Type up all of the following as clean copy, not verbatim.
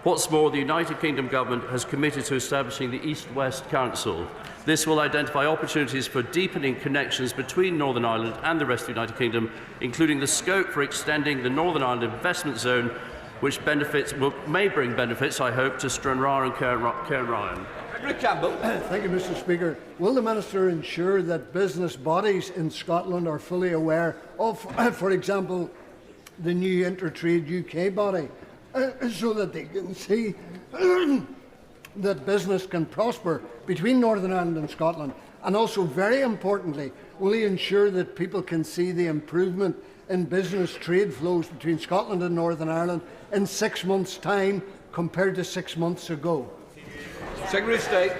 What's more, the United Kingdom Government has committed to establishing the East-West Council. This will identify opportunities for deepening connections between Northern Ireland and the rest of the United Kingdom, including the scope for extending the Northern Ireland Investment Zone, which may bring benefits, I hope, to Stranraer and Cairnryan. Thank you, Mr. Speaker. Will the Minister ensure that business bodies in Scotland are fully aware of, for example, the new Intertrade UK body, so that they can see that business can prosper between Northern Ireland and Scotland? And also, very importantly, will he ensure that people can see the improvement in business trade flows between Scotland and Northern Ireland in 6 months' time compared to 6 months ago? Secretary of State.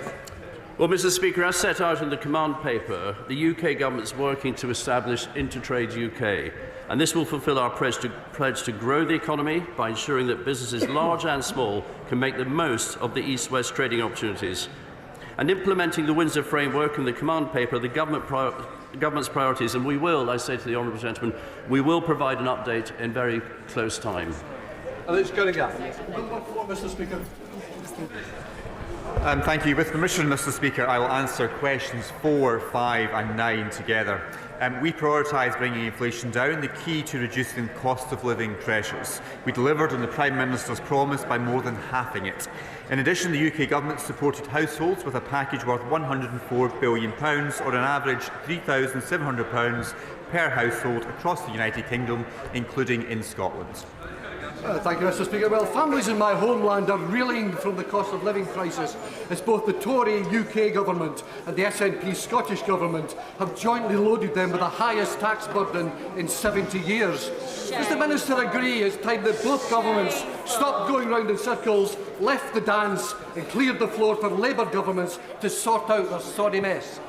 Well, Mr. Speaker, as set out in the command paper, the UK Government is working to establish Intertrade UK, and this will fulfil our pledge to grow the economy by ensuring that businesses large and small can make the most of the East-West trading opportunities. And implementing the Windsor framework and the command paper, the government's priorities, and we will, I say to the honourable gentleman, we will provide an update in very close time. Mr. Speaker. Thank you. With permission, Mr. Speaker, I will answer questions 4, 5 and 9 together. We prioritise bringing inflation down, the key to reducing cost of living pressures. We delivered on the Prime Minister's promise by more than halving it. In addition, the UK Government supported households with a package worth £104 billion, or on average £3,700 per household across the United Kingdom, including in Scotland. Thank you, Mr. Speaker. Well, families in my homeland are reeling from the cost of living crisis as both the Tory UK Government and the SNP Scottish Government have jointly loaded them with the highest tax burden in 70 years. Does the Minister agree it's time that both governments stopped going round in circles, left the dance and cleared the floor for Labour governments to sort out their sorry mess?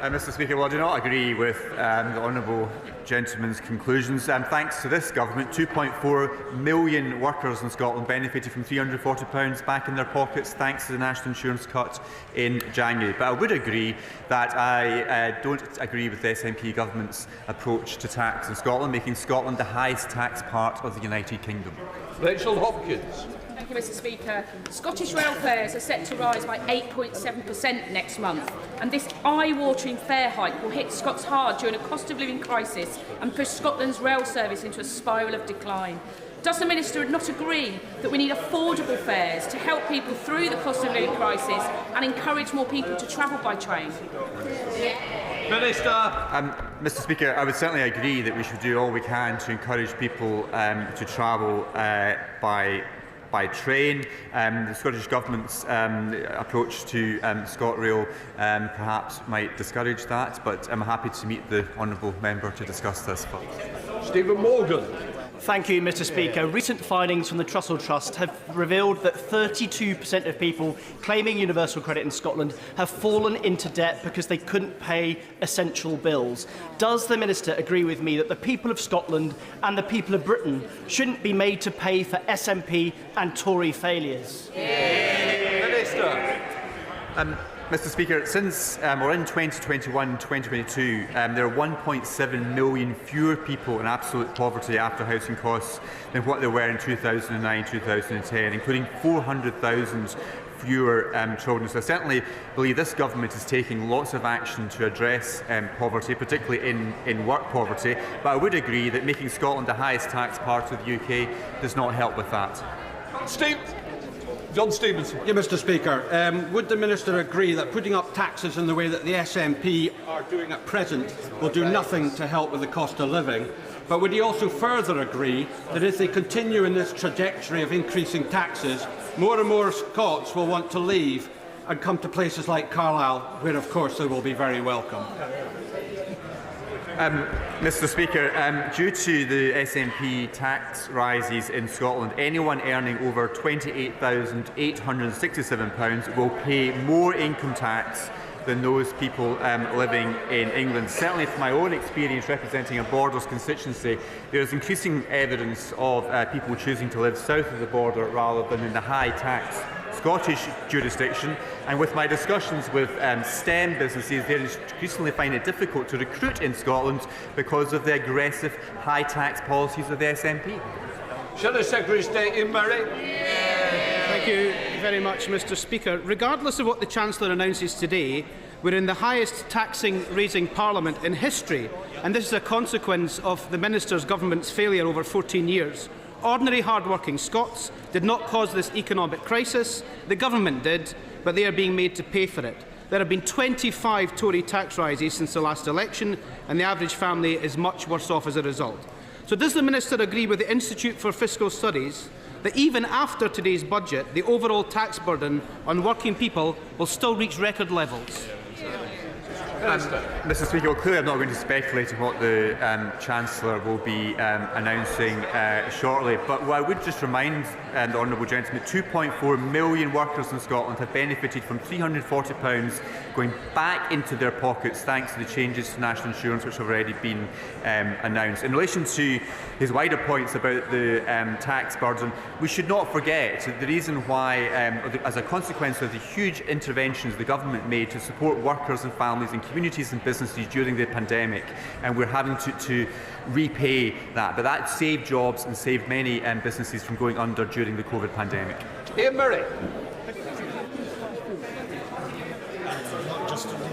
Mr. Speaker, well, I do not agree with the honourable gentleman's conclusions. Thanks to this government, 2.4 million workers in Scotland benefited from £340 back in their pockets thanks to the national insurance cut in January. But I would agree that I don't agree with the SNP government's approach to tax in Scotland, making Scotland the highest tax part of the United Kingdom. Rachel Hopkins. Thank you, Mr. Speaker. Scottish rail fares are set to rise by 8.7% next month, and this eye-watering fare hike will hit Scots hard during a cost of living crisis and push Scotland's rail service into a spiral of decline. Does the Minister not agree that we need affordable fares to help people through the cost of living crisis and encourage more people to travel by train? Minister. Mr. Speaker, I would certainly agree that we should do all we can to encourage people to travel by train. The Scottish Government's approach to ScotRail perhaps might discourage that, but I'm happy to meet the honourable member to discuss this. Stephen Morgan. Thank you, Mr. Speaker. Recent findings from the Trussell Trust have revealed that 32% of people claiming universal credit in Scotland have fallen into debt because they couldn't pay essential bills. Does the Minister agree with me that the people of Scotland and the people of Britain shouldn't be made to pay for SNP and Tory failures? Minister. Mr. Speaker, since we're in 2021-2022, there are 1.7 million fewer people in absolute poverty after housing costs than what there were in 2009-2010, including 400,000 fewer children. So I certainly believe this government is taking lots of action to address poverty, particularly in work poverty. But I would agree that making Scotland the highest tax part of the UK does not help with that. John Stevenson. Yeah, Mr. Speaker. Would the Minister agree that putting up taxes in the way that the SNP are doing at present will do nothing to help with the cost of living? But would he also further agree that if they continue in this trajectory of increasing taxes, more and more Scots will want to leave and come to places like Carlisle, where of course they will be very welcome? Mr. Speaker, due to the SNP tax rises in Scotland, anyone earning over £28,867 will pay more income tax than those people living in England. Certainly from my own experience representing a Borders constituency, there is increasing evidence of people choosing to live south of the border rather than in the high tax Scottish jurisdiction, and with my discussions with STEM businesses, they increasingly find it difficult to recruit in Scotland because of the aggressive high tax policies of the SNP. Shall the Secretary of State Ian Murray? Thank you very much, Mr. Speaker. Regardless of what the Chancellor announces today, we're in the highest taxing-raising Parliament in history, and this is a consequence of the Minister's government's failure over 14 years. Ordinary hard-working Scots did not cause this economic crisis. The government did, but they are being made to pay for it. There have been 25 Tory tax rises since the last election, and the average family is much worse off as a result. So does the Minister agree with the Institute for Fiscal Studies that even after today's budget, the overall tax burden on working people will still reach record levels? Mr. Speaker, well, clearly I'm not going to speculate on what the Chancellor will be announcing shortly, but what I would just remind the honourable gentleman that 2.4 million workers in Scotland have benefited from £340 going back into their pockets thanks to the changes to national insurance which have already been announced. In relation to his wider points about the tax burden, we should not forget that the reason why, as a consequence of the huge interventions the government made to support workers and families and communities and businesses during the pandemic, and we're having to repay that. But that saved jobs and saved many businesses from going under during the COVID pandemic. Ian Murray.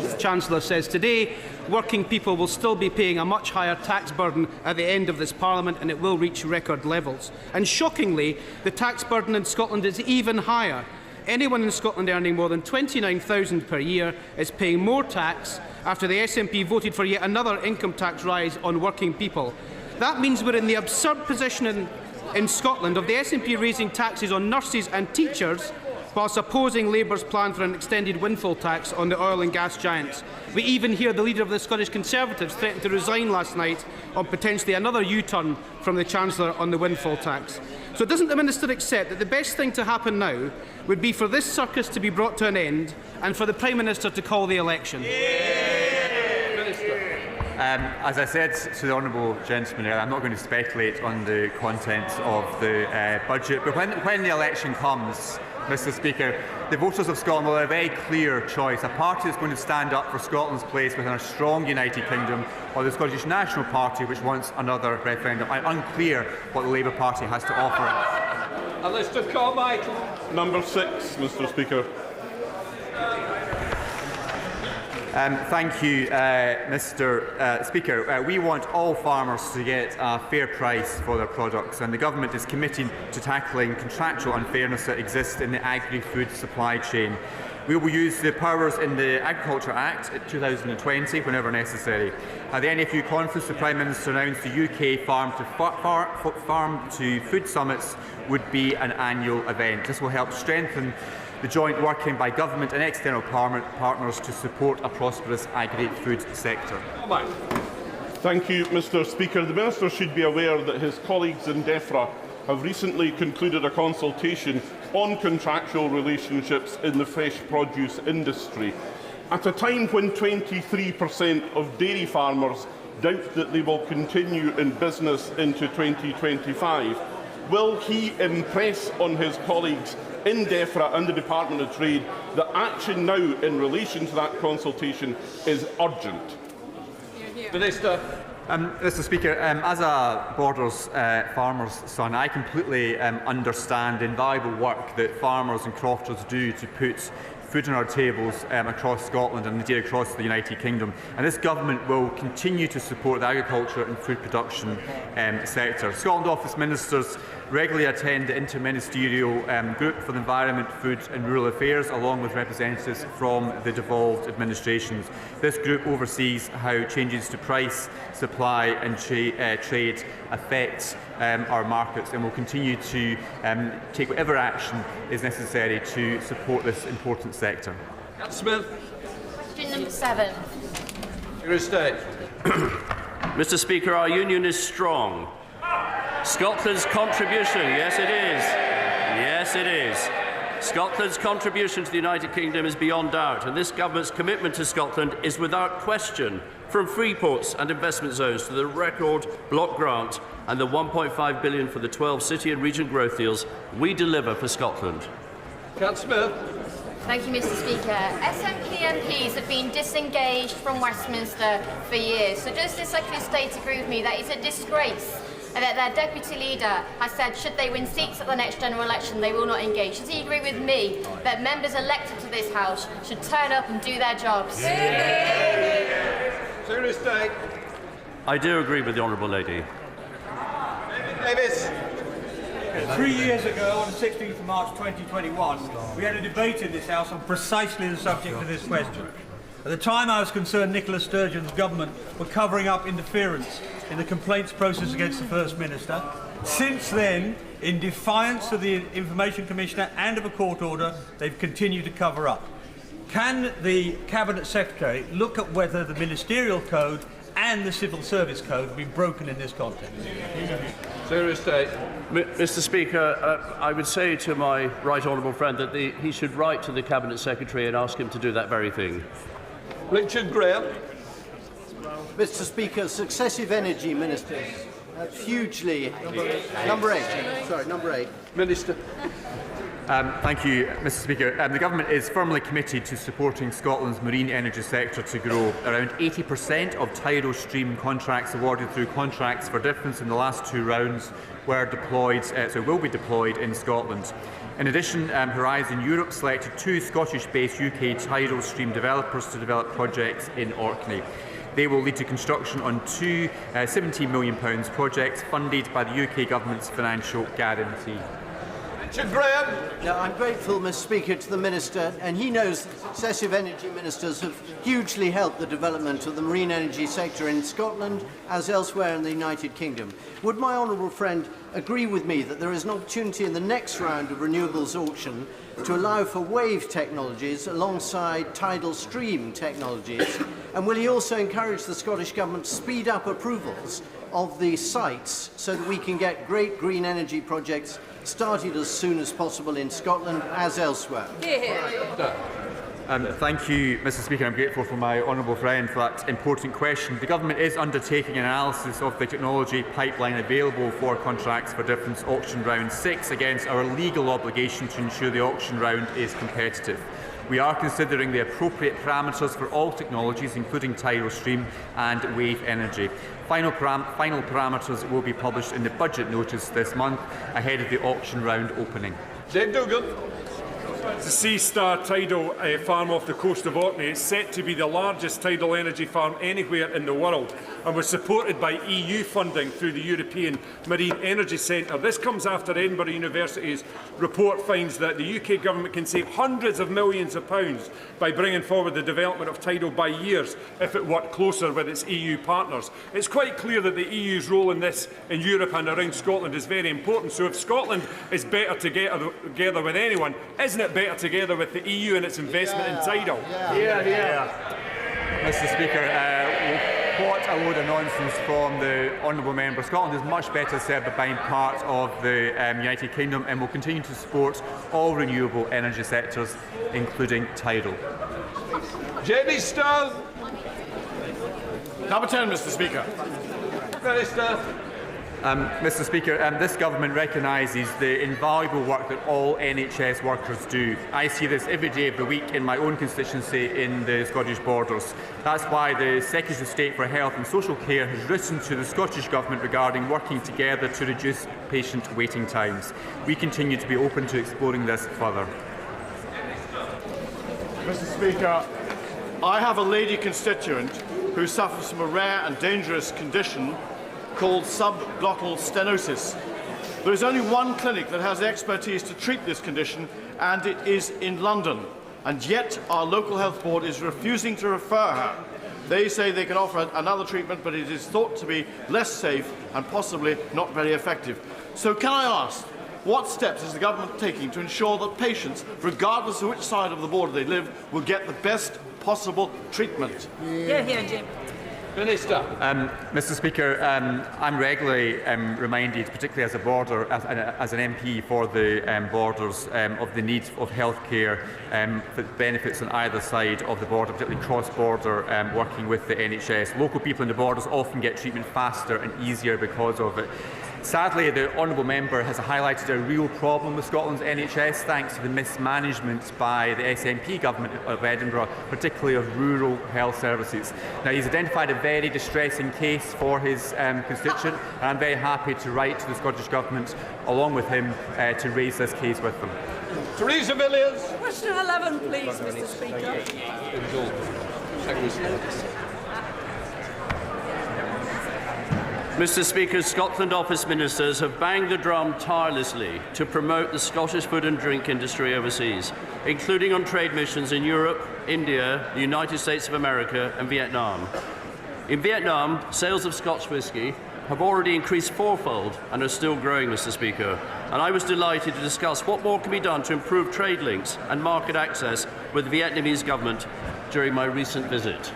The Chancellor says today working people will still be paying a much higher tax burden at the end of this Parliament, and it will reach record levels. And shockingly, the tax burden in Scotland is even higher. Anyone in Scotland earning more than £29,000 per year is paying more tax after the SNP voted for yet another income tax rise on working people. That means we're in the absurd position in Scotland of the SNP raising taxes on nurses and teachers whilst opposing Labour's plan for an extended windfall tax on the oil and gas giants. We even hear the leader of the Scottish Conservatives threaten to resign last night on potentially another U-turn from the Chancellor on the windfall tax. So doesn't the Minister accept that the best thing to happen now would be for this circus to be brought to an end and for the Prime Minister to call the election? As I said to the honourable gentleman earlier, I'm not going to speculate on the contents of the budget, but when the election comes, Mr. Speaker, the voters of Scotland will have a very clear choice: a party that's going to stand up for Scotland's place within a strong United Kingdom, or the Scottish National Party which wants another referendum. I'm unclear what the Labour Party has to offer. Alistair Carmichael. Number 6, Mr. Speaker. Thank you, Mr. Speaker. We want all farmers to get a fair price for their products, and the Government is committed to tackling contractual unfairness that exists in the agri-food supply chain. We will use the powers in the Agriculture Act 2020 whenever necessary. At the NFU conference, the Prime Minister announced the UK Farm to Food Summits would be an annual event. This will help strengthen the joint working by government and external partners to support a prosperous agri-food sector. Thank you, Mr. Speaker. The Minister should be aware that his colleagues in DEFRA have recently concluded a consultation on contractual relationships in the fresh produce industry. At a time when 23% of dairy farmers doubt that they will continue in business into 2025, will he impress on his colleagues in DEFRA and the Department of Trade that action now in relation to that consultation is urgent? Minister. Mr. Speaker, as a Borders farmer's son, I completely understand the invaluable work that farmers and crofters do to put food on our tables across Scotland and indeed across the United Kingdom. And this Government will continue to support the agriculture and food production sector. Scotland Office Ministers regularly attend the Interministerial Group for the Environment, Food and Rural Affairs, along with representatives from the devolved administrations. This group oversees how changes to price, supply and trade affect our markets, and will continue to take whatever action is necessary to support this important sector. Smith. Question number 7. Secretary of State. Mr. Speaker, our union is strong. Scotland's contribution, yes it is. Scotland's contribution to the United Kingdom is beyond doubt, and this Government's commitment to Scotland is without question. From free ports and investment zones to the record block grant and the £1.5 billion for the 12 city and region growth deals, we deliver for Scotland. Councillor Smith. Thank you, Mr. Speaker. SNP MPs have been disengaged from Westminster for years. So does the Secretary of State agree with me that it's a disgrace and that their deputy leader has said should they win seats at the next general election, they will not engage. Does he agree with me that members elected to this House should turn up and do their jobs? Secretary of State. I do agree with the Honourable Lady. Davis. 3 years ago, on the 16th of March 2021, we had a debate in this House on precisely the subject of this question. At the time, I was concerned Nicola Sturgeon's government were covering up interference in the complaints process against the First Minister. Since then, in defiance of the Information Commissioner and of a court order, they've continued to cover up. Can the Cabinet Secretary look at whether the Ministerial Code and the Civil Service Code have been broken in this context? Secretary of State. Mr. Speaker, I would say to my right honourable friend that he should write to the Cabinet Secretary and ask him to do that very thing. Richard Graham. Mr. Speaker, successive energy ministers have hugely... Number eight. Minister. Thank you, Mr. Speaker. The Government is firmly committed to supporting Scotland's marine energy sector to grow. Around 80% of tidal stream contracts awarded through contracts for difference in the last 2 rounds were deployed, will be deployed in Scotland. In addition, Horizon Europe selected 2 Scottish-based UK tidal stream developers to develop projects in Orkney. They will lead to construction on 2 £17 million projects funded by the UK Government's financial guarantee. Richard Graham. Now, I'm grateful, Mr. Speaker, to the Minister, and he knows that successive energy ministers have hugely helped the development of the marine energy sector in Scotland as elsewhere in the United Kingdom. Would my honourable friend agree with me that there is an opportunity in the next round of renewables auction to allow for wave technologies alongside tidal stream technologies? And will he also encourage the Scottish Government to speed up approvals of the sites so that we can get great green energy projects started as soon as possible in Scotland as elsewhere? Thank you, Mr. Speaker. I'm grateful for my honourable friend for that important question. The Government is undertaking an analysis of the technology pipeline available for contracts for difference auction round 6 against our legal obligation to ensure the auction round is competitive. We are considering the appropriate parameters for all technologies, including tidal stream and wave energy. Final parameters will be published in the budget notice this month ahead of the auction round opening. Dave Duggan. The Sea Star tidal farm off the coast of Orkney is set to be the largest tidal energy farm anywhere in the world and was supported by EU funding through the European Marine Energy Centre. This comes after Edinburgh University's report finds that the UK Government can save hundreds of millions of pounds by bringing forward the development of tidal by years if it worked closer with its EU partners. It's quite clear that the EU's role in this in Europe and around Scotland is very important. So if Scotland is better together with anyone, isn't it better together with the EU and its investment in tidal? Mr. Speaker, what a load of nonsense from the honourable member. Scotland is much better served by being part of the United Kingdom and will continue to support all renewable energy sectors, including tidal. Jamie Stone. Number 10, Mr. Speaker. Minister. Mr. Speaker, this Government recognises the invaluable work that all NHS workers do. I see this every day of the week in my own constituency in the Scottish Borders. That's why the Secretary of State for Health and Social Care has written to the Scottish Government regarding working together to reduce patient waiting times. We continue to be open to exploring this further. Mr. Speaker, I have a lady constituent who suffers from a rare and dangerous condition called subglottal stenosis. There is only one clinic that has the expertise to treat this condition, and it is in London. And yet our local health board is refusing to refer her. They say they can offer another treatment, but it is thought to be less safe and possibly not very effective. So can I ask, what steps is the Government taking to ensure that patients, regardless of which side of the border they live, will get the best possible treatment? Minister. Mr. Speaker, I'm regularly reminded, particularly as a border, as an MP for the borders, of the need of healthcare for benefits on either side of the border, particularly cross-border working with the NHS. Local people in the borders often get treatment faster and easier because of it. Sadly, the honourable member has highlighted a real problem with Scotland's NHS thanks to the mismanagement by the SNP government of Edinburgh, particularly of rural health services. Now, he's identified a very distressing case for his constituent, and I'm very happy to write to the Scottish Government along with him to raise this case with them. Theresa Villiers. Question 11, please, Mr. Speaker. Mr. Speaker, Scotland Office ministers have banged the drum tirelessly to promote the Scottish food and drink industry overseas, including on trade missions in Europe, India, the United States of America and Vietnam. In Vietnam, sales of Scotch whisky have already increased fourfold and are still growing, Mr. Speaker. And I was delighted to discuss what more can be done to improve trade links and market access with the Vietnamese government during my recent visit.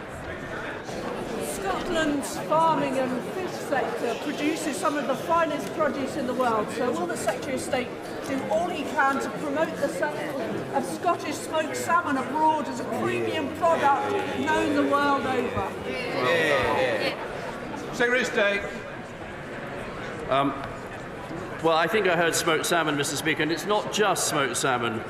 Scotland's farming and fish sector produces some of the finest produce in the world, so will the Secretary of State do all he can to promote the sale of Scottish smoked salmon abroad as a premium product known the world over? Secretary of State. Well, I think I heard smoked salmon, Mr. Speaker, and it's not just smoked salmon.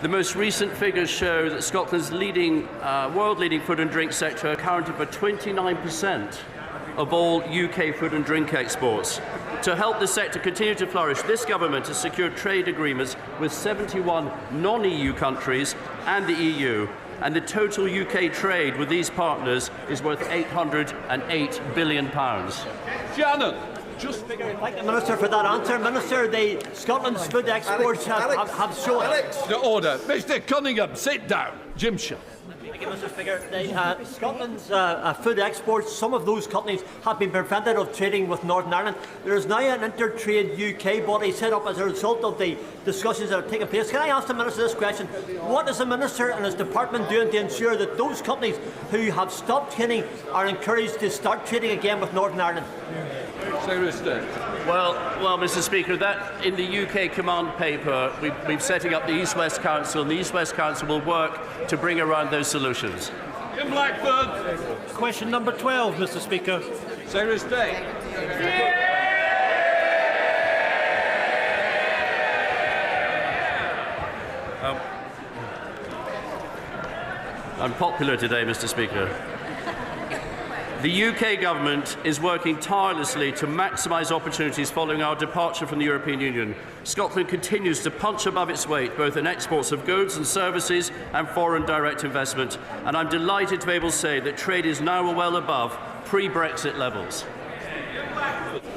The most recent figures show that Scotland's world-leading food and drink sector accounted for 29% of all UK food and drink exports. To help the sector continue to flourish, this government has secured trade agreements with 71 non-EU countries and the EU, and the total UK trade with these partners is worth £808 billion. Shannon. Thank the Minister for that answer. Minister, Scotland's food exports have shown... The order. Mr Cunningham, sit down. Jim Shaw. Thank you, Mr Speaker. Scotland's food exports, some of those companies have been prevented of trading with Northern Ireland. There is now an Intertrade UK body set up as a result of the discussions that have taken place. Can I ask the Minister this question? What is the Minister and his department doing to ensure that those companies who have stopped trading are encouraged to start trading again with Northern Ireland? Well, Mr. Speaker, that in the UK command paper, we're setting up the East-West Council, and the East-West Council will work to bring around those solutions. Jim Blackford. Question number 12, Mr. Speaker. Secretary of State. I'm popular today, Mr. Speaker. The UK government is working tirelessly to maximise opportunities following our departure from the European Union. Scotland continues to punch above its weight, both in exports of goods and services and foreign direct investment, and I'm delighted to be able to say that trade is now well above pre-Brexit levels.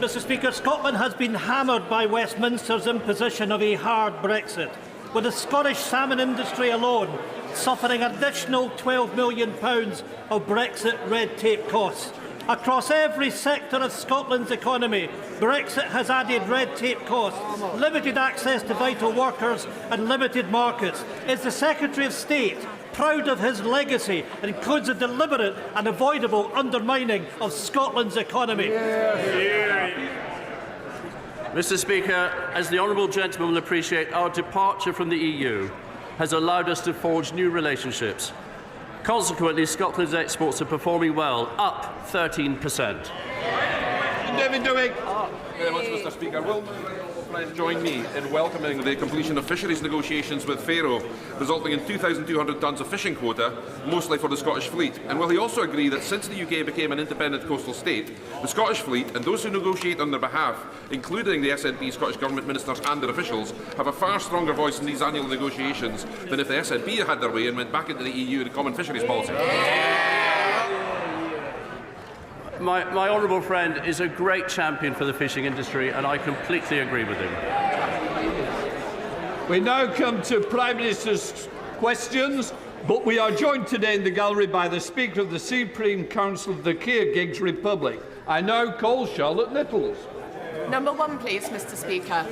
Mr. Speaker, Scotland has been hammered by Westminster's imposition of a hard Brexit, with the Scottish salmon industry alone suffering additional £12 million of Brexit red tape costs. Across every sector of Scotland's economy, Brexit has added red tape costs, limited access to vital workers and limited markets. Is the Secretary of State proud of his legacy and includes a deliberate and avoidable undermining of Scotland's economy? Mr. Speaker, as the honourable gentleman will appreciate, our departure from the EU has allowed us to forge new relationships. Consequently, Scotland's exports are performing well, up 13%. David Dewick. Very much, Mr. Speaker. Will friends join me in welcoming the completion of fisheries negotiations with Faroe, resulting in 2,200 tonnes of fishing quota, mostly for the Scottish fleet? And will he also agree that since the UK became an independent coastal state, the Scottish fleet and those who negotiate on their behalf, including the SNP Scottish Government ministers and their officials, have a far stronger voice in these annual negotiations than if the SNP had their way and went back into the EU and the common fisheries policy? My honourable friend is a great champion for the fishing industry, and I completely agree with him. We now come to Prime Minister's questions, but we are joined today in the gallery by the Speaker of the Supreme Council of the Kyrgyz Republic. I now call Charlotte Littles. Number 1, please, Mr. Speaker.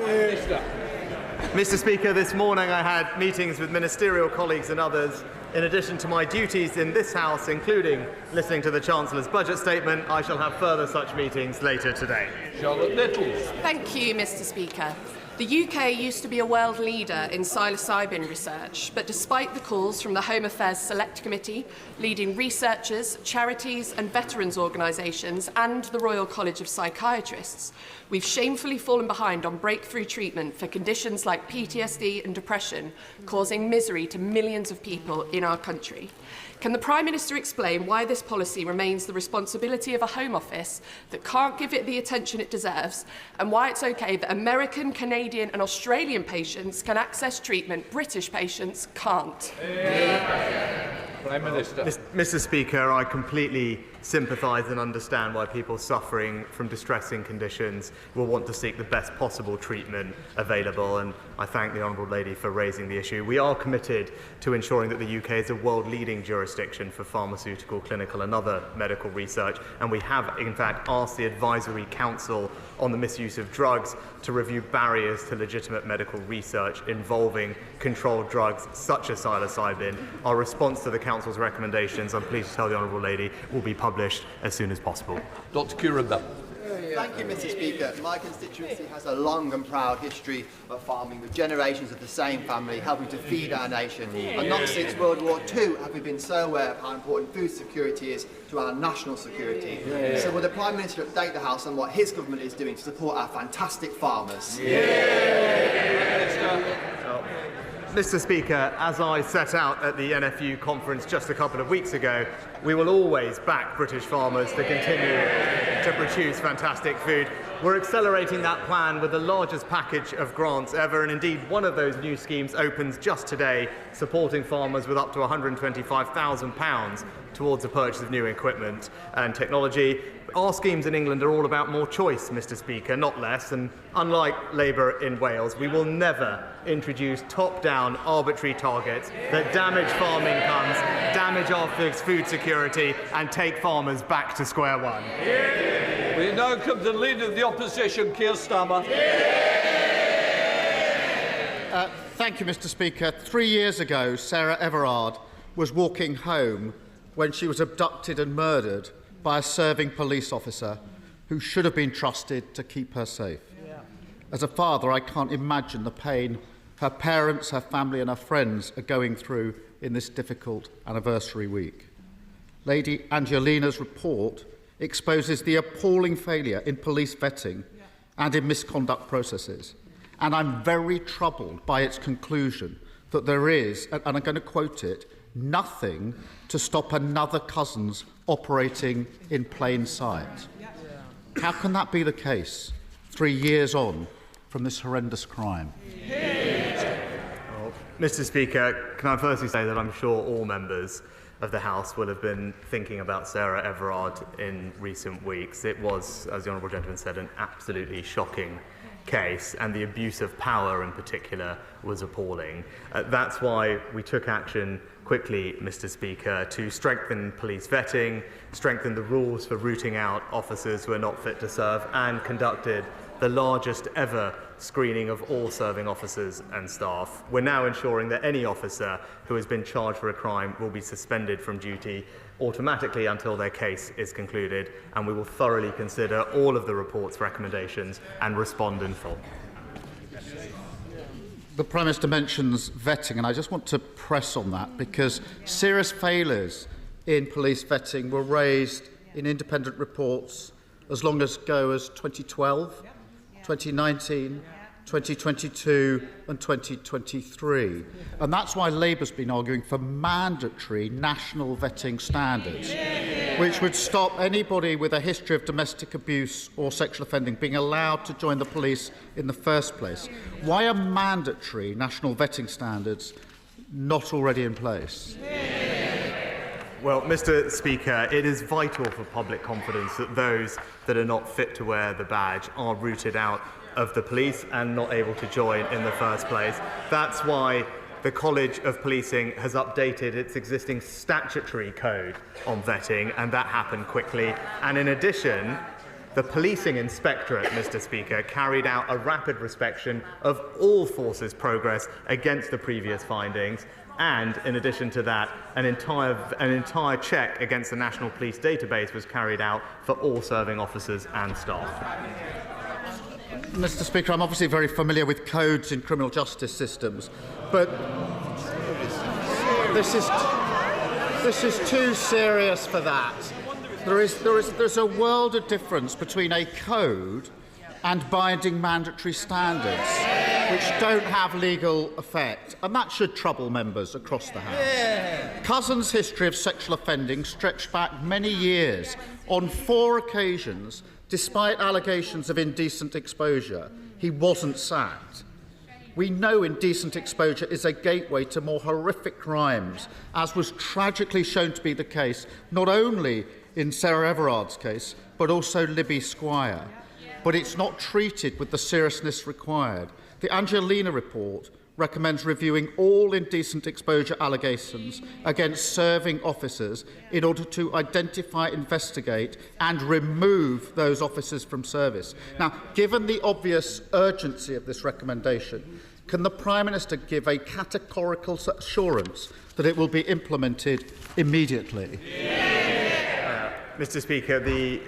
Mr. Speaker, this morning I had meetings with ministerial colleagues and others. In addition to my duties in this House, including listening to the Chancellor's budget statement, I shall have further such meetings later today. Charlotte Littles. Thank you, Mr. Speaker. The UK used to be a world leader in psilocybin research, but despite the calls from the Home Affairs Select Committee, leading researchers, charities and veterans organisations and the Royal College of Psychiatrists, we've shamefully fallen behind on breakthrough treatment for conditions like PTSD and depression, causing misery to millions of people in our country. Can the Prime Minister explain why this policy remains the responsibility of a Home Office that can't give it the attention it deserves, and why it's okay that American, Canadian and Australian patients can access treatment British patients can't? Prime Minister. Mr. Speaker, I completely sympathise and understand why people suffering from distressing conditions will want to seek the best possible treatment available, and I thank the Honourable Lady for raising the issue. We are committed to ensuring that the UK is a world-leading jurisdiction for pharmaceutical, clinical and other medical research, and we have in fact asked the Advisory Council on the Misuse of Drugs to review barriers to legitimate medical research involving controlled drugs such as psilocybin. Our response to the Council's recommendations, I'm pleased to tell the Honourable Lady, will be published as soon as possible. Dr. Kiraba. Thank you, Mr. Speaker. My constituency has a long and proud history of farming, with generations of the same family helping to feed our nation. And not since World War II have we been so aware of how important food security is to our national security. So will the Prime Minister update the House on what his government is doing to support our fantastic farmers? Mr. Speaker, as I set out at the NFU conference just a couple of weeks ago, we will always back British farmers to continue to produce fantastic food. We're accelerating that plan with the largest package of grants ever, and indeed one of those new schemes opens just today, supporting farmers with up to £125,000 towards the purchase of new equipment and technology. Our schemes in England are all about more choice, Mr. Speaker, not less, and unlike Labour in Wales, we will never introduce top-down arbitrary targets that damage farm incomes, damage our food security and take farmers back to square one. We now come to the Leader of the Opposition, Keir Starmer. Thank you, Mr. Speaker. 3 years ago, Sarah Everard was walking home when she was abducted and murdered by a serving police officer who should have been trusted to keep her safe. As a father, I can't imagine the pain her parents, her family and her friends are going through in this difficult anniversary week. Lady Angelina's report exposes the appalling failure in police vetting and in misconduct processes. And I'm very troubled by its conclusion that there is, and I'm going to quote it, nothing to stop another Cousins operating in plain sight. How can that be the case 3 years on from this horrendous crime? Well, Mr. Speaker, can I firstly say that I'm sure all members of the House will have been thinking about Sarah Everard in recent weeks. It was, as the Honourable Gentleman said, an absolutely shocking case, and the abuse of power in particular was appalling. That's why we took action quickly, Mr. Speaker, to strengthen police vetting, strengthen the rules for rooting out officers who are not fit to serve, and conducted the largest ever screening of all serving officers and staff. We're now ensuring that any officer who has been charged for a crime will be suspended from duty automatically until their case is concluded, and we will thoroughly consider all of the report's recommendations and respond in full. The Prime Minister mentions vetting, and I just want to press on that because serious failures in police vetting were raised in independent reports as long ago as 2012, 2019, 2022 and 2023. And that's why Labour's been arguing for mandatory national vetting standards, which would stop anybody with a history of domestic abuse or sexual offending being allowed to join the police in the first place. Why are mandatory national vetting standards not already in place? Well, Mr. Speaker, it is vital for public confidence that those that are not fit to wear the badge are rooted out of the police and not able to join in the first place. That's why the College of Policing has updated its existing statutory code on vetting, and that happened quickly. And in addition, the Policing Inspectorate, Mr. Speaker, carried out a rapid inspection of all forces' progress against the previous findings. And in addition to that, an entire check against the National Police Database was carried out for all serving officers and staff. Mr. Speaker, I'm obviously very familiar with codes in criminal justice systems, but this is too serious for that. There's a world of difference between a code and binding mandatory standards, which don't have legal effect, and that should trouble members across the House. Yeah. Cousin's history of sexual offending stretched back many years. On 4 occasions, despite allegations of indecent exposure, he wasn't sacked. We know indecent exposure is a gateway to more horrific crimes, as was tragically shown to be the case not only in Sarah Everard's case, but also Libby Squire. But it's not treated with the seriousness required. The Angelina report recommends reviewing all indecent exposure allegations against serving officers in order to identify, investigate and remove those officers from service. Now, given the obvious urgency of this recommendation, can the Prime Minister give a categorical assurance that it will be implemented immediately? Mr. Speaker,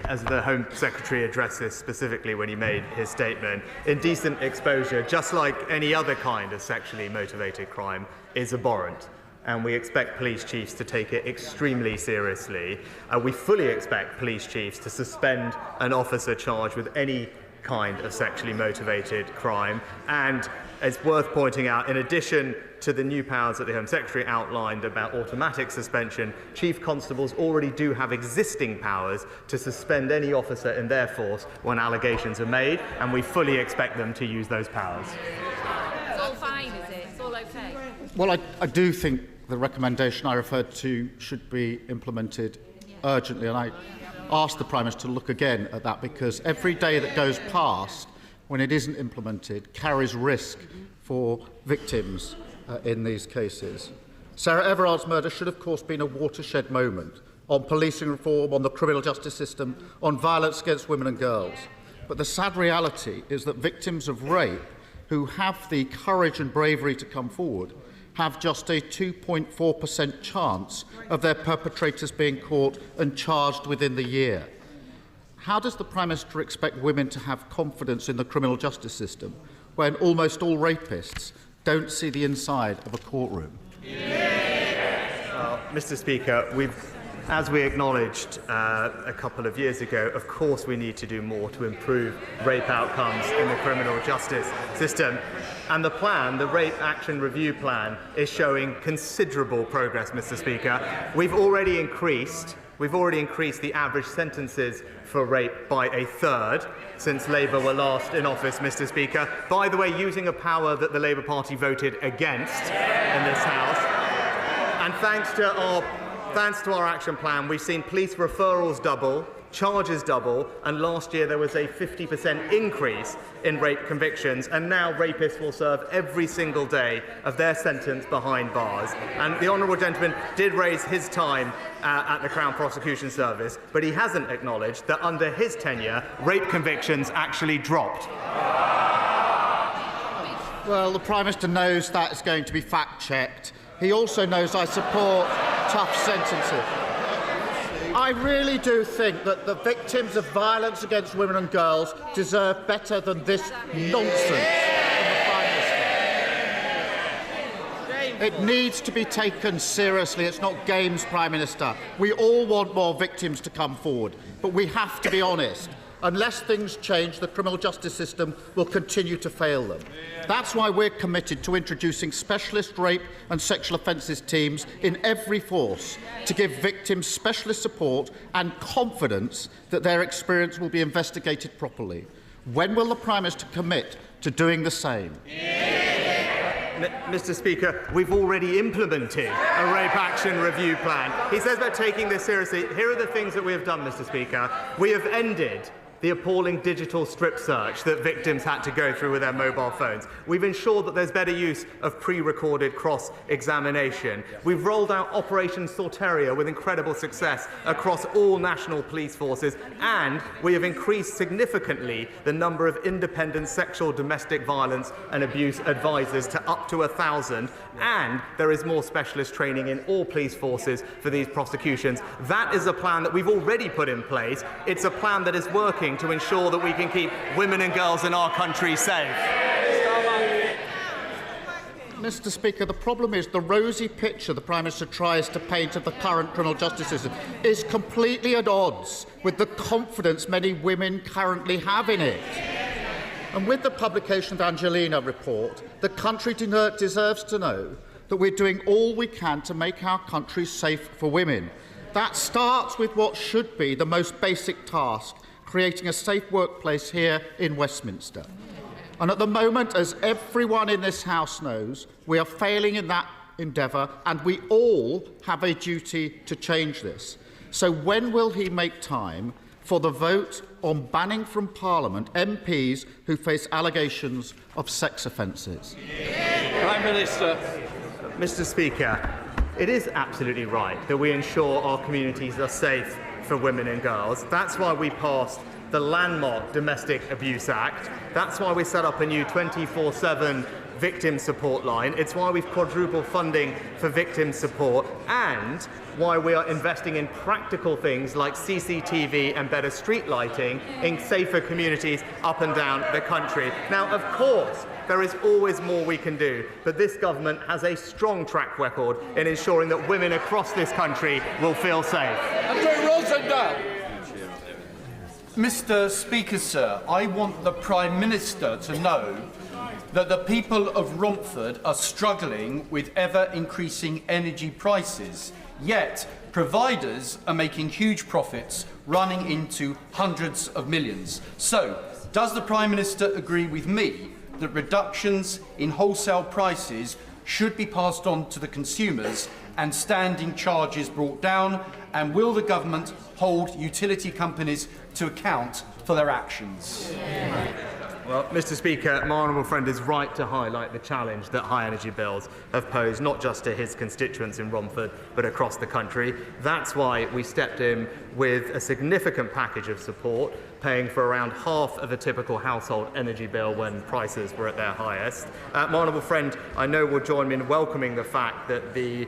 as the Home Secretary addressed this specifically when he made his statement, indecent exposure, just like any other kind of sexually motivated crime, is abhorrent. And we expect police chiefs to take it extremely seriously. We fully expect police chiefs to suspend an officer charged with any kind of sexually motivated crime. And it's worth pointing out, in addition to the new powers that the Home Secretary outlined about automatic suspension, Chief Constables already do have existing powers to suspend any officer in their force when allegations are made, and we fully expect them to use those powers. It's all fine, is it? It's all okay? Well, I do think the recommendation I referred to should be implemented urgently, and I ask the Prime Minister to look again at that, because every day that goes past when it isn't implemented carries risk for victims in these cases. Sarah Everard's murder should, of course, been a watershed moment on policing reform, on the criminal justice system, on violence against women and girls. But the sad reality is that victims of rape who have the courage and bravery to come forward have just a 2.4% chance of their perpetrators being caught and charged within the year. How does the Prime Minister expect women to have confidence in the criminal justice system when almost all rapists don't see the inside of a courtroom? Mr. Speaker, as we acknowledged a couple of years ago, of course we need to do more to improve rape outcomes in the criminal justice system. And the Rape Action Review Plan, is showing considerable progress, Mr. Speaker. We've already increased the average sentences for rape by a third since Labour were last in office, Mr. Speaker. By the way, using a power that the Labour Party voted against in this House. And thanks to our action plan, we've seen police referrals double, charges double, and last year there was a 50% increase in rape convictions, and now rapists will serve every single day of their sentence behind bars. And the honourable gentleman did raise his time at the Crown Prosecution Service, but he hasn't acknowledged that under his tenure, rape convictions actually dropped. Well, the Prime Minister knows that is going to be fact-checked. He also knows I support tough sentences. I really do think that the victims of violence against women and girls deserve better than this nonsense from the Prime Minister. It needs to be taken seriously. It's not games, Prime Minister. We all want more victims to come forward, but we have to be honest. Unless things change, the criminal justice system will continue to fail them. That's why we're committed to introducing specialist rape and sexual offences teams in every force to give victims specialist support and confidence that their experience will be investigated properly. When will the Prime Minister commit to doing the same? Mr. Speaker, we've already implemented a Rape Action Review Plan. He says about taking this seriously. Here are the things that we have done, Mr. Speaker. We have ended the appalling digital strip search that victims had to go through with their mobile phones. We've ensured that there's better use of pre-recorded cross-examination. We've rolled out Operation Sorteria with incredible success across all national police forces, and we have increased significantly the number of independent sexual, domestic violence and abuse advisors to up to 1,000, and there is more specialist training in all police forces for these prosecutions. That is a plan that we've already put in place. It's a plan that is working doing to ensure that we can keep women and girls in our country safe? Mr. Speaker, the problem is the rosy picture the Prime Minister tries to paint of the current criminal justice system is completely at odds with the confidence many women currently have in it. And with the publication of the Angelina report, the country deserves to know that we're doing all we can to make our country safe for women. That starts with what should be the most basic task, creating a safe workplace here in Westminster. And at the moment, as everyone in this House knows, we are failing in that endeavour, and we all have a duty to change this. So when will he make time for the vote on banning from Parliament MPs who face allegations of sex offences? Prime Minister. Mr. Speaker, it is absolutely right that we ensure our communities are safe for women and girls. That's why we passed the landmark Domestic Abuse Act. That's why we set up a new 24/7 victim support line. It's why we've quadrupled funding for victim support, and why we are investing in practical things like CCTV and better street lighting in safer communities up and down the country. Now, of course, there is always more we can do, but this government has a strong track record in ensuring that women across this country will feel safe. Mr. Speaker, sir, I want the Prime Minister to know that the people of Romford are struggling with ever-increasing energy prices, yet providers are making huge profits, running into hundreds of millions. So, does the Prime Minister agree with me that reductions in wholesale prices should be passed on to the consumers and standing charges brought down? And will the government hold utility companies to account for their actions? Well, Mr. Speaker, my honourable friend is right to highlight the challenge that high energy bills have posed, not just to his constituents in Romford, but across the country. That's why we stepped in with a significant package of support, paying for around half of a typical household energy bill when prices were at their highest. My honourable friend, I know, will join me in welcoming the fact that the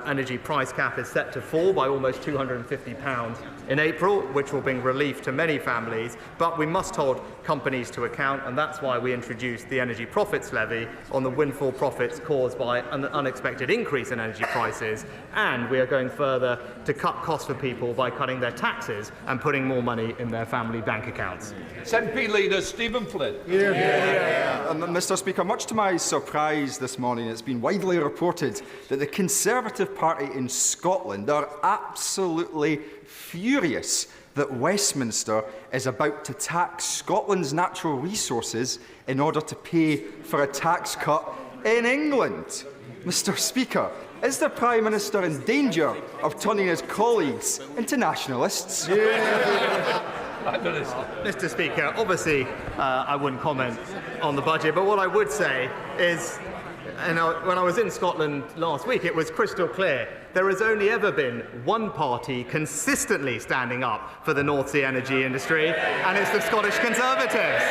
energy price cap is set to fall by almost £250 in April, which will bring relief to many families, but we must hold companies to account, and that's why we introduced the energy profits levy on the windfall profits caused by an unexpected increase in energy prices, and we are going further to cut costs for people by cutting their taxes and putting more money in their family bank accounts. SNP leader Stephen Flynn. Mr. Speaker, much to my surprise this morning, it's been widely reported that the Conservative Party in Scotland are absolutely furious that Westminster is about to tax Scotland's natural resources in order to pay for a tax cut in England. Mr. Speaker, is the Prime Minister in danger of turning his colleagues into nationalists? Mr. Speaker, obviously I wouldn't comment on the budget, but what I would say is, when I was in Scotland last week, it was crystal clear. There has only ever been one party consistently standing up for the North Sea energy industry, and it's the Scottish Conservatives.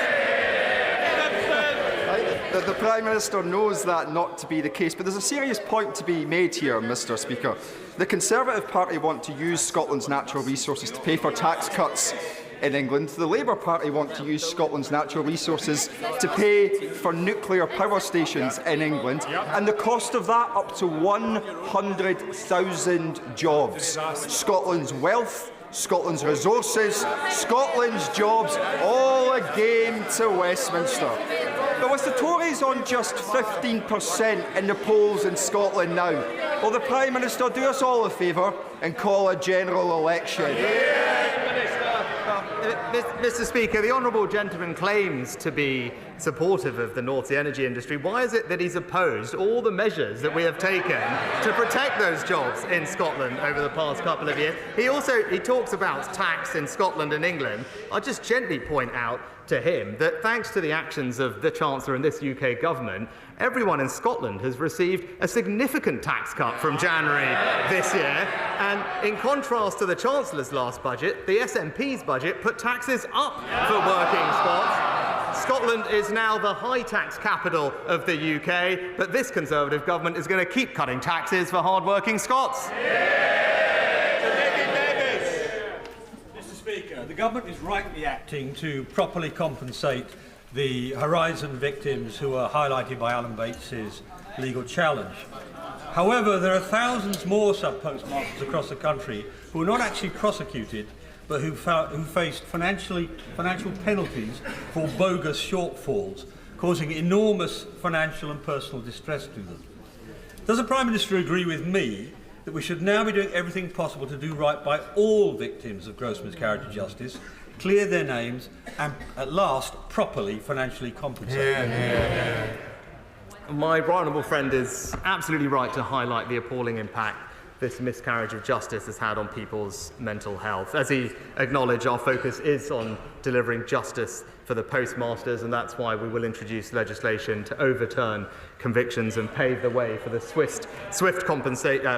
The Prime Minister knows that not to be the case, but there's a serious point to be made here, Mr. Speaker. The Conservative Party want to use Scotland's natural resources to pay for tax cuts in England. The Labour Party want to use Scotland's natural resources to pay for nuclear power stations in England, and the cost of that up to 100,000 jobs. Scotland's wealth, Scotland's resources, Scotland's jobs, all a game to Westminster. But with the Tories on just 15% in the polls in Scotland now, will the Prime Minister do us all a favour and call a general election? Mr. Speaker, the honourable gentleman claims to be supportive of the North Sea energy industry. Why is it that he's opposed all the measures that we have taken to protect those jobs in Scotland over the past couple of years? He talks about tax in Scotland and England. I'll just gently point out to him that thanks to the actions of the Chancellor and this UK government, everyone in Scotland has received a significant tax cut from January this year. And in contrast to the Chancellor's last budget, the SNP's budget put taxes up for working Scots. Scotland is now the high tax capital of the UK, but this Conservative government is going to keep cutting taxes for hard-working Scots. Mr. Speaker, the government is rightly acting to properly compensate the Horizon victims who are highlighted by Alan Bates's legal challenge. However, there are thousands more sub-postmasters across the country who are not actually prosecuted, but who faced financial penalties for bogus shortfalls, causing enormous financial and personal distress to them. Does the Prime Minister agree with me that we should now be doing everything possible to do right by all victims of gross miscarriage of justice, clear their names, and at last properly financially compensate them? My right honourable friend is absolutely right to highlight the appalling impact this miscarriage of justice has had on people's mental health. As he acknowledged, our focus is on delivering justice for the postmasters, and that's why we will introduce legislation to overturn convictions and pave the way for the swift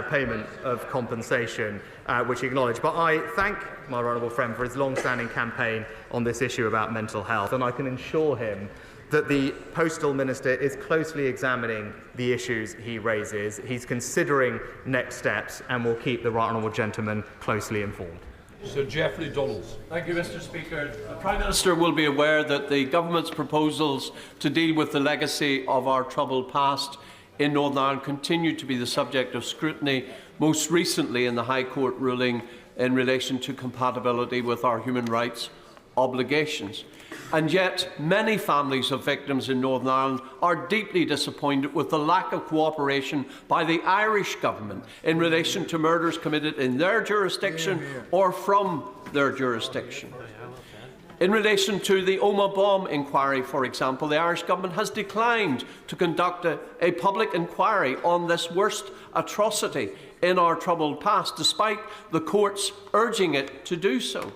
payment of compensation, which he acknowledged. But I thank my right honourable friend for his long-standing campaign on this issue about mental health, and I can assure him that the Postal Minister is closely examining the issues he raises. He's considering next steps and will keep the right honourable gentleman closely informed. Sir Geoffrey Donalds. Thank you, Mr. Speaker. The Prime Minister will be aware that the Government's proposals to deal with the legacy of our troubled past in Northern Ireland continue to be the subject of scrutiny, most recently in the High Court ruling in relation to compatibility with our human rights obligations. And yet, many families of victims in Northern Ireland are deeply disappointed with the lack of cooperation by the Irish Government in relation to murders committed in their jurisdiction or from their jurisdiction. In relation to the Omagh bomb inquiry, for example, the Irish Government has declined to conduct a public inquiry on this worst atrocity in our troubled past, despite the courts urging it to do so.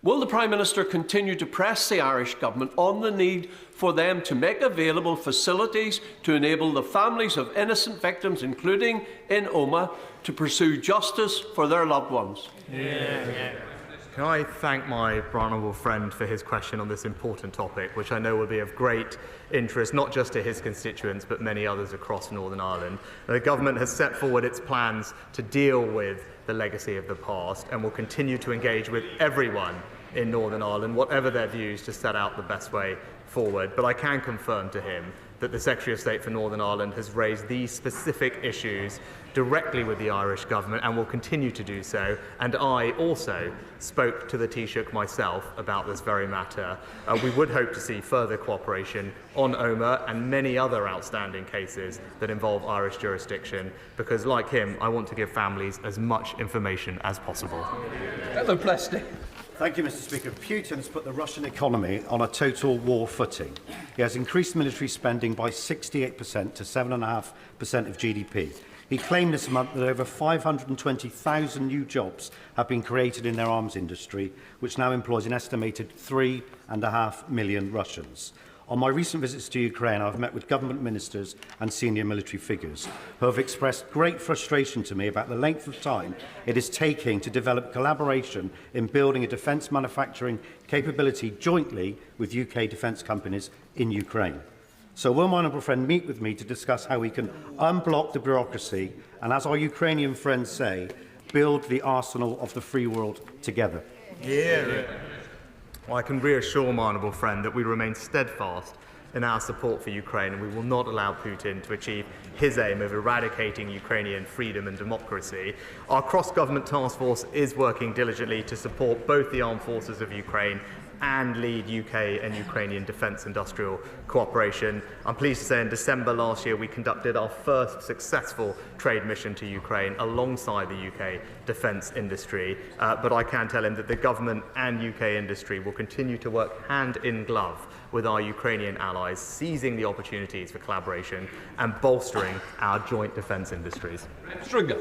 Will the Prime Minister continue to press the Irish Government on the need for them to make available facilities to enable the families of innocent victims, including in Omagh, to pursue justice for their loved ones? Can I thank my right honourable friend for his question on this important topic, which I know will be of great interest not just to his constituents but many others across Northern Ireland. The Government has set forward its plans to deal with the legacy of the past and will continue to engage with everyone in Northern Ireland, whatever their views, to set out the best way forward. But I can confirm to him that the Secretary of State for Northern Ireland has raised these specific issues directly with the Irish Government and will continue to do so. And I also spoke to the Taoiseach myself about this very matter. We would hope to see further cooperation on Omagh and many other outstanding cases that involve Irish jurisdiction, because like him, I want to give families as much information as possible. Hello, Plesty. Thank you, Mr. Speaker. Putin's put the Russian economy on a total war footing. He has increased military spending by 68% to 7.5% of GDP. He claimed this month that over 520,000 new jobs have been created in their arms industry, which now employs an estimated 3.5 million Russians. On my recent visits to Ukraine, I've met with government ministers and senior military figures who have expressed great frustration to me about the length of time it is taking to develop collaboration in building a defence manufacturing capability jointly with UK defence companies in Ukraine. So will my honourable friend meet with me to discuss how we can unblock the bureaucracy and, as our Ukrainian friends say, build the arsenal of the free world together? Well, I can reassure my honourable friend that we remain steadfast in our support for Ukraine, and we will not allow Putin to achieve his aim of eradicating Ukrainian freedom and democracy. Our cross-government task force is working diligently to support both the armed forces of Ukraine and lead UK and Ukrainian defence industrial cooperation. I'm pleased to say in December last year we conducted our first successful trade mission to Ukraine alongside the UK defence industry, but I can tell him that the government and UK industry will continue to work hand in glove with our Ukrainian allies, seizing the opportunities for collaboration and bolstering our joint defence industries. Stringer.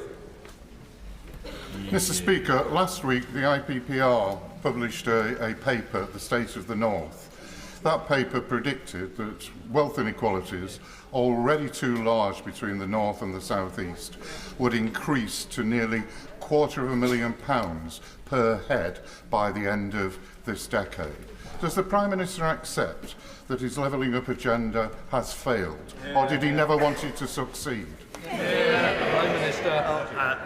Mr. Speaker, last week the IPPR published a paper, The State of the North. That paper predicted that wealth inequalities, already too large between the North and the South East, would increase to nearly £250,000 per head by the end of this decade. Does the Prime Minister accept that his levelling up agenda has failed, or did he never want it to succeed? Prime Minister.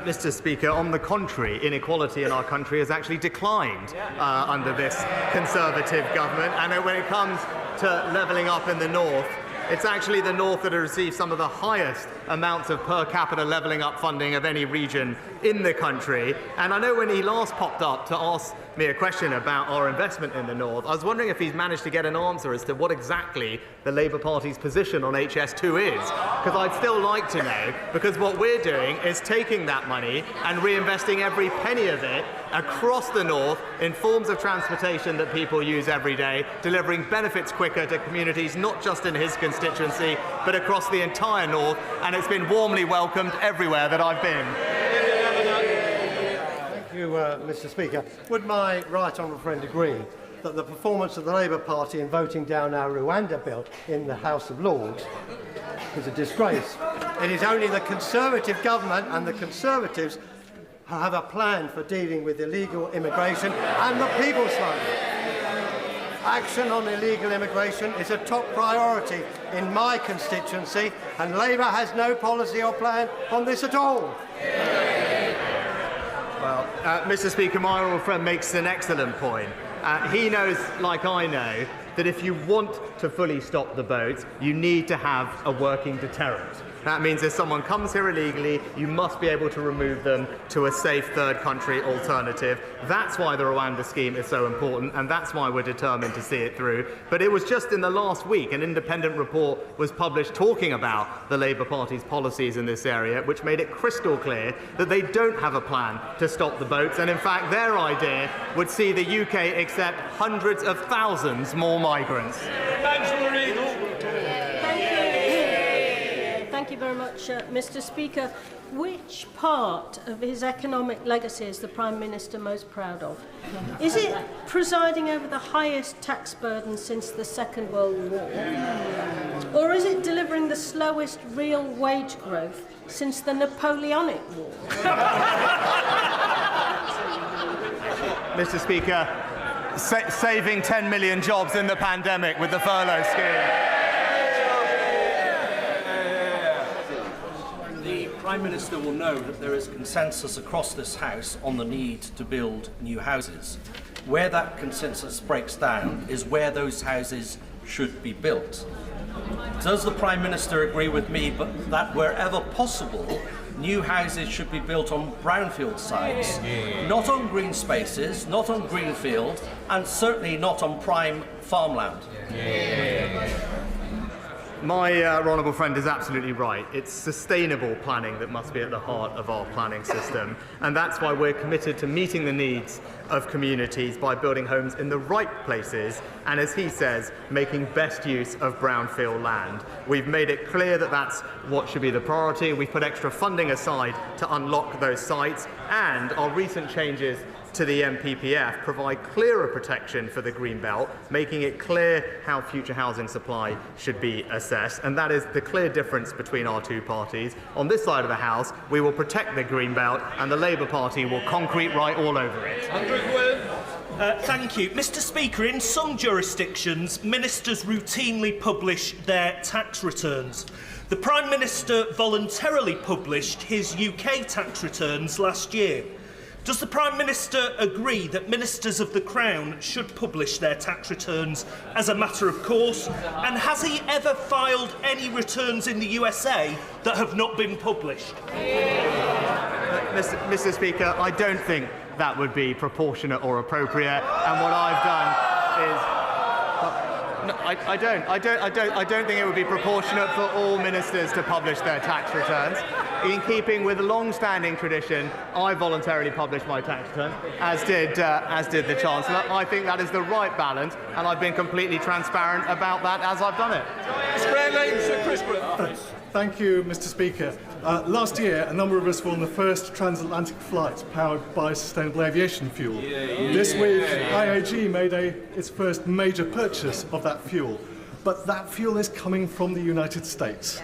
Mr. Speaker, on the contrary, inequality in our country has actually declined under this Conservative government. And when it comes to levelling up in the north, it's actually the north that has received some of the highest amounts of per capita levelling up funding of any region in the country. And I know when he last popped up to ask me a question about our investment in the north, I was wondering if he's managed to get an answer as to what exactly the Labour Party's position on HS2 is. Because I'd still like to know, because what we're doing is taking that money and reinvesting every penny of it across the north in forms of transportation that people use every day, delivering benefits quicker to communities not just in his constituency but across the entire north, and it's been warmly welcomed everywhere that I've been. Thank you, Mr. Speaker. Would my right honourable friend agree that the performance of the Labour Party in voting down our Rwanda bill in the House of Lords is a disgrace? It is only the Conservative government and the Conservatives who have a plan for dealing with illegal immigration and the people's vote. Action on illegal immigration is a top priority in my constituency, and Labour has no policy or plan on this at all. Well, Mr. Speaker, my honourable friend makes an excellent point. He knows, like I know, that if you want to fully stop the boats, you need to have a working deterrent. That means if someone comes here illegally, you must be able to remove them to a safe third country alternative. That's why the Rwanda scheme is so important, and that's why we're determined to see it through. But it was just in the last week an independent report was published talking about the Labour Party's policies in this area, which made it crystal clear that they don't have a plan to stop the boats, and in fact their idea would see the UK accept hundreds of thousands more migrants. Thank you very much, Mr. Speaker. Which part of his economic legacy is the Prime Minister most proud of? Is it presiding over the highest tax burden since the Second World War? Or is it delivering the slowest real wage growth since the Napoleonic War? Mr. Speaker, saving 10 million jobs in the pandemic with the furlough scheme. The Prime Minister will know that there is consensus across this House on the need to build new houses. Where that consensus breaks down is where those houses should be built. Does the Prime Minister agree with me that wherever possible, new houses should be built on brownfield sites, not on green spaces, not on greenfield, and certainly not on prime farmland? My honourable friend is absolutely right. It's sustainable planning that must be at the heart of our planning system, and that's why we're committed to meeting the needs of communities by building homes in the right places and, as he says, making best use of brownfield land. We've made it clear that that's what should be the priority. We've put extra funding aside to unlock those sites, and our recent changes to the MPPF provide clearer protection for the Greenbelt, making it clear how future housing supply should be assessed, and that is the clear difference between our two parties. On this side of the House, we will protect the Greenbelt, and the Labour Party will concrete right all over it. Thank you. Mr. Speaker, in some jurisdictions, ministers routinely publish their tax returns. The Prime Minister voluntarily published his UK tax returns last year. Does the Prime Minister agree that ministers of the Crown should publish their tax returns as a matter of course? And has he ever filed any returns in the USA that have not been published? Mr. Speaker, I don't think that would be proportionate or appropriate, and what I've done is... No, I don't think it would be proportionate for all ministers to publish their tax returns. In keeping with a long-standing tradition, I voluntarily published my tax return, as did the Chancellor. I think that is the right balance, and I've been completely transparent about that as I've done it. Thank you, Mr. Speaker. Last year, a number of us were on the first transatlantic flight powered by sustainable aviation fuel. This week, IAG made its first major purchase of that fuel. But that fuel is coming from the United States.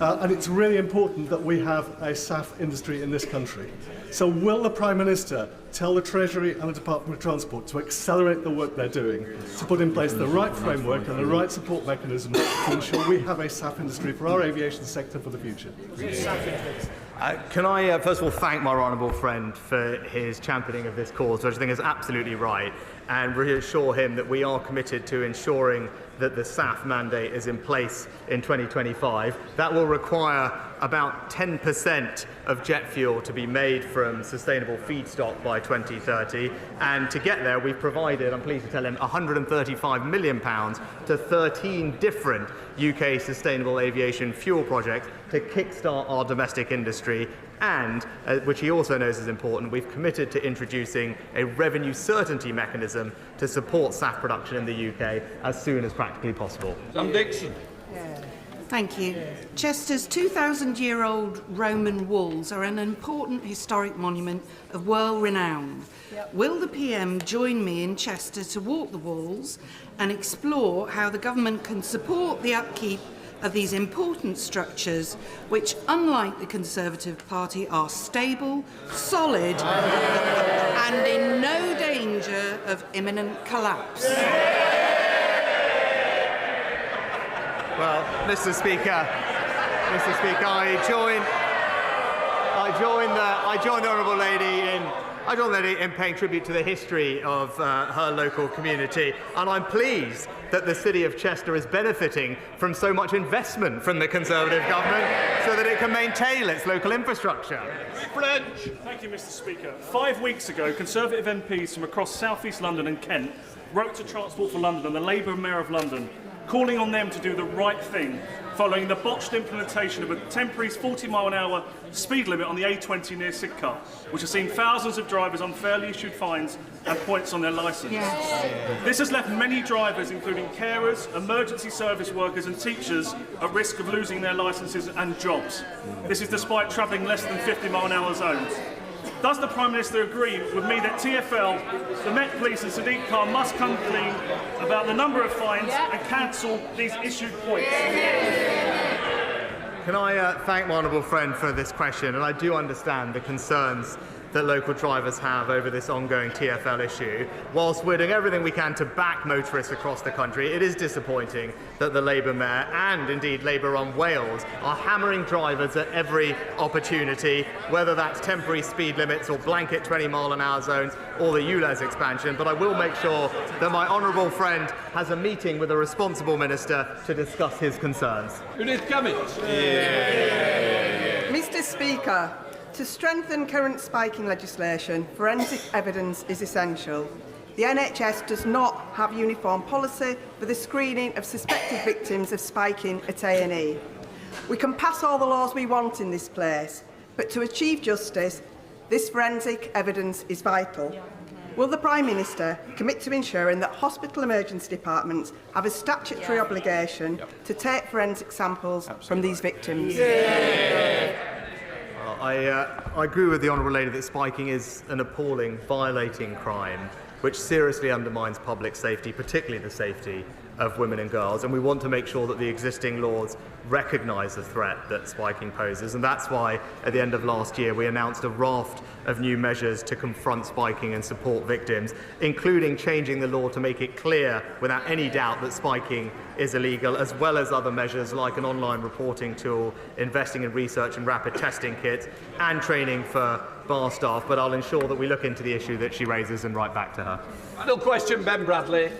And it's really important that we have a SAF industry in this country. So will the Prime Minister tell the Treasury and the Department of Transport to accelerate the work they're doing, to put in place the right framework and the right support mechanisms to ensure we have a SAF industry for our aviation sector for the future? Can I first of all thank my honourable friend for his championing of this cause, which I think is absolutely right, and reassure him that we are committed to ensuring that the SAF mandate is in place in 2025. That will require about 10% of jet fuel to be made from sustainable feedstock by 2030. And to get there, we've provided, I'm pleased to tell him, £135 million to 13 different UK sustainable aviation fuel projects to kickstart our domestic industry. And, which he also knows is important, we've committed to introducing a revenue certainty mechanism to support SAF production in the UK as soon as practically possible. Sam Dixon. Thank you. Chester's 2,000-year-old Roman walls are an important historic monument of world renown. Will the PM join me in Chester to walk the walls and explore how the government can support the upkeep of these important structures, which, unlike the Conservative Party, are stable, solid, and in no danger of imminent collapse? Well, Mr. Speaker, I join the honourable lady in paying tribute to the history of her local community, and I'm pleased that the City of Chester is benefiting from so much investment from the Conservative government so that it can maintain its local infrastructure. French. Thank you, Mr. Speaker. 5 weeks ago, Conservative MPs from across South East London and Kent wrote to Transport for London and the Labour Mayor of London, calling on them to do the right thing following the botched implementation of a temporary 40-mile-an-hour speed limit on the A20 near Sidcup, which has seen thousands of drivers unfairly issued fines and points on their licence. Yes. This has left many drivers, including carers, emergency service workers and teachers, at risk of losing their licences and jobs. This is despite travelling less than 50-mile-an-hour zones. Does the Prime Minister agree with me that TfL, the Met Police and Sadiq Khan must come clean about the number of fines and cancel these issued points? Can I thank my honourable friend for this question, and I do understand the concerns that local drivers have over this ongoing TfL issue. Whilst we're doing everything we can to back motorists across the country, it is disappointing that the Labour Mayor and indeed Labour-run Wales are hammering drivers at every opportunity, whether that's temporary speed limits or blanket 20-mile-an-hour zones or the ULEZ expansion. But I will make sure that my honourable friend has a meeting with a responsible minister to discuss his concerns. Judith Cummings. Mr. Speaker, to strengthen current spiking legislation, forensic evidence is essential. The NHS does not have uniform policy for the screening of suspected victims of spiking at A&E. We can pass all the laws we want in this place, but to achieve justice, this forensic evidence is vital. Will the Prime Minister commit to ensuring that hospital emergency departments have a statutory obligation to take forensic samples from these victims? I agree with the honourable lady that spiking is an appalling, violating crime which seriously undermines public safety, particularly the safety of women and girls, and we want to make sure that the existing laws recognise the threat that spiking poses, and that's why at the end of last year we announced a raft of new measures to confront spiking and support victims, including changing the law to make it clear without any doubt that spiking is illegal, as well as other measures like an online reporting tool, investing in research and rapid testing kits, and training for bar staff. But I'll ensure that we look into the issue that she raises and write back to her. Final question, Ben Bradley.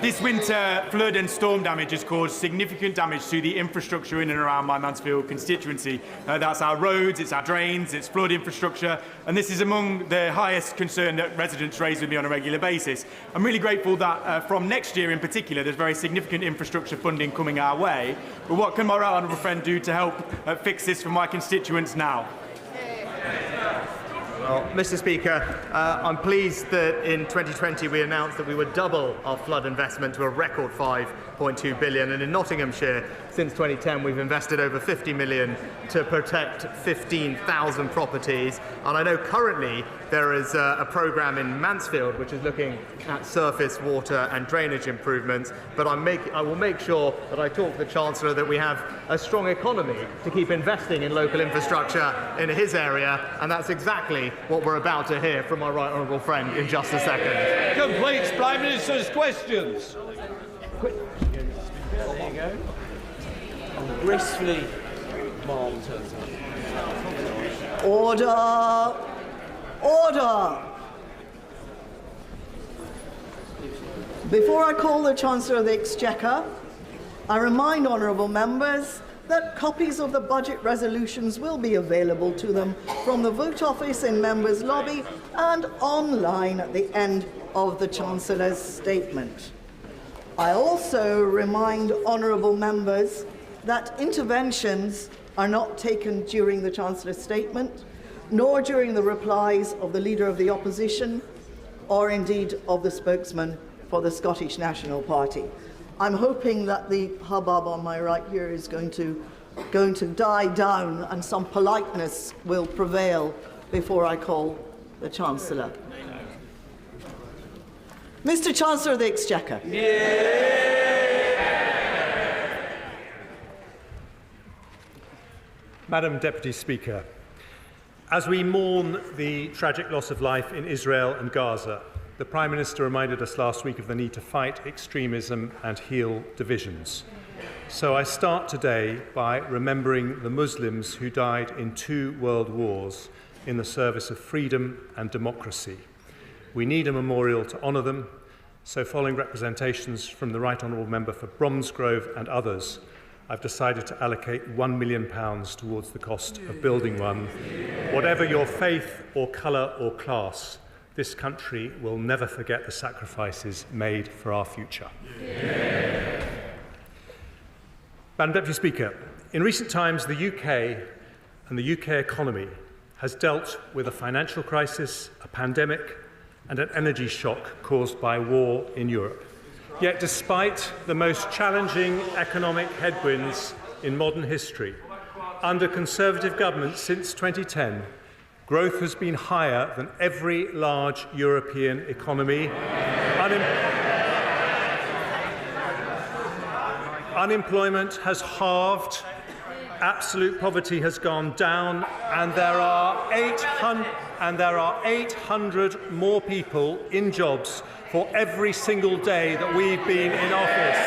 This winter, flood and storm damage has caused significant damage to the infrastructure in and around my Mansfield constituency. That's our roads, it's our drains, it's flood infrastructure, and this is among the highest concern that residents raise with me on a regular basis. I'm really grateful that from next year in particular, there's very significant infrastructure funding coming our way. But what can my right honourable friend do to help fix this for my constituents now? Well, Mr. Speaker, I'm pleased that in 2020 we announced that we would double our flood investment to a record £5.2 billion, and in Nottinghamshire, since 2010, we've invested over 50 million to protect 15,000 properties. And I know currently there is a programme in Mansfield which is looking at surface water and drainage improvements. But I will make sure that I talk to the Chancellor that we have a strong economy to keep investing in local infrastructure in his area. And that's exactly what we're about to hear from my right honourable friend in just a second. Completes Prime Minister's questions. There you go. And gracefully, Mom turns up. Order! Order! Before I call the Chancellor of the Exchequer, I remind honourable members that copies of the budget resolutions will be available to them from the vote office in Members' Lobby and online at the end of the Chancellor's statement. I also remind honourable members that interventions are not taken during the Chancellor's statement, nor during the replies of the Leader of the Opposition, or indeed of the spokesman for the Scottish National Party. I'm hoping that the hubbub on my right here is going to die down and some politeness will prevail before I call the Chancellor. Mr. Chancellor of the Exchequer. Madam Deputy Speaker, as we mourn the tragic loss of life in Israel and Gaza, the Prime Minister reminded us last week of the need to fight extremism and heal divisions. So I start today by remembering the Muslims who died in 2 world wars in the service of freedom and democracy. We need a memorial to honour them, so following representations from the Right Honourable Member for Bromsgrove and others, I've decided to allocate £1 million towards the cost of building one. Whatever your faith or colour or class, this country will never forget the sacrifices made for our future. Madam Deputy Speaker, in recent times the UK and the UK economy has dealt with a financial crisis, a pandemic and an energy shock caused by war in Europe. Yet despite the most challenging economic headwinds in modern history, under Conservative governments since 2010, growth has been higher than every large European economy. Unemployment has halved, absolute poverty has gone down, and there are 800 more people in jobs for every single day that we've been in office.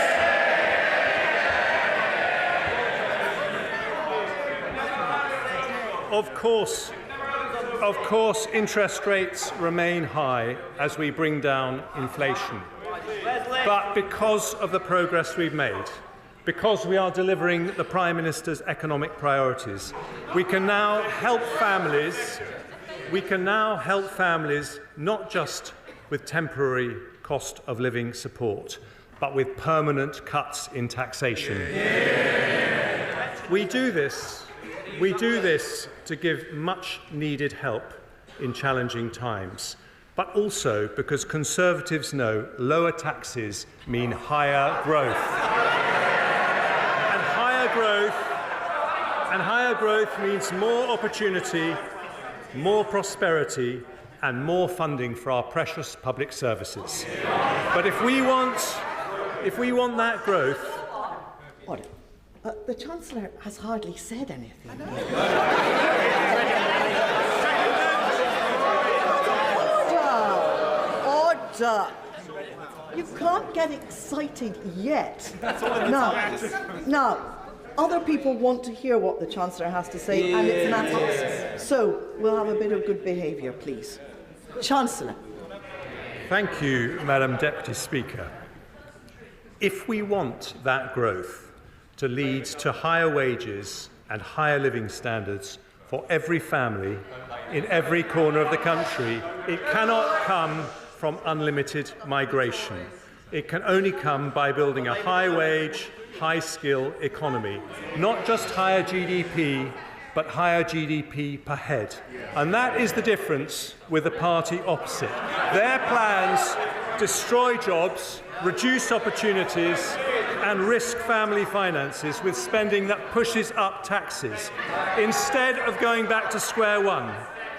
Of course, interest rates remain high as we bring down inflation. But because of the progress we've made, because we are delivering the Prime Minister's economic priorities, we can now help families not just with temporary cost of living support, but with permanent cuts in taxation. We do this to give much needed help in challenging times, but also because Conservatives know lower taxes mean higher growth. And higher growth means more opportunity, more prosperity, and more funding for our precious public services. But if we want that growth... Order. The Chancellor has hardly said anything. Order! You can't get excited yet. Now, other people want to hear what the Chancellor has to say, and it's matters. So we'll have a bit of good behaviour, please. Chancellor. Thank you, Madam Deputy Speaker. If we want that growth to lead to higher wages and higher living standards for every family in every corner of the country, it cannot come from unlimited migration. It can only come by building a high-wage, high-skill economy, not just higher GDP, but higher GDP per head. And that is the difference with the party opposite. Their plans destroy jobs, reduce opportunities, and risk family finances with spending that pushes up taxes. Instead of going back to square one,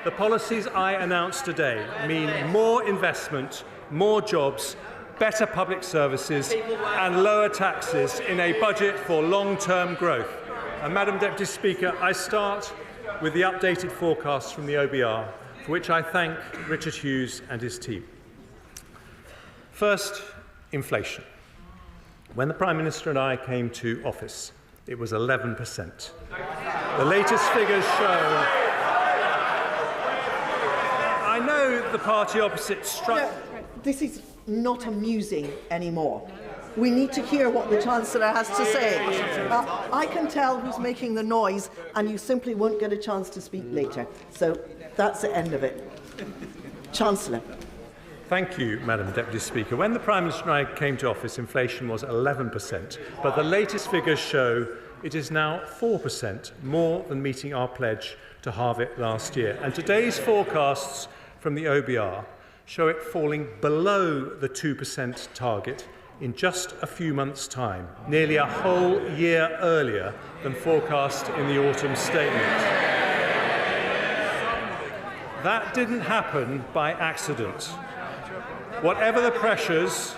the policies I announced today mean more investment, more jobs, better public services and lower taxes in a budget for long-term growth. And Madam Deputy Speaker, I start with the updated forecast from the OBR, for which I thank Richard Hughes and his team. First, inflation. When the Prime Minister and I came to office, it was 11%. The latest figures show... I know the party opposite struck... No, this is not amusing anymore. We need to hear what the Chancellor has to say. I can tell who's making the noise, and you simply won't get a chance to speak later. So that's the end of it. Chancellor. Thank you, Madam Deputy Speaker. When the Prime Minister and I came to office, inflation was 11%, but the latest figures show it is now 4%, more than meeting our pledge to halve it last year. And today's forecasts from the OBR show it falling below the 2% target in just a few months' time, nearly a whole year earlier than forecast in the autumn statement. That didn't happen by accident. Whatever the pressures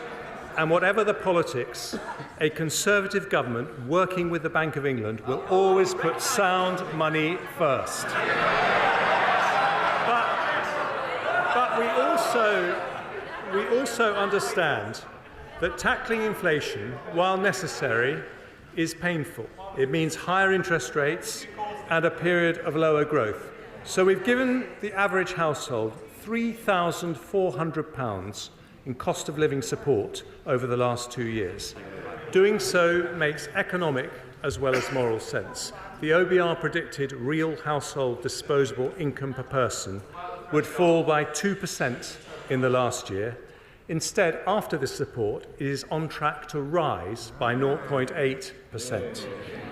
and whatever the politics, a Conservative government working with the Bank of England will always put sound money first. But we also understand that tackling inflation, while necessary, is painful. It means higher interest rates and a period of lower growth. So we've given the average household £3,400 in cost of living support over the last 2 years. Doing so makes economic as well as moral sense. The OBR predicted real household disposable income per person would fall by 2% in the last year. Instead, after this support, it is on track to rise by 0.8%.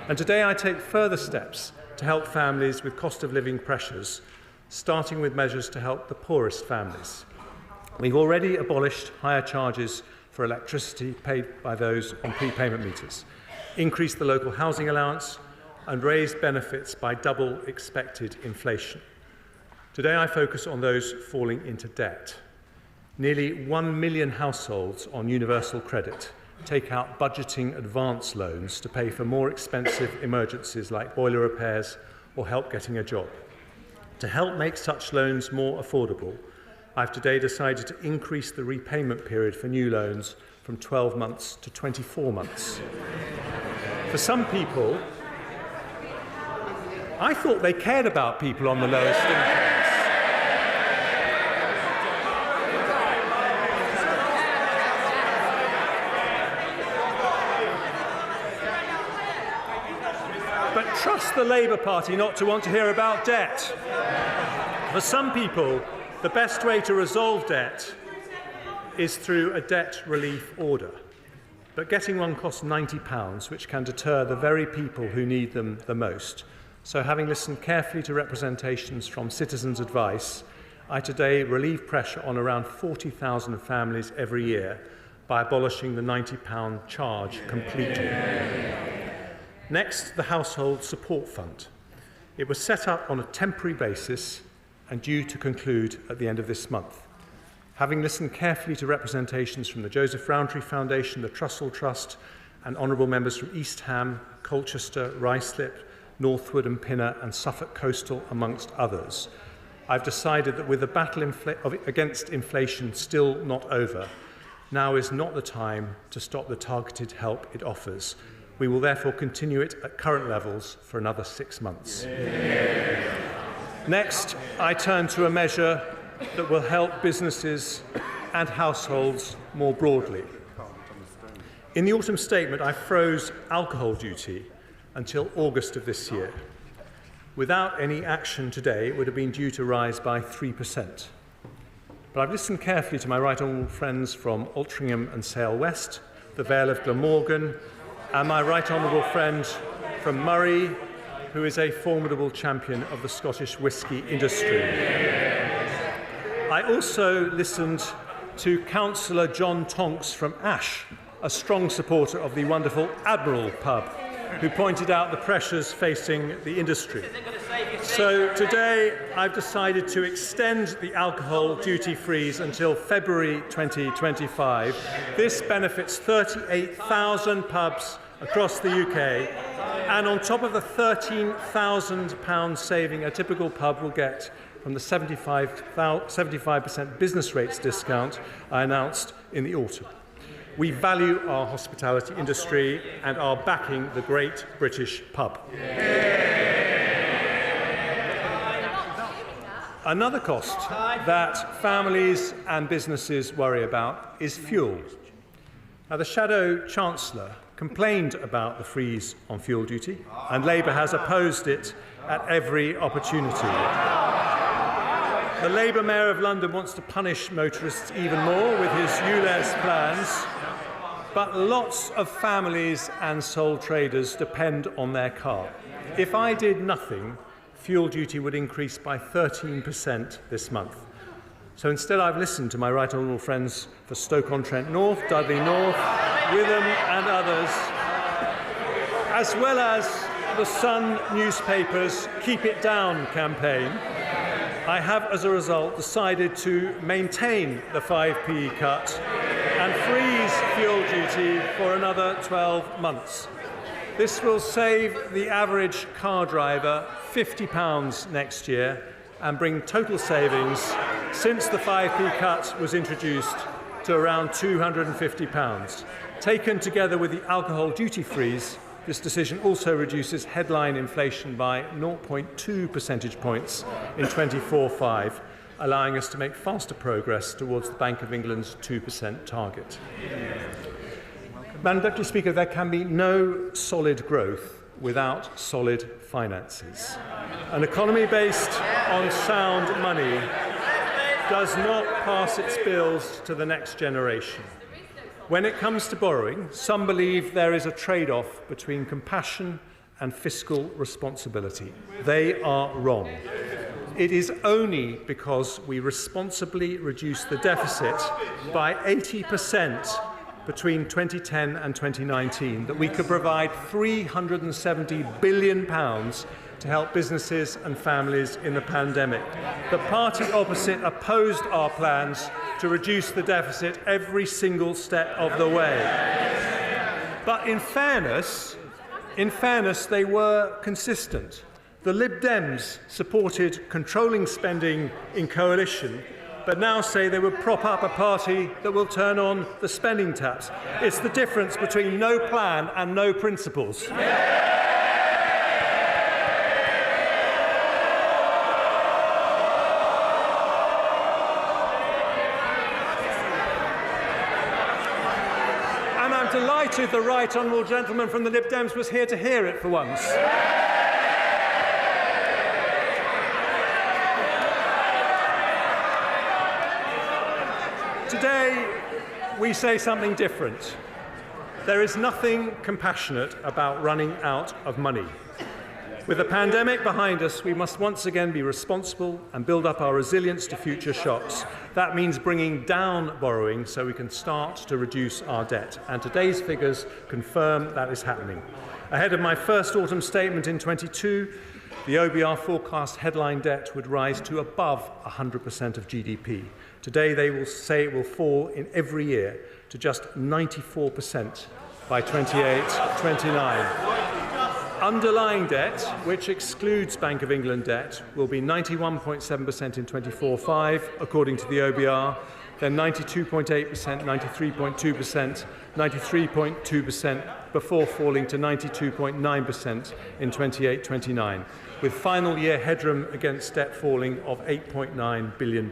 And today I take further steps to help families with cost of living pressures, starting with measures to help the poorest families. We've already abolished higher charges for electricity paid by those on prepayment meters, increased the local housing allowance, and raised benefits by double expected inflation. Today I focus on those falling into debt. Nearly 1 million households on universal credit take out budgeting advance loans to pay for more expensive emergencies like boiler repairs or help getting a job. To help make such loans more affordable, I've today decided to increase the repayment period for new loans from 12 months to 24 months. For some people, I thought they cared about people on the lowest income. Trust the Labour Party not to want to hear about debt. For some people, the best way to resolve debt is through a debt relief order. But getting one costs £90, which can deter the very people who need them the most. So having listened carefully to representations from citizens' advice, I today relieve pressure on around 40,000 families every year by abolishing the £90 charge completely. Next, the Household Support Fund. It was set up on a temporary basis and due to conclude at the end of this month. Having listened carefully to representations from the Joseph Rowntree Foundation, the Trussell Trust, and honourable members from East Ham, Colchester, Ruislip, Northwood and Pinner, and Suffolk Coastal, amongst others, I've decided that with the battle against inflation still not over, now is not the time to stop the targeted help it offers. We will therefore continue it at current levels for another 6 months. Next, I turn to a measure that will help businesses and households more broadly. In the autumn statement, I froze alcohol duty until August of this year. Without any action today, it would have been due to rise by 3%. But I've listened carefully to my right honourable friends from Altrincham and Sale West, the Vale of Glamorgan, and my right honourable friend from Murray, who is a formidable champion of the Scottish whisky industry. I also listened to Councillor John Tonks from Ash, a strong supporter of the wonderful Admiral pub, who pointed out the pressures facing the industry. So today I've decided to extend the alcohol duty freeze until February 2025. This benefits 38,000 pubs across the UK, and on top of the £13,000 saving a typical pub will get from the 75% business rates discount I announced in the autumn. We value our hospitality industry and are backing the great British pub. Another cost that families and businesses worry about is fuel. Now, the Shadow Chancellor complained about the freeze on fuel duty, and Labour has opposed it at every opportunity. The Labour Mayor of London wants to punish motorists even more with his ULEZ plans, but lots of families and sole traders depend on their car. If I did nothing, fuel duty would increase by 13% this month. So instead, I've listened to my right honourable friends for Stoke-on-Trent North, Dudley North, Witham and others, as well as the Sun newspaper's Keep It Down campaign. I have, as a result, decided to maintain the 5p cut and freeze fuel duty for another 12 months. This will save the average car driver £50 next year and bring total savings since the 5p cut was introduced to around £250. Taken together with the alcohol duty freeze, this decision also reduces headline inflation by 0.2 percentage points in 24/5, allowing us to make faster progress towards the Bank of England's 2% target. Madam Deputy Speaker, there can be no solid growth without solid finances. An economy based on sound money does not pass its bills to the next generation. When it comes to borrowing, some believe there is a trade-off between compassion and fiscal responsibility. They are wrong. It is only because we responsibly reduce the deficit by 80% between 2010 and 2019 that we could provide £370 billion to help businesses and families in the pandemic. The party opposite opposed our plans to reduce the deficit every single step of the way. But in fairness, they were consistent. The Lib Dems supported controlling spending in coalition, but now say they would prop up a party that will turn on the spending taps. It's the difference between no plan and no principles. And I'm delighted the right honourable gentleman from the Lib Dems was here to hear it for once. Today, we say something different. There is nothing compassionate about running out of money. With the pandemic behind us, we must once again be responsible and build up our resilience to future shocks. That means bringing down borrowing so we can start to reduce our debt. And today's figures confirm that is happening. Ahead of my first autumn statement in 22, the OBR forecast headline debt would rise to above 100% of GDP. Today, they will say it will fall in every year to just 94% by 28-29. Underlying debt, which excludes Bank of England debt, will be 91.7% in 24/5, according to the OBR, then 92.8%, 93.2%, 93.2% before falling to 92.9% in 28-29, with final year headroom against debt falling of £8.9 billion.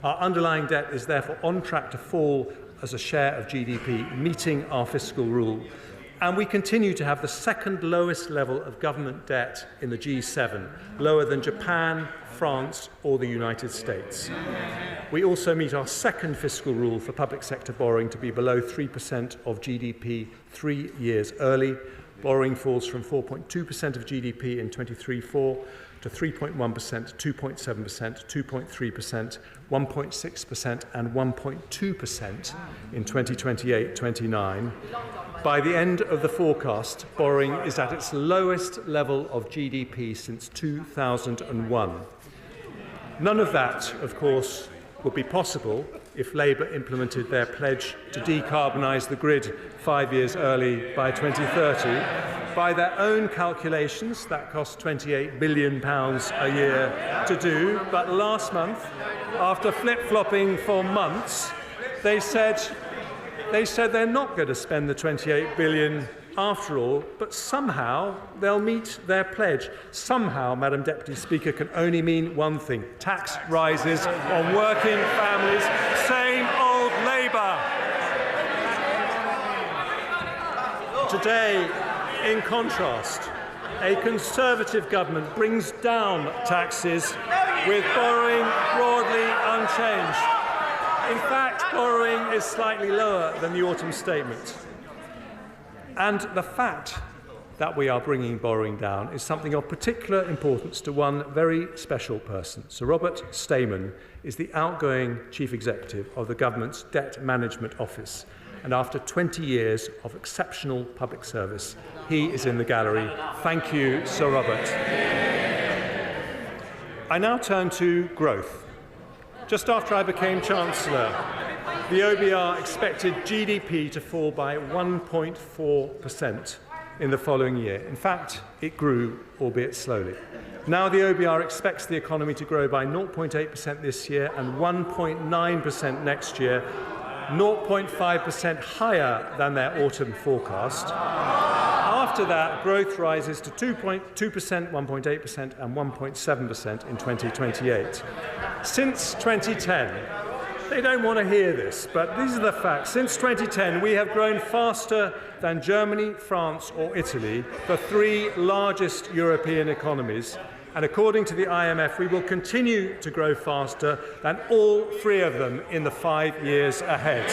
Our underlying debt is therefore on track to fall as a share of GDP, meeting our fiscal rule. And we continue to have the second lowest level of government debt in the G7, lower than Japan, France or the United States. We also meet our second fiscal rule for public sector borrowing to be below 3% of GDP 3 years early. Borrowing falls from 4.2% of GDP in 23-4 to 3.1%, 2.7%, 2.3%, 1.6% and 1.2% in 2028-29. By the end of the forecast, borrowing is at its lowest level of GDP since 2001. None of that, of course, would be possible if Labour implemented their pledge to decarbonise the grid 5 years early by 2030. By their own calculations, that costs £28 billion a year to do. But last month, after flip-flopping for months, they said they're not going to spend the £28 billion after all, but somehow they'll meet their pledge. Somehow, Madam Deputy Speaker, can only mean one thing: tax rises on working families. Same old Labour. Today, in contrast, a Conservative government brings down taxes with borrowing broadly unchanged. In fact, borrowing is slightly lower than the autumn statement. And the fact that we are bringing borrowing down is something of particular importance to one very special person. Sir Robert Stamen is the outgoing Chief Executive of the Government's Debt Management Office. And after 20 years of exceptional public service, he is in the gallery. Thank you, Sir Robert. I now turn to growth. Just after I became Chancellor, the OBR expected GDP to fall by 1.4% in the following year. In fact, it grew, albeit slowly. Now the OBR expects the economy to grow by 0.8% this year and 1.9% next year, 0.5% higher than their autumn forecast. After that, growth rises to 2.2%, 1.8% and 1.7% in 2028. Since 2010, they don't want to hear this, but these are the facts. Since 2010, we have grown faster than Germany, France or Italy, the three largest European economies. And according to the IMF, we will continue to grow faster than all three of them in the 5 years ahead.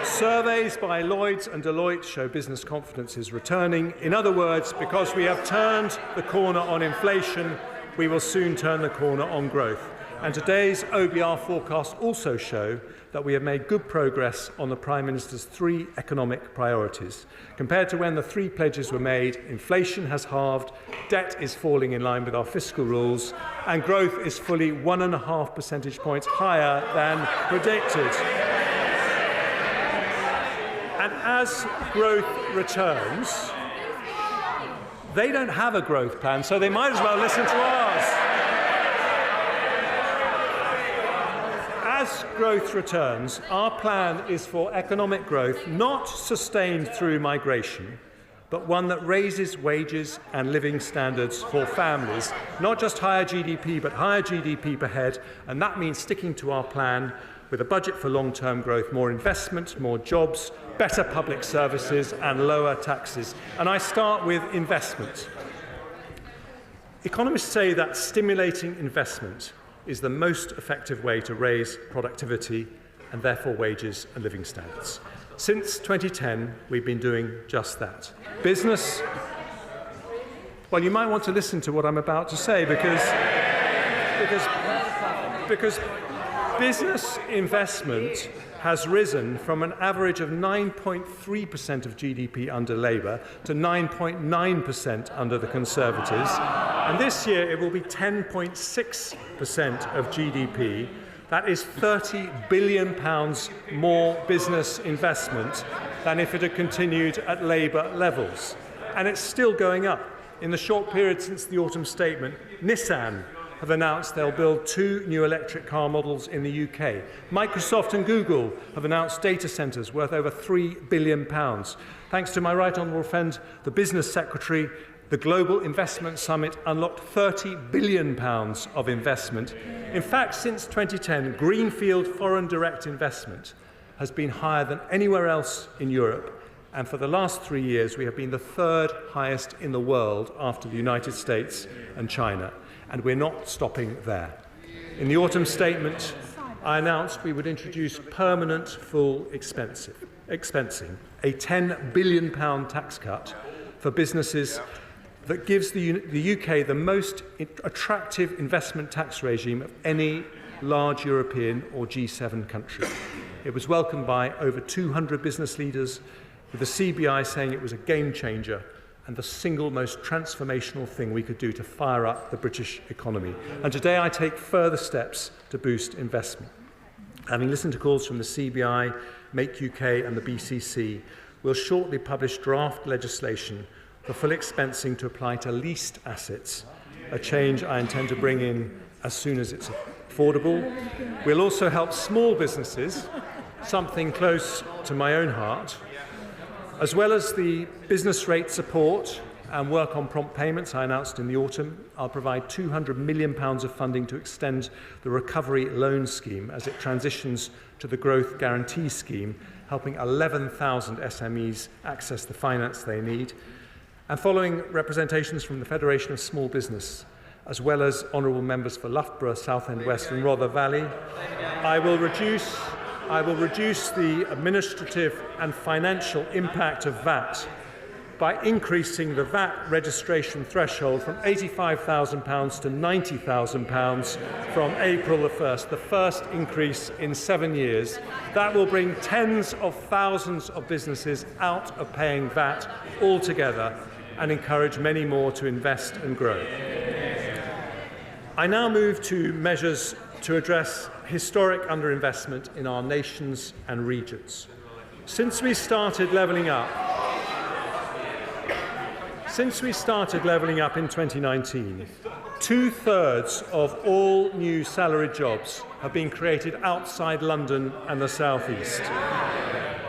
Surveys by Lloyds and Deloitte show business confidence is returning. In other words, because we have turned the corner on inflation, we will soon turn the corner on growth. And today's OBR forecasts also show that we have made good progress on the Prime Minister's three economic priorities. Compared to when the three pledges were made, inflation has halved, debt is falling in line with our fiscal rules, and growth is fully 1.5 percentage points higher than predicted. And as growth returns, they don't have a growth plan, so they might as well listen to ours. As growth returns, our plan is for economic growth not sustained through migration, but one that raises wages and living standards for families. Not just higher GDP, but higher GDP per head, and that means sticking to our plan with a budget for long-term growth, more investment, more jobs, better public services and lower taxes. And I start with investment. Economists say that stimulating investment is the most effective way to raise productivity and therefore wages and living standards. Since 2010, we've been doing just that. Business, well, you might want to listen to what I'm about to say because business investment has risen from an average of 9.3% of GDP under Labour to 9.9% under the Conservatives. And this year it will be 10.6% of GDP. That is £30 billion more business investment than if it had continued at Labour levels. And it's still going up. In the short period since the autumn statement, Nissan have announced they'll build 2 new electric car models in the UK. Microsoft and Google have announced data centres worth over £3 billion. Thanks to my right honourable friend, the Business Secretary, the Global Investment Summit unlocked £30 billion of investment. In fact, since 2010, greenfield foreign direct investment has been higher than anywhere else in Europe. And for the last 3 years, we have been the third highest in the world after the United States and China. And we're not stopping there. In the autumn statement, I announced we would introduce permanent full expensing, a £10 billion tax cut for businesses that gives the UK the most attractive investment tax regime of any large European or G7 country. It was welcomed by over 200 business leaders, with the CBI saying it was a game changer and the single most transformational thing we could do to fire up the British economy. And today I take further steps to boost investment. Having listened to calls from the CBI, Make UK and the BCC, we'll shortly publish draft legislation for full expensing to apply to leased assets, a change I intend to bring in as soon as it's affordable. We'll also help small businesses, something close to my own heart, as well as the business rate support and work on prompt payments I announced in the autumn. I'll provide £200 million of funding to extend the recovery loan scheme as it transitions to the growth guarantee scheme, helping 11,000 SMEs access the finance they need. And following representations from the Federation of Small Business, as well as honourable members for Loughborough, Southend West and Rother Valley, I will reduce the administrative and financial impact of VAT by increasing the VAT registration threshold from £85,000 to £90,000 from April the 1st, the first increase in 7 years. That will bring tens of thousands of businesses out of paying VAT altogether and encourage many more to invest and grow. I now move to measures to address historic underinvestment in our nations and regions. Since we started levelling up in 2019, 2/3 of all new salaried jobs have been created outside London and the South East.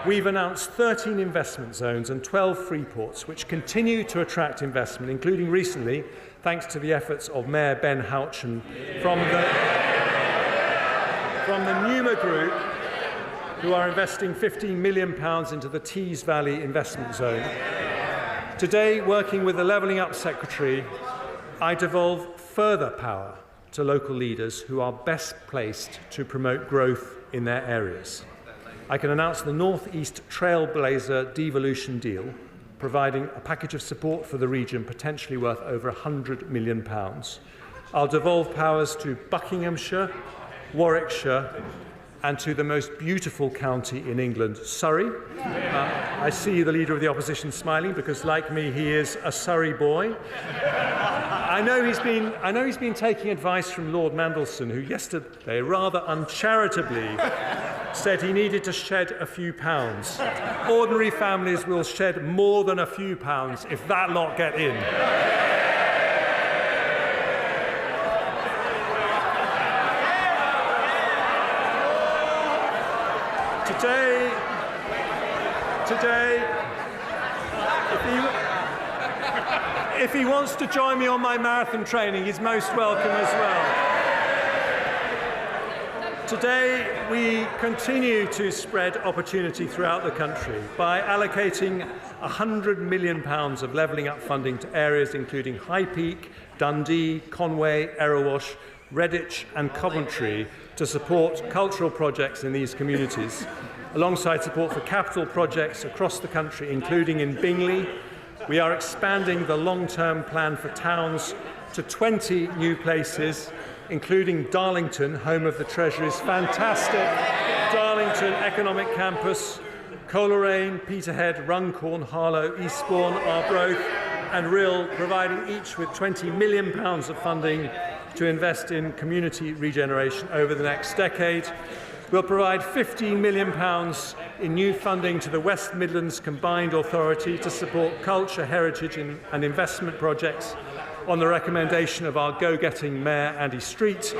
We've announced 13 investment zones and 12 free ports, which continue to attract investment, including recently, thanks to the efforts of Mayor Ben Houchen from the Numa Group, who are investing £15 million into the Tees Valley investment zone. Today, working with the Levelling Up Secretary, I devolve further power to local leaders who are best placed to promote growth in their areas. I can announce the North East Trailblazer devolution deal, providing a package of support for the region potentially worth over £100 million. I'll devolve powers to Buckinghamshire, Warwickshire, and to the most beautiful county in England, Surrey. I see the Leader of the Opposition smiling because, like me, he is a Surrey boy. I know he's been taking advice from Lord Mandelson, who yesterday rather uncharitably said he needed to shed a few pounds. Ordinary families will shed more than a few pounds if that lot get in. Today, if he wants to join me on my marathon training, he's most welcome as well. Today, we continue to spread opportunity throughout the country by allocating £100 million of levelling up funding to areas including High Peak, Dundee, Conway, Erewash, Redditch and Coventry to support cultural projects in these communities, alongside support for capital projects across the country, including in Bingley. We are expanding the long-term plan for towns to 20 new places, including Darlington, home of the Treasury's fantastic Darlington Economic Campus, Coleraine, Peterhead, Runcorn, Harlow, Eastbourne, Arbroath and Rhyl, providing each with £20 million of funding to invest in community regeneration over the next decade. We'll provide £15 million in new funding to the West Midlands Combined Authority to support culture, heritage and investment projects on the recommendation of our go-getting Mayor Andy Street.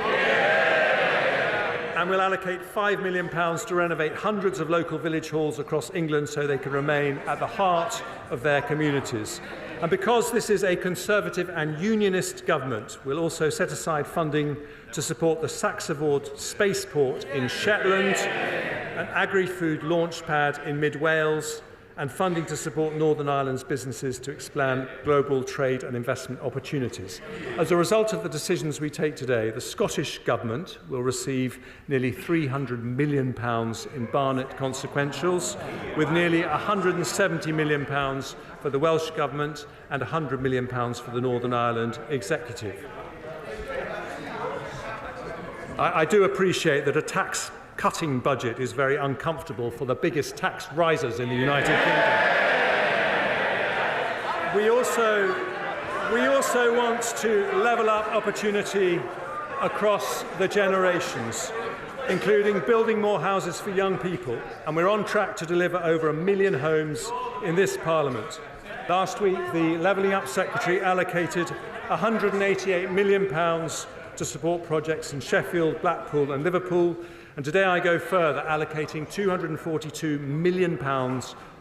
And we'll allocate £5 million to renovate hundreds of local village halls across England so they can remain at the heart of their communities. And because this is a Conservative and Unionist government, we'll also set aside funding to support the Saxavord Spaceport in Shetland, an agri-food launch pad in mid-Wales, and funding to support Northern Ireland's businesses to expand global trade and investment opportunities. As a result of the decisions we take today, the Scottish Government will receive nearly £300 million in Barnett consequentials, with nearly £170 million for the Welsh Government and £100 million for the Northern Ireland Executive. I do appreciate that a tax-cutting budget is very uncomfortable for the biggest tax risers in the United Kingdom. We also want to level up opportunity across the generations, including building more houses for young people, and we're on track to deliver over 1 million homes in this Parliament. Last week, the Levelling Up Secretary allocated £188 million to support projects in Sheffield, Blackpool and Liverpool, and today I go further, allocating £242 million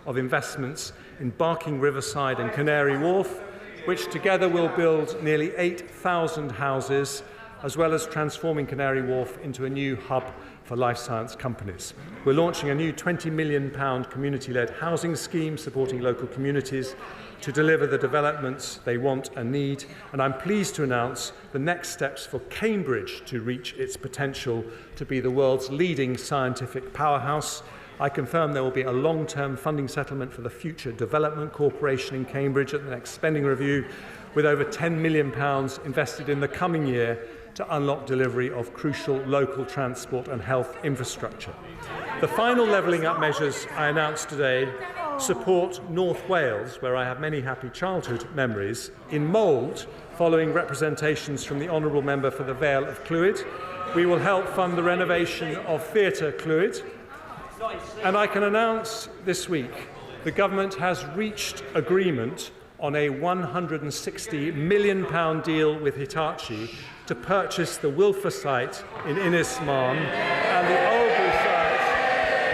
of investments in Barking Riverside and Canary Wharf, which together will build nearly 8,000 houses, as well as transforming Canary Wharf into a new hub for life science companies. We're launching a new £20 million community-led housing scheme supporting local communities to deliver the developments they want and need, and I'm pleased to announce the next steps for Cambridge to reach its potential to be the world's leading scientific powerhouse. I confirm there will be a long-term funding settlement for the Future Development Corporation in Cambridge at the next spending review, with over £10 million invested in the coming year to unlock delivery of crucial local transport and health infrastructure. The final levelling up measures I announced today support North Wales, where I have many happy childhood memories, in mould, following representations from the Honourable Member for the Vale of Clwyd. We will help fund the renovation of Theatre Clwyd. And I can announce this week the Government has reached agreement on a £160 million deal with Hitachi to purchase the Wilfer site in Innismarn and the Oldbury site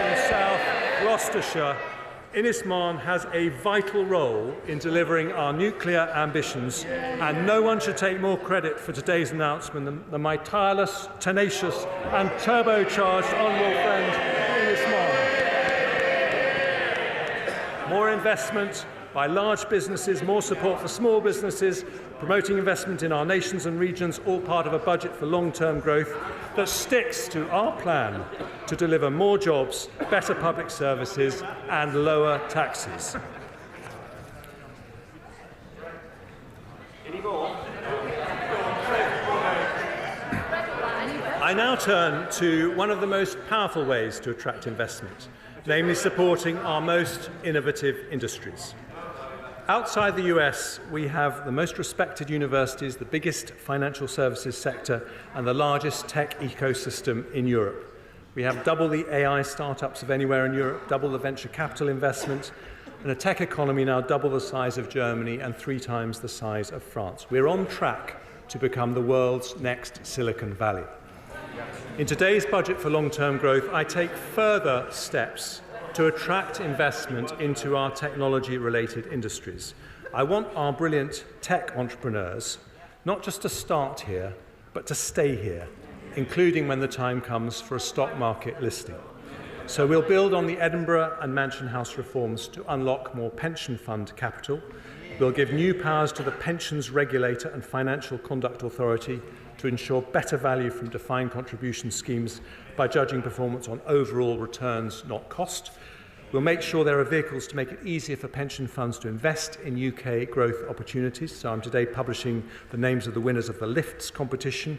in South Gloucestershire. Innismarn has a vital role in delivering our nuclear ambitions, and no one should take more credit for today's announcement than my tireless, tenacious and turbocharged honourable friend Innismarn. More investment by large businesses, more support for small businesses, promoting investment in our nations and regions, all part of a budget for long-term growth that sticks to our plan to deliver more jobs, better public services and lower taxes. I now turn to one of the most powerful ways to attract investment, namely supporting our most innovative industries. Outside the US, we have the most respected universities, the biggest financial services sector, and the largest tech ecosystem in Europe. We have double the AI startups of anywhere in Europe, double the venture capital investment, and a tech economy now double the size of Germany and 3 times the size of France. We're on track to become the world's next Silicon Valley. In today's budget for long-term growth, I take further steps to attract investment into our technology-related industries. I want our brilliant tech entrepreneurs not just to start here, but to stay here, including when the time comes for a stock market listing. So we'll build on the Edinburgh and Mansion House reforms to unlock more pension fund capital. We'll give new powers to the Pensions Regulator and Financial Conduct Authority to ensure better value from defined contribution schemes by judging performance on overall returns, not cost. We'll make sure there are vehicles to make it easier for pension funds to invest in UK growth opportunities. So I'm today publishing the names of the winners of the LIFTS competition.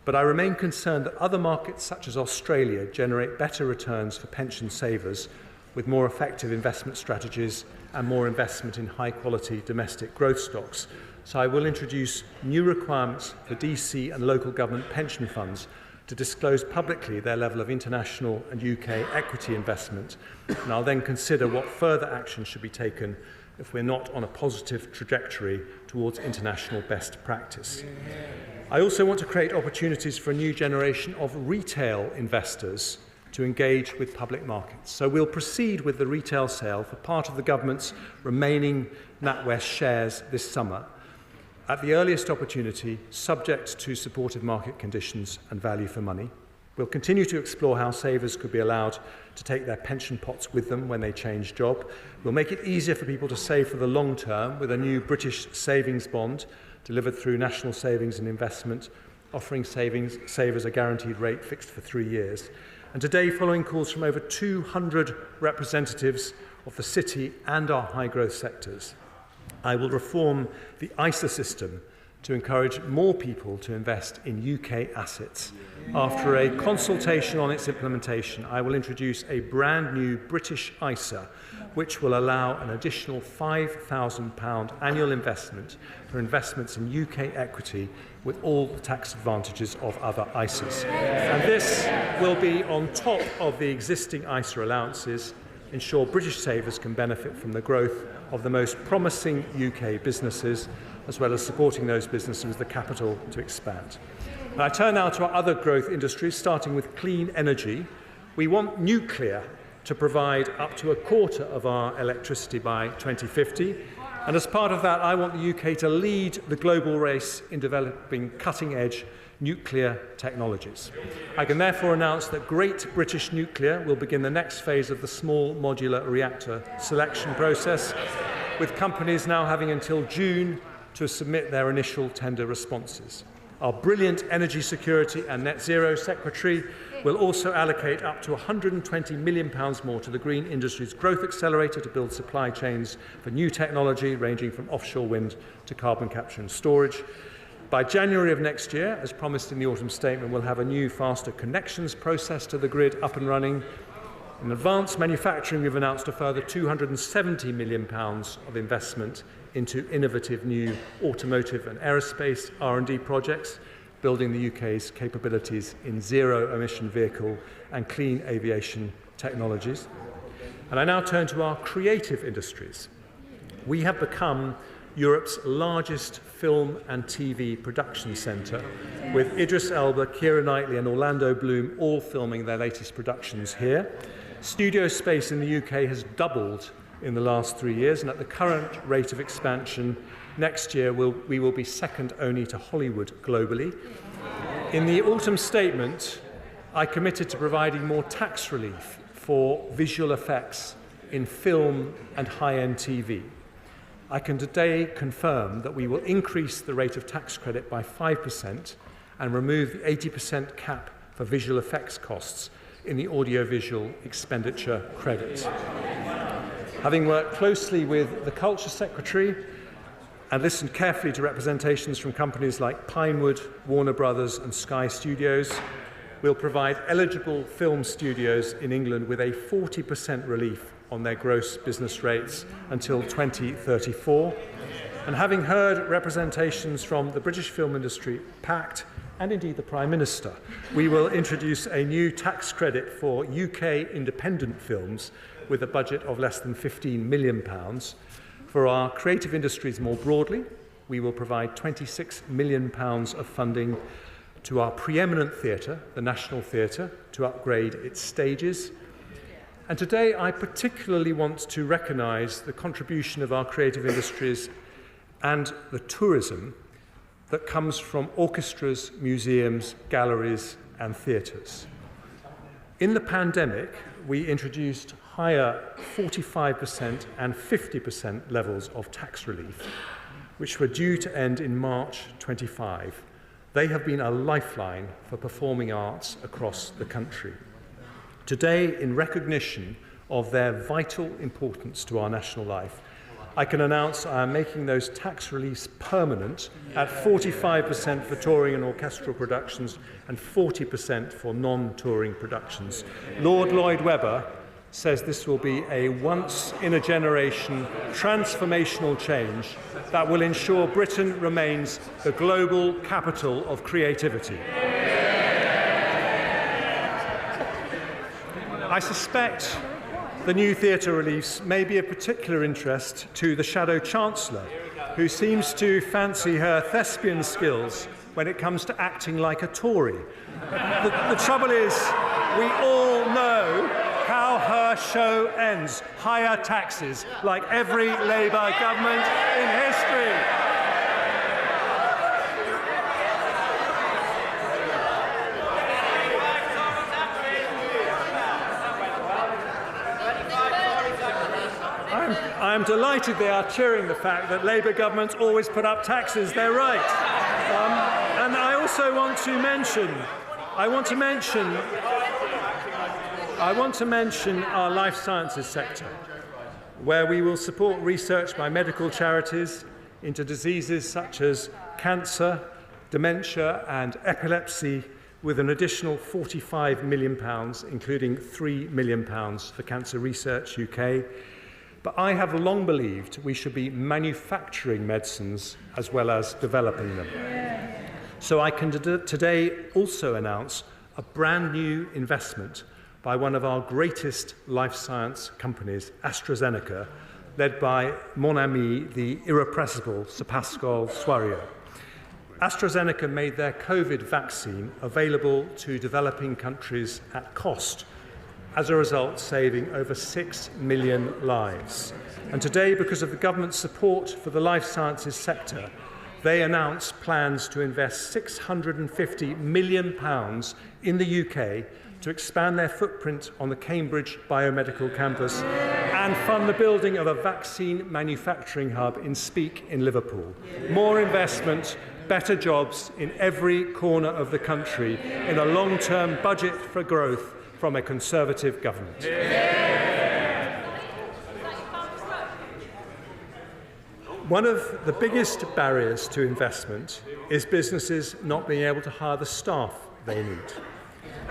But I remain concerned that other markets, such as Australia, generate better returns for pension savers with more effective investment strategies and more investment in high-quality domestic growth stocks. So I will introduce new requirements for DC and local government pension funds to disclose publicly their level of international and UK equity investment, and I'll then consider what further action should be taken if we're not on a positive trajectory towards international best practice. I also want to create opportunities for a new generation of retail investors to engage with public markets. So we'll proceed with the retail sale for part of the government's remaining NatWest shares this summer, at the earliest opportunity, subject to supportive market conditions and value for money. We'll continue to explore how savers could be allowed to take their pension pots with them when they change job. We'll make it easier for people to save for the long term with a new British savings bond delivered through National Savings and Investment, offering savers a guaranteed rate fixed for 3 years. And today, following calls from over 200 representatives of the city and our high-growth sectors, I will reform the ISA system to encourage more people to invest in UK assets. After a consultation on its implementation, I will introduce a brand new British ISA, which will allow an additional £5,000 annual investment for investments in UK equity with all the tax advantages of other ISAs. And this will be on top of the existing ISA allowances, ensure British savers can benefit from the growth of the most promising UK businesses, as well as supporting those businesses with the capital to expand. And I turn now to our other growth industries, starting with clean energy. We want nuclear to provide up to a quarter of our electricity by 2050. And as part of that, I want the UK to lead the global race in developing cutting-edge nuclear technologies. I can therefore announce that Great British Nuclear will begin the next phase of the small modular reactor selection process, with companies now having until June to submit their initial tender responses. Our brilliant Energy Security and Net Zero Secretary will also allocate up to £120 million more to the Green Industries Growth Accelerator to build supply chains for new technology ranging from offshore wind to carbon capture and storage. By January of next year, as promised in the autumn statement, we'll have a new faster connections process to the grid up and running. In advanced manufacturing, we've announced a further £270 million of investment into innovative new automotive and aerospace R&D projects, building the UK's capabilities in zero-emission vehicle and clean aviation technologies. And I now turn to our creative industries. We have become Europe's largest film and TV production centre, with Idris Elba, Keira Knightley and Orlando Bloom all filming their latest productions here. Studio space in the UK has doubled in the last 3 years, and at the current rate of expansion, next year we will be second only to Hollywood globally. In the autumn statement, I committed to providing more tax relief for visual effects in film and high-end TV. I can today confirm that we will increase the rate of tax credit by 5% and remove the 80% cap for visual effects costs in the audiovisual expenditure credit. Having worked closely with the Culture Secretary and listened carefully to representations from companies like Pinewood, Warner Brothers and Sky Studios, we'll provide eligible film studios in England with a 40% relief on their gross business rates until 2034. And having heard representations from the British Film Industry Pact and indeed the Prime Minister, we will introduce a new tax credit for UK independent films with a budget of less than £15 million. For our creative industries more broadly, we will provide £26 million of funding to our preeminent theatre, the National Theatre, to upgrade its stages. And today I particularly want to recognise the contribution of our creative industries and the tourism that comes from orchestras, museums, galleries and theatres. In the pandemic, we introduced higher 45% and 50% levels of tax relief, which were due to end in March 25. They have been a lifeline for performing arts across the country. Today, in recognition of their vital importance to our national life, I can announce I am making those tax reliefs permanent at 45% for touring and orchestral productions and 40% for non-touring productions. Lord Lloyd Webber says this will be a once-in-a-generation transformational change that will ensure Britain remains the global capital of creativity. I suspect the new theatre reliefs may be of particular interest to the Shadow Chancellor, who seems to fancy her thespian skills when it comes to acting like a Tory. The trouble is, we all know how her show ends. Higher taxes, like every Labour government in history. I'm delighted they are cheering the fact that Labour governments always put up taxes. They're right. And I also want to mention our life sciences sector, where we will support research by medical charities into diseases such as cancer, dementia and epilepsy, with an additional £45 million, including £3 million for Cancer Research UK. But I have long believed we should be manufacturing medicines as well as developing them. So I can today also announce a brand new investment by one of our greatest life science companies, AstraZeneca, led by mon ami, the irrepressible Sir Pascal Soriot. AstraZeneca made their COVID vaccine available to developing countries at cost, as a result saving over 6 million lives. And today, because of the government's support for the life sciences sector, they announced plans to invest £650 million in the UK to expand their footprint on the Cambridge Biomedical Campus and fund the building of a vaccine manufacturing hub in Speke in Liverpool. More investment, better jobs in every corner of the country in a long-term budget for growth from a Conservative government. One of the biggest barriers to investment is businesses not being able to hire the staff they need.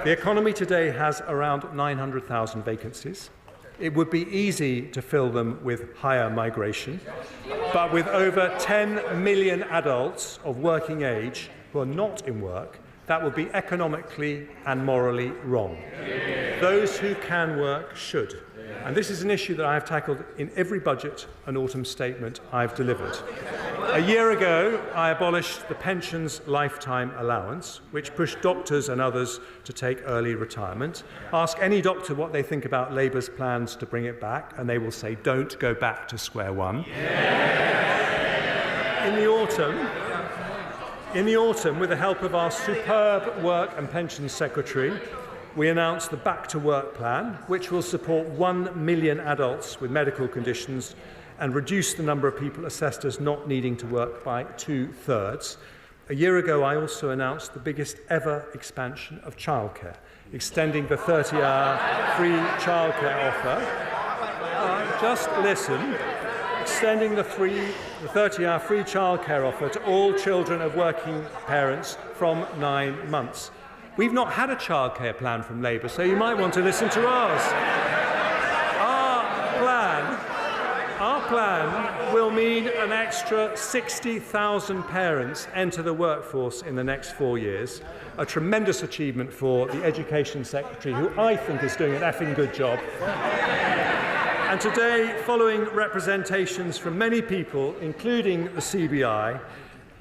The economy today has around 900,000 vacancies. It would be easy to fill them with higher migration, but with over 10 million adults of working age who are not in work, that would be economically and morally wrong. Those who can work should. And this is an issue that I have tackled in every budget and autumn statement I've delivered. A year ago, I abolished the pensions lifetime allowance, which pushed doctors and others to take early retirement. Ask any doctor what they think about Labour's plans to bring it back, and they will say, don't go back to square one. In the autumn, with the help of our superb Work and Pensions Secretary, we announced the Back to Work plan, which will support 1 million adults with medical conditions and reduce the number of people assessed as not needing to work by 2/3. A year ago, I also announced the biggest ever expansion of childcare, extending the 30-hour free childcare offer. Just listen. Extending the 30-hour free childcare offer to all children of working parents from 9 months. We've not had a childcare plan from Labour, so you might want to listen to ours. Our plan will mean an extra 60,000 parents enter the workforce in the next 4 years, a tremendous achievement for the Education Secretary, who I think is doing an effing good job. And today, following representations from many people, including the CBI,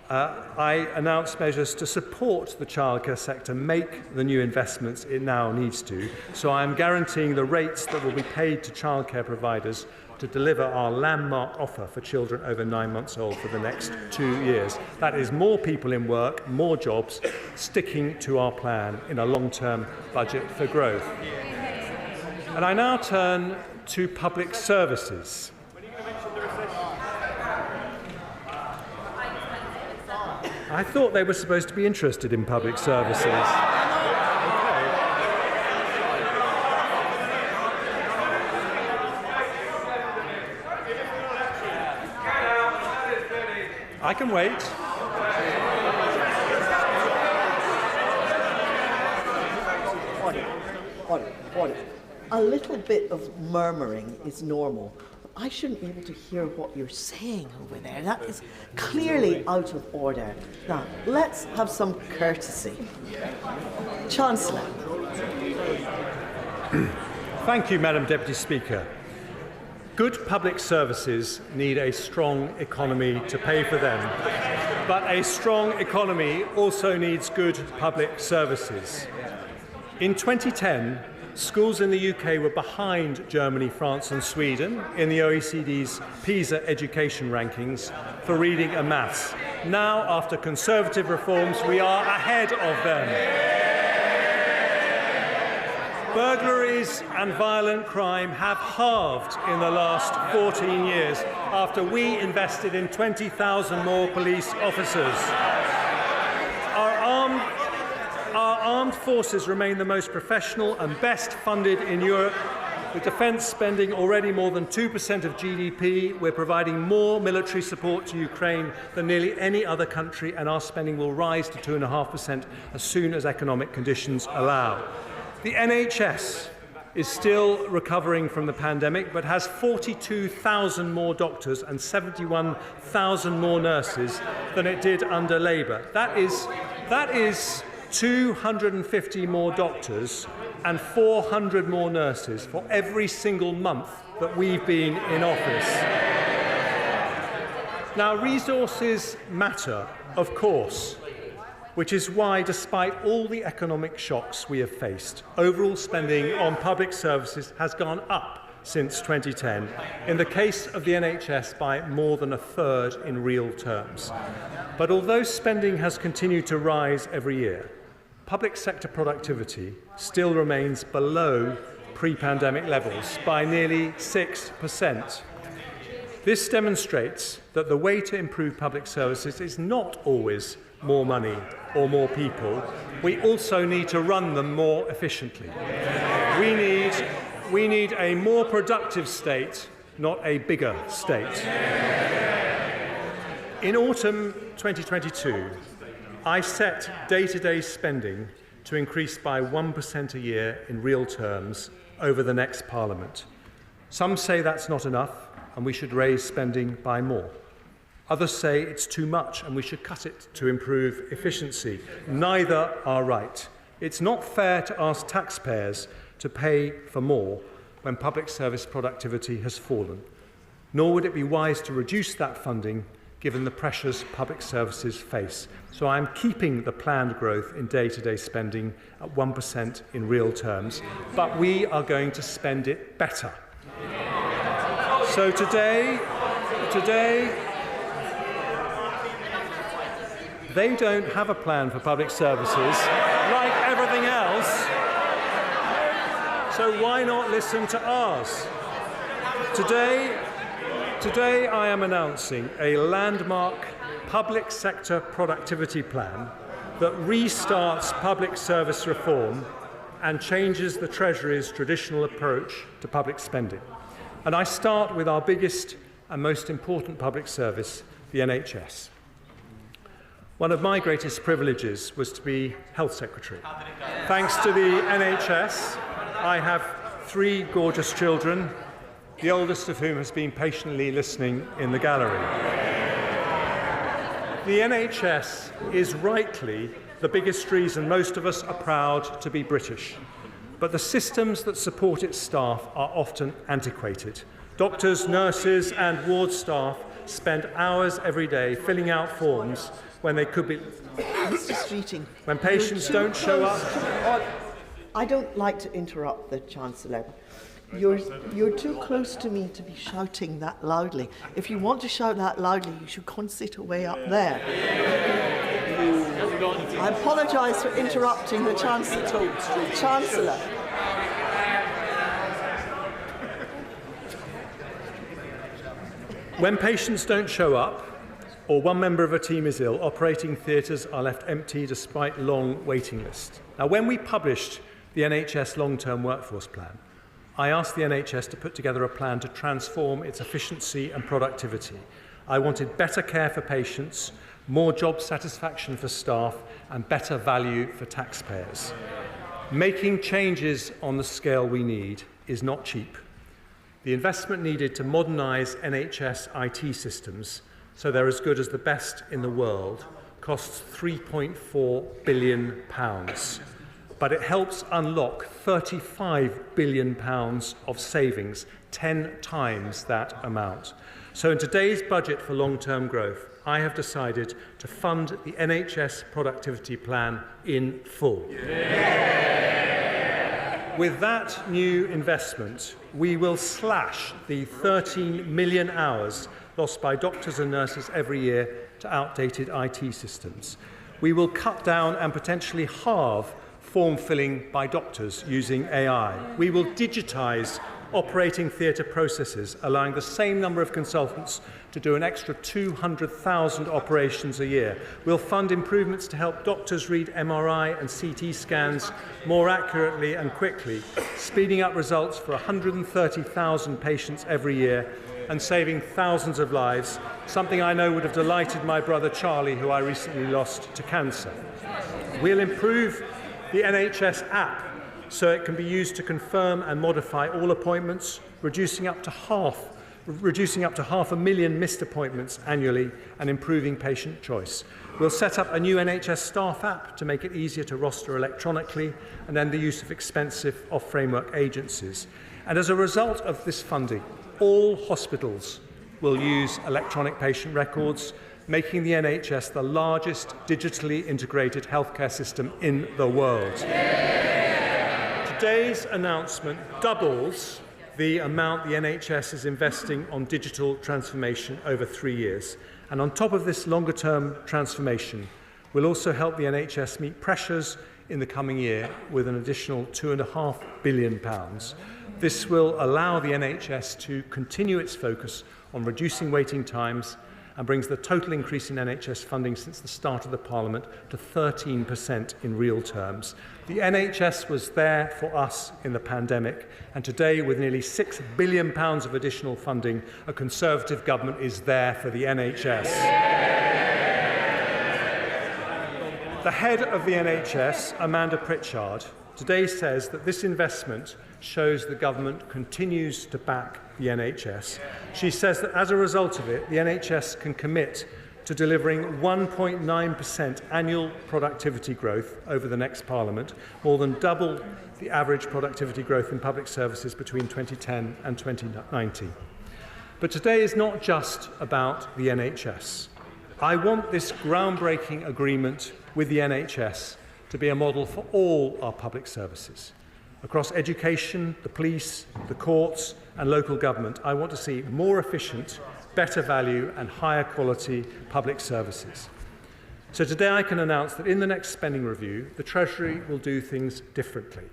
I announced measures to support the childcare sector make the new investments it now needs to. So I am guaranteeing the rates that will be paid to childcare providers to deliver our landmark offer for children over 9 months old for the next 2 years. That is more people in work, more jobs, sticking to our plan in a long-term budget for growth. And I now turn to public services. I thought they were supposed to be interested in public services. I can wait. Order. A little bit of murmuring is normal. I shouldn't be able to hear what you're saying over there. That is clearly out of order. Now, let's have some courtesy. Chancellor. Thank you, Madam Deputy Speaker. Good public services need a strong economy to pay for them. But a strong economy also needs good public services. In 2010, schools in the UK were behind Germany, France and Sweden in the OECD's PISA education rankings for reading and maths. Now, after Conservative reforms, we are ahead of them. Burglaries and violent crime have halved in the last 14 years after we invested in 20,000 more police officers. Our armed forces remain the most professional and best funded in Europe, with defence spending already more than 2% of GDP. We're providing more military support to Ukraine than nearly any other country, and our spending will rise to 2.5% as soon as economic conditions allow. The NHS is still recovering from the pandemic, but has 42,000 more doctors and 71,000 more nurses than it did under Labour. That is 250 more doctors and 400 more nurses for every single month that we've been in office. Now, resources matter, of course, which is why, despite all the economic shocks we have faced, overall spending on public services has gone up since 2010, in the case of the NHS by more than a third in real terms. But although spending has continued to rise every year, public sector productivity still remains below pre-pandemic levels by nearly 6%. This demonstrates that the way to improve public services is not always more money or more people. We also need to run them more efficiently. We need a more productive state, not a bigger state. In autumn 2022, I set day-to-day spending to increase by 1% a year in real terms over the next Parliament. Some say that's not enough and we should raise spending by more. Others say it's too much and we should cut it to improve efficiency. Neither are right. It's not fair to ask taxpayers to pay for more when public service productivity has fallen. Nor would it be wise to reduce that funding given the pressures public services face. So I'm keeping the planned growth in day-to-day spending at 1% in real terms, but we are going to spend it better. So today, they don't have a plan for public services, like everything else, so why not listen to ours? Today I am announcing a landmark public sector productivity plan that restarts public service reform and changes the Treasury's traditional approach to public spending. And I start with our biggest and most important public service, the NHS. One of my greatest privileges was to be Health Secretary. Thanks to the NHS, I have 3 gorgeous children, the oldest of whom has been patiently listening in the gallery. The NHS is rightly the biggest reason most of us are proud to be British, but the systems that support its staff are often antiquated. Doctors, nurses and ward staff spend hours every day filling out forms when they could be... Mr. Streeting, when patients don't show up... I don't like to interrupt the Chancellor. You're too close to me to be shouting that loudly. If you want to shout that loudly, you should concentrate away up there. I apologise for interrupting the Chancellor. When patients don't show up, or one member of a team is ill, operating theatres are left empty despite long waiting lists. Now, when we published the NHS long-term workforce plan, I asked the NHS to put together a plan to transform its efficiency and productivity. I wanted better care for patients, more job satisfaction for staff, and better value for taxpayers. Making changes on the scale we need is not cheap. The investment needed to modernise NHS IT systems so they're as good as the best in the world costs £3.4 billion. But it helps unlock £35 billion of savings, 10 times that amount. So in today's budget for long-term growth, I have decided to fund the NHS productivity plan in full. Yeah. With that new investment, we will slash the 13 million hours lost by doctors and nurses every year to outdated IT systems. We will cut down and potentially halve form filling by doctors using AI. We will digitise operating theatre processes, allowing the same number of consultants to do an extra 200,000 operations a year. We'll fund improvements to help doctors read MRI and CT scans more accurately and quickly, speeding up results for 130,000 patients every year and saving thousands of lives, something I know would have delighted my brother Charlie, who I recently lost to cancer. We'll improve the NHS app so it can be used to confirm and modify all appointments, reducing up to half 500,000 missed appointments annually and improving patient choice. We'll set up a new NHS staff app to make it easier to roster electronically and end the use of expensive off-framework agencies. And as a result of this funding, all hospitals will use electronic patient records, making the NHS the largest digitally integrated healthcare system in the world. Today's announcement doubles the amount the NHS is investing on digital transformation over 3 years. And on top of this longer-term transformation, we'll also help the NHS meet pressures in the coming year with an additional £2.5 billion. This will allow the NHS to continue its focus on reducing waiting times and brings the total increase in NHS funding since the start of the Parliament to 13% in real terms. The NHS was there for us in the pandemic, and today, with nearly £6 billion of additional funding, a Conservative government is there for the NHS. The head of the NHS, Amanda Pritchard, today says that this investment shows the government continues to back the NHS. She says that as a result of it, the NHS can commit to delivering 1.9% annual productivity growth over the next Parliament, more than double the average productivity growth in public services between 2010 and 2019. But today is not just about the NHS. I want this groundbreaking agreement with the NHS to be a model for all our public services. Across education, the police, the courts and local government, I want to see more efficient, better value and higher quality public services. So today I can announce that in the next spending review, the Treasury will do things differently.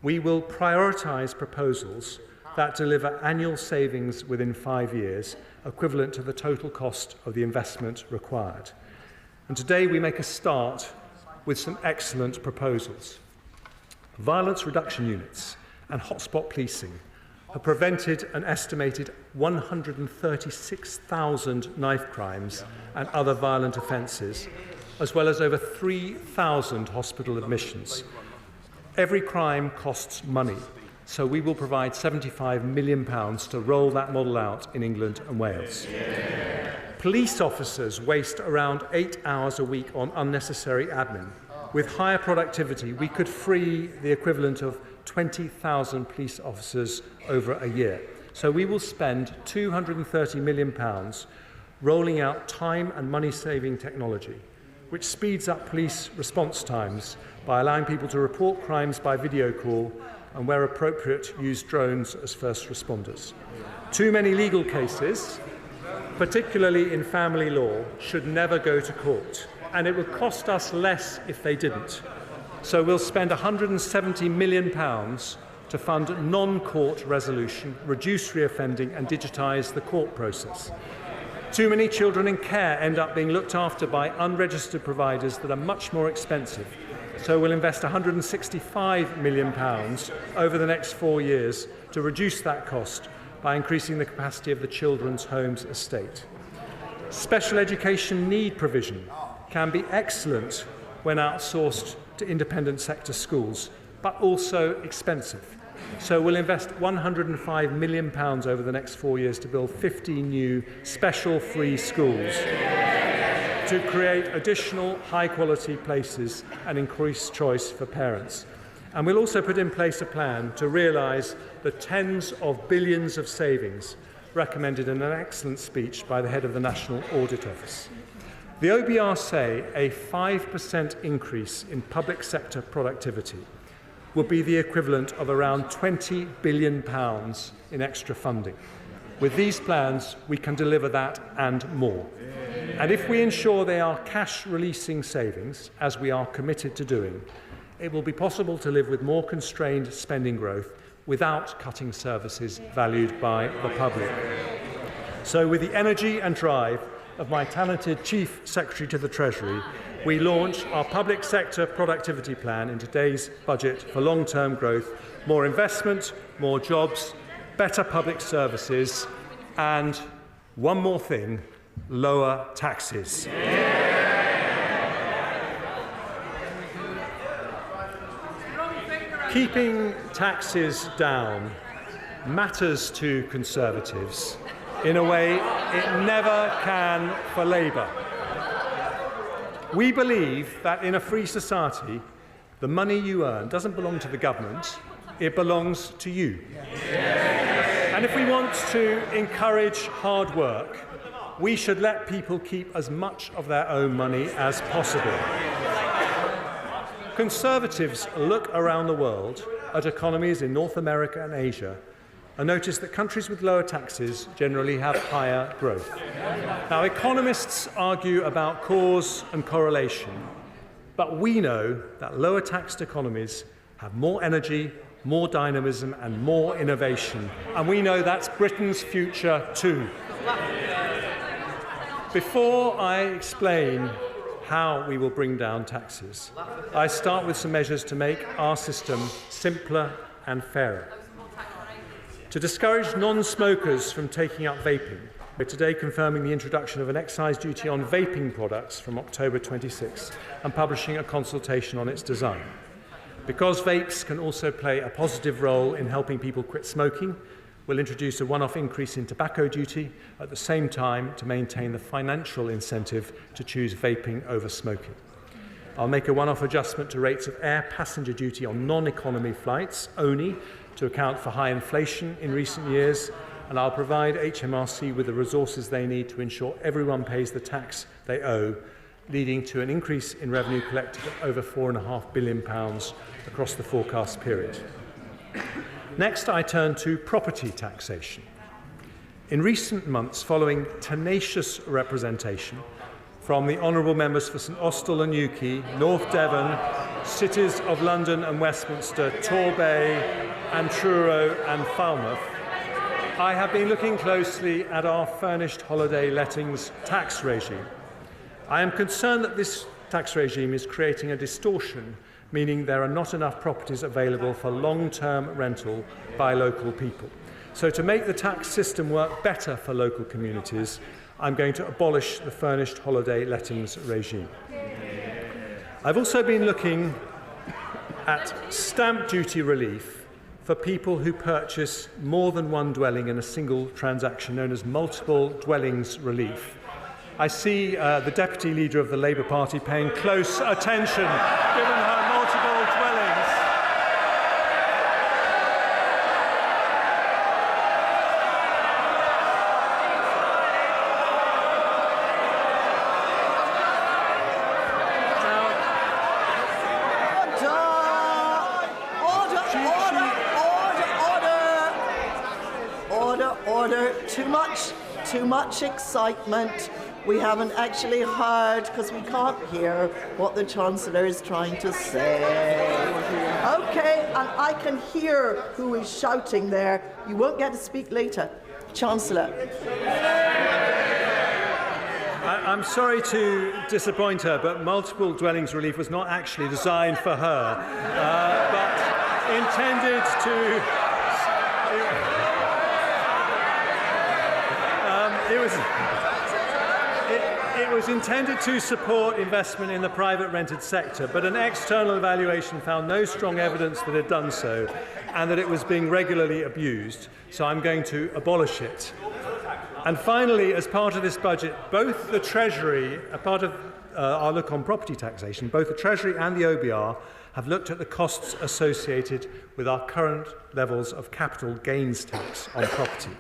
We will prioritise proposals that deliver annual savings within 5 years, equivalent to the total cost of the investment required. And today we make a start with some excellent proposals. Violence reduction units and hotspot policing have prevented an estimated 136,000 knife crimes and other violent offences, as well as over 3,000 hospital admissions. Every crime costs money, so we will provide £75 million to roll that model out in England and Wales. Police officers waste around 8 hours a week on unnecessary admin. With higher productivity, we could free the equivalent of 20,000 police officers over a year. So we will spend £230 million rolling out time and money-saving technology, which speeds up police response times by allowing people to report crimes by video call and, where appropriate, use drones as first responders. Too many legal cases, particularly in family law, should never go to court, and it would cost us less if they didn't. So we'll spend £170 million to fund non-court resolution, reduce reoffending and digitise the court process. Too many children in care end up being looked after by unregistered providers that are much more expensive. So we'll invest £165 million over the next 4 years to reduce that cost by increasing the capacity of the Children's Homes estate. Special education need provision can be excellent when outsourced to independent sector schools, but also expensive. So we'll invest £105 million over the next 4 years to build 50 new special free schools to create additional high-quality places and increase choice for parents. And we'll also put in place a plan to realise the tens of billions of savings recommended in an excellent speech by the head of the National Audit Office. The OBR say a 5% increase in public sector productivity will be the equivalent of around £20 billion in extra funding. With these plans, we can deliver that and more. And if we ensure they are cash-releasing savings, as we are committed to doing, it will be possible to live with more constrained spending growth without cutting services valued by the public. So with the energy and drive of my talented Chief Secretary to the Treasury, we launch our public sector productivity plan in today's budget for long-term growth, more investment, more jobs, better public services, and one more thing, lower taxes. Keeping taxes down matters to Conservatives in a way it never can for Labour. We believe that in a free society, the money you earn doesn't belong to the government, it belongs to you. And if we want to encourage hard work, we should let people keep as much of their own money as possible. Conservatives look around the world at economies in North America and Asia and notice that countries with lower taxes generally have higher growth. Now, economists argue about cause and correlation, but we know that lower taxed economies have more energy, more dynamism and more innovation, and we know that's Britain's future too. Before I explain how we will bring down taxes, I start with some measures to make our system simpler and fairer. To discourage non-smokers from taking up vaping, we're today confirming the introduction of an excise duty on vaping products from October 26 and publishing a consultation on its design. Because vapes can also play a positive role in helping people quit smoking, we'll introduce a one-off increase in tobacco duty at the same time to maintain the financial incentive to choose vaping over smoking. I'll make a one-off adjustment to rates of air passenger duty on non-economy flights only to account for high inflation in recent years, and I'll provide HMRC with the resources they need to ensure everyone pays the tax they owe, leading to an increase in revenue collected of over £4.5 billion across the forecast period. Next, I turn to property taxation. In recent months, following tenacious representation from the honourable members for St Austell and Newquay, North Devon, cities of London and Westminster, Torbay and Truro and Falmouth, I have been looking closely at our furnished holiday lettings tax regime. I am concerned that this tax regime is creating a distortion, meaning there are not enough properties available for long-term rental by local people. So to make the tax system work better for local communities, I'm going to abolish the furnished holiday lettings regime. I've also been looking at stamp duty relief for people who purchase more than one dwelling in a single transaction, known as multiple dwellings relief. I see the Deputy Leader of the Labour Party paying close attention, given her multiple dwellings. Order. Too much excitement. We haven't actually heard, because we can't hear what the Chancellor is trying to say. OK, and I can hear who is shouting there. You won't get to speak later. Chancellor. I'm sorry to disappoint her, but multiple dwellings relief was not actually designed for her, but intended to... It was intended to support investment in the private rented sector, but an external evaluation found no strong evidence that it had done so and that it was being regularly abused, so I'm going to abolish it. And finally, as part of this budget, both the Treasury, a part of our look on property taxation, both the Treasury and the OBR have looked at the costs associated with our current levels of capital gains tax on property.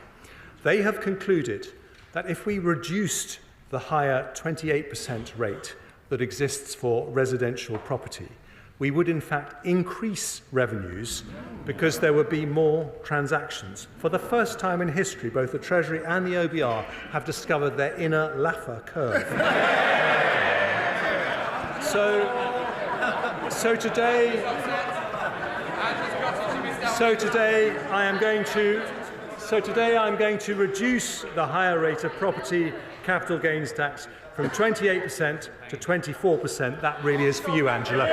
They have concluded that if we reduced the higher 28% rate that exists for residential property, we would in fact increase revenues because there would be more transactions. For the first time in history, both the Treasury and the OBR have discovered their inner Laffer curve. So So today I'm going to reduce the higher rate of property capital gains tax from 28% to 24%. That really is for you, Angela.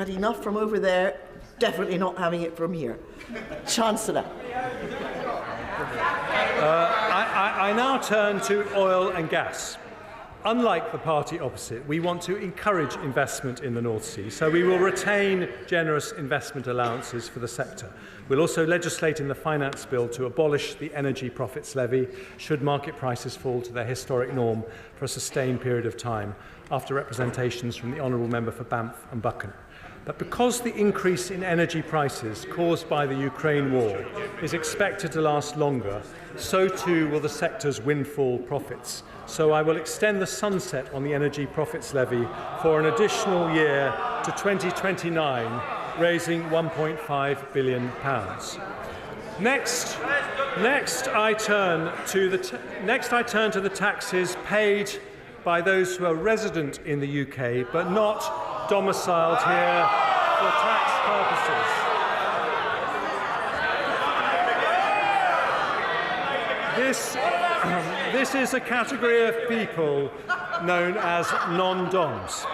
Enough from over there, definitely not having it from here. Chancellor. I now turn to oil and gas. Unlike the party opposite, we want to encourage investment in the North Sea, so we will retain generous investment allowances for the sector. We'll also legislate in the Finance Bill to abolish the energy profits levy should market prices fall to their historic norm for a sustained period of time, after representations from the Honourable Member for Banff and Buchan. But because the increase in energy prices caused by the Ukraine war is expected to last longer, so too will the sector's windfall profits. So I will extend the sunset on the energy profits levy for an additional year to 2029, raising £1.5 billion. Next, I turn to the taxes paid by those who are resident in the UK but not domiciled here for tax purposes. This is a category of people known as non-doms.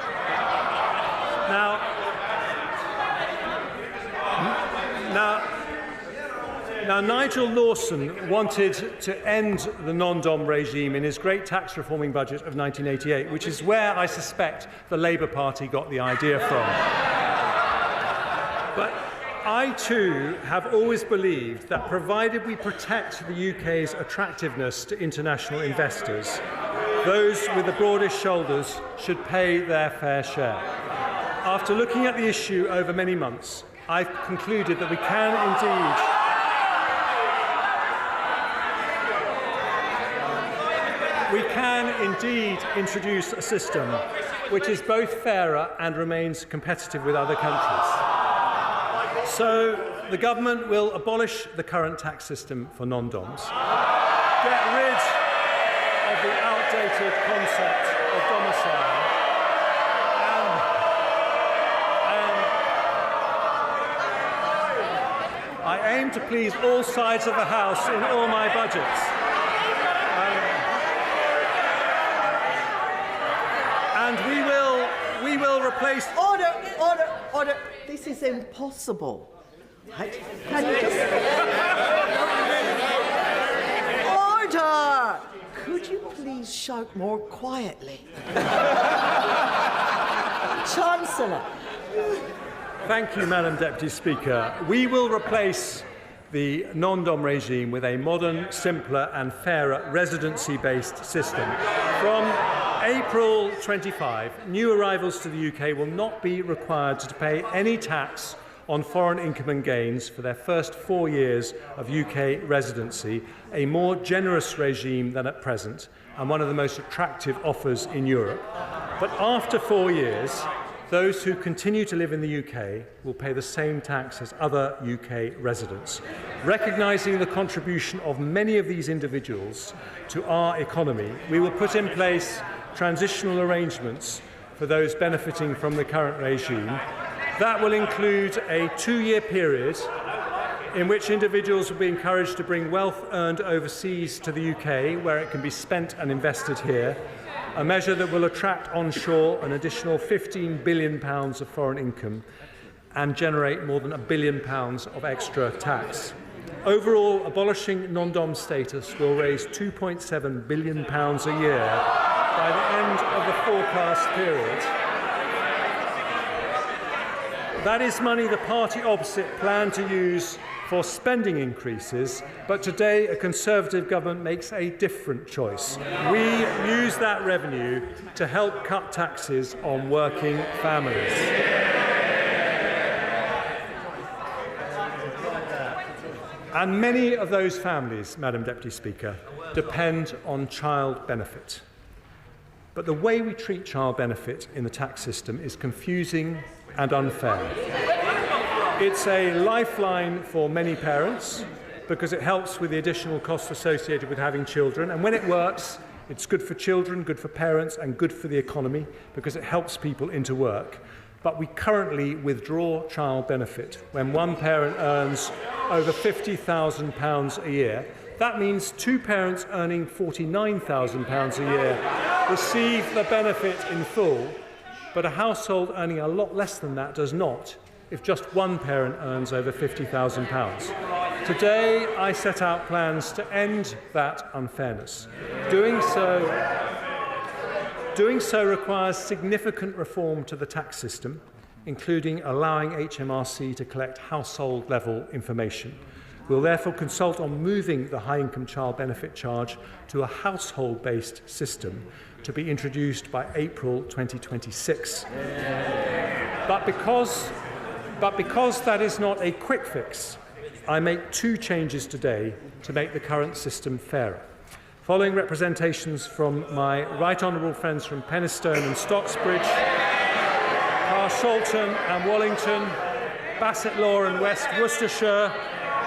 Now, Nigel Lawson wanted to end the non-dom regime in his great tax reforming budget of 1988, which is where I suspect the Labour Party got the idea from. But I too have always believed that provided we protect the UK's attractiveness to international investors, those with the broadest shoulders should pay their fair share. After looking at the issue over many months, I've concluded that we can indeed introduce a system which is both fairer and remains competitive with other countries. So the government will abolish the current tax system for non-doms, get rid of the outdated concept of domicile, and I aim to please all sides of the House in all my budgets. And we will replace... Order. This is impossible. Right? Can you just... Order! Could you please shout more quietly? Chancellor. Thank you, Madam Deputy Speaker. We will replace the non-dom regime with a modern, simpler and fairer residency-based system. From April 25, new arrivals to the UK will not be required to pay any tax on foreign income and gains for their first 4 years of UK residency, a more generous regime than at present and one of the most attractive offers in Europe. But after 4 years, those who continue to live in the UK will pay the same tax as other UK residents. Recognising the contribution of many of these individuals to our economy, we will put in place transitional arrangements for those benefiting from the current regime. That will include a 2-year period in which individuals will be encouraged to bring wealth earned overseas to the UK, where it can be spent and invested here, a measure that will attract onshore an additional £15 billion of foreign income and generate more than £1 billion of extra tax. Overall, abolishing non-dom status will raise £2.7 billion a year by the end of the forecast period. That is money the party opposite plan to use for spending increases, but today a Conservative government makes a different choice. We use that revenue to help cut taxes on working families. And many of those families, Madam Deputy Speaker, depend on child benefit. But the way we treat child benefit in the tax system is confusing and unfair. It's a lifeline for many parents because it helps with the additional costs associated with having children. And when it works, it's good for children, good for parents, and good for the economy because it helps people into work. But we currently withdraw child benefit when one parent earns over £50,000 a year. That means two parents earning £49,000 a year receive the benefit in full, but a household earning a lot less than that does not, if just one parent earns over £50,000. Today, I set out plans to end that unfairness. Doing so requires significant reform to the tax system, including allowing HMRC to collect household-level information. We'll therefore consult on moving the high-income child benefit charge to a household-based system to be introduced by April 2026. But because that is not a quick fix, I make two changes today to make the current system fairer. Following representations from my right honourable friends from Penistone and Stocksbridge, Carshalton and Wallington, Basset Law and West Worcestershire,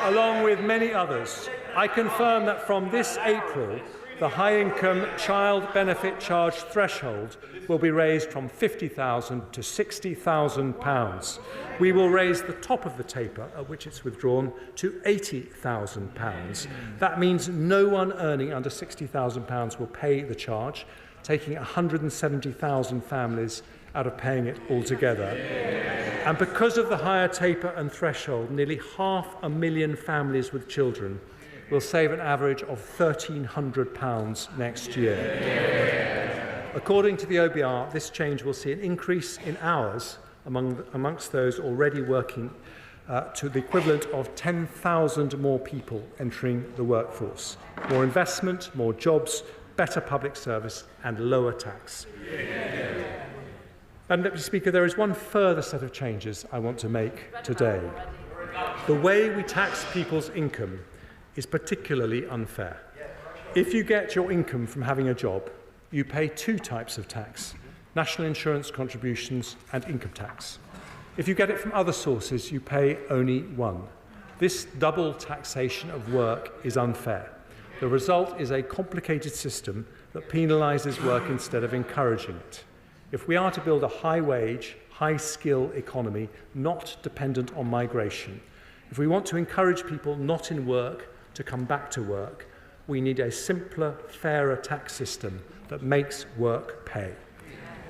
along with many others, I confirm that from this April, the high-income child benefit charge threshold will be raised from £50,000 to £60,000. We will raise the top of the taper at which it's withdrawn to £80,000. That means no one earning under £60,000 will pay the charge, taking 170,000 families out of paying it altogether. And because of the higher taper and threshold, nearly 500,000 families with children will save an average of £1,300 next year. According to the OBR, this change will see an increase in hours amongst those already working to the equivalent of 10,000 more people entering the workforce. More investment, more jobs, better public service and lower tax. Madam Deputy Speaker, there is one further set of changes I want to make today. The way we tax people's income is particularly unfair. If you get your income from having a job, you pay two types of tax: national insurance contributions and income tax. If you get it from other sources, you pay only one. This double taxation of work is unfair. The result is a complicated system that penalises work instead of encouraging it. If we are to build a high-wage, high-skill economy not dependent on migration, if we want to encourage people not in work to come back to work, we need a simpler, fairer tax system that makes work pay.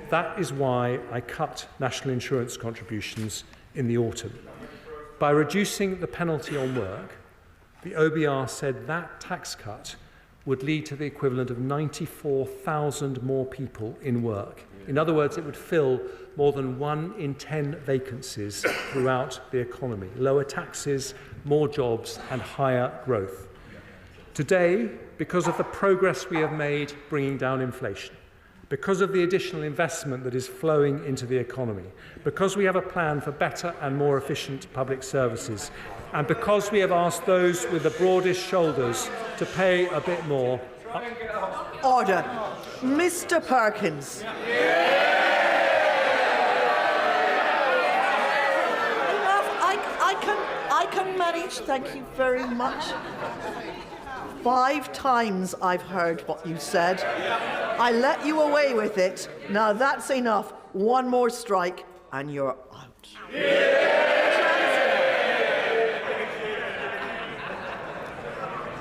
That is why I cut national insurance contributions in the autumn. By reducing the penalty on work, the OBR said that tax cut would lead to the equivalent of 94,000 more people in work. In other words, it would fill more than 1 in 10 vacancies throughout the economy. Lower taxes, more jobs and higher growth. Today, because of the progress we have made bringing down inflation, because of the additional investment that is flowing into the economy, because we have a plan for better and more efficient public services, and because we have asked those with the broadest shoulders to pay a bit more. Order. Mr. Perkins. I can manage, thank you very much. 5 times I've heard what you said. I let you away with it. Now that's enough. One more strike and you're out.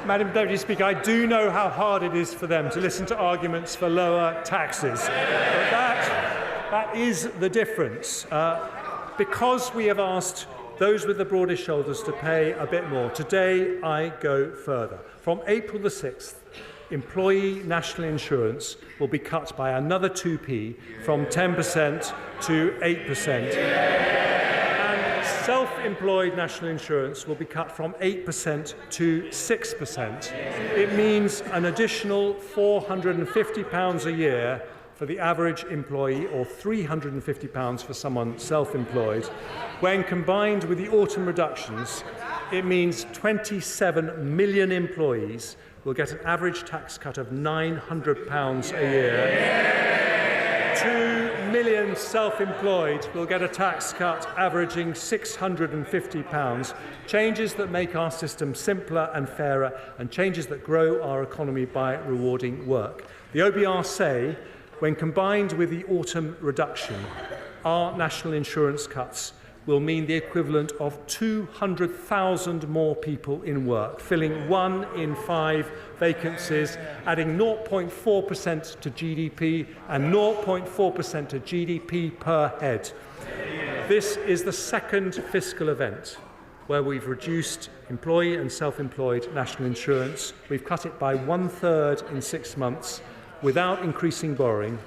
Madam Deputy Speaker, I do know how hard it is for them to listen to arguments for lower taxes. But that is the difference. Because we have asked those with the broadest shoulders to pay a bit more, today I go further. From April the 6th, employee national insurance will be cut by another 2p from 10% to 8%. And self-employed national insurance will be cut from 8% to 6%. It means an additional £450 a year for the average employee, or £350 for someone self-employed. When combined with the autumn reductions, it means 27 million employees will get an average tax cut of £900 a year. 2 million self-employed will get a tax cut averaging £650, changes that make our system simpler and fairer, and changes that grow our economy by rewarding work. The OBR say, when combined with the autumn reduction, our national insurance cuts will mean the equivalent of 200,000 more people in work, filling 1 in 5 vacancies, adding 0.4% to GDP and 0.4% to GDP per head. This is the second fiscal event where we've reduced employee and self-employed national insurance. We've cut it by 1/3 in 6 months without increasing borrowing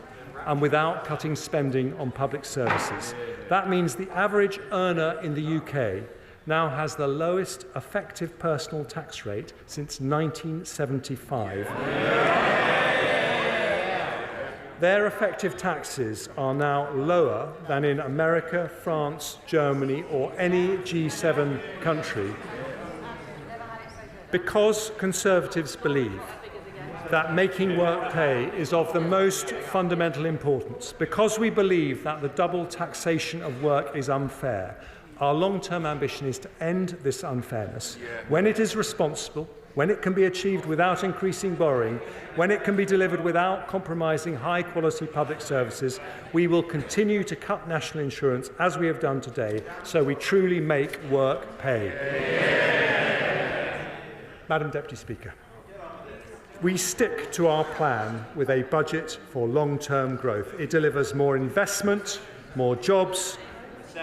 and without cutting spending on public services. That means the average earner in the UK now has the lowest effective personal tax rate since 1975. Their effective taxes are now lower than in America, France, Germany, or any G7 country, because Conservatives believe that making work pay is of the most fundamental importance, because we believe that the double taxation of work is unfair. Our long-term ambition is to end this unfairness when it is responsible, when it can be achieved without increasing borrowing, when it can be delivered without compromising high-quality public services. We will continue to cut national insurance as we have done today, so we truly make work pay. Madam Deputy Speaker, we stick to our plan with a budget for long-term growth. It delivers more investment, more jobs,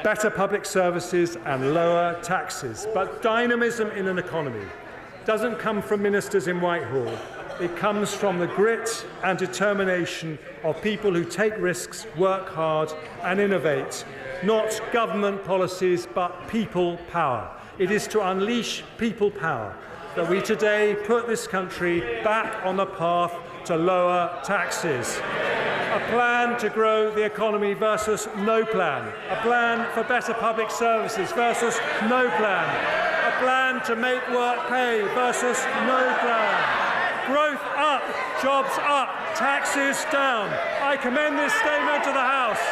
better public services and lower taxes. But dynamism in an economy doesn't come from ministers in Whitehall. It comes from the grit and determination of people who take risks, work hard and innovate. Not government policies, but people power. It is to unleash people power that we today put this country back on the path to lower taxes. A plan to grow the economy versus no plan. A plan for better public services versus no plan. A plan to make work pay versus no plan. Growth up, jobs up, taxes down. I commend this statement to the House.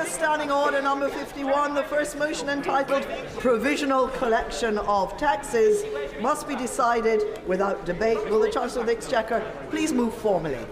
Standing Order number 51, the first motion entitled Provisional Collection of Taxes must be decided without debate. Will the Chancellor of the Exchequer please move formally?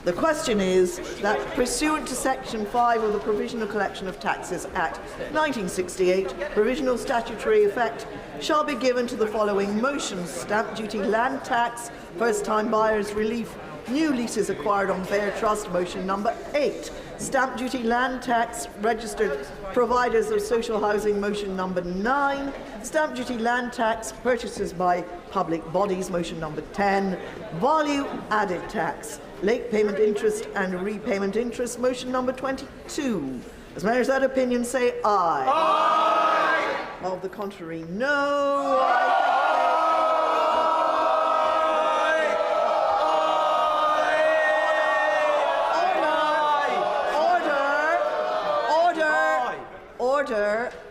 The question is that, pursuant to Section 5 of the Provisional Collection of Taxes Act 1968, provisional statutory effect shall be given to the following motions: stamp duty, land tax, first-time buyers relief, new leases acquired on bare trust, motion number 8. Stamp duty, land tax, registered providers of social housing, motion number 9. Stamp duty, land tax, purchases by public bodies, motion number 10. Value added tax, late payment interest and repayment interest, motion number 22. As matters that opinion, say aye. Aye. Of the contrary, no.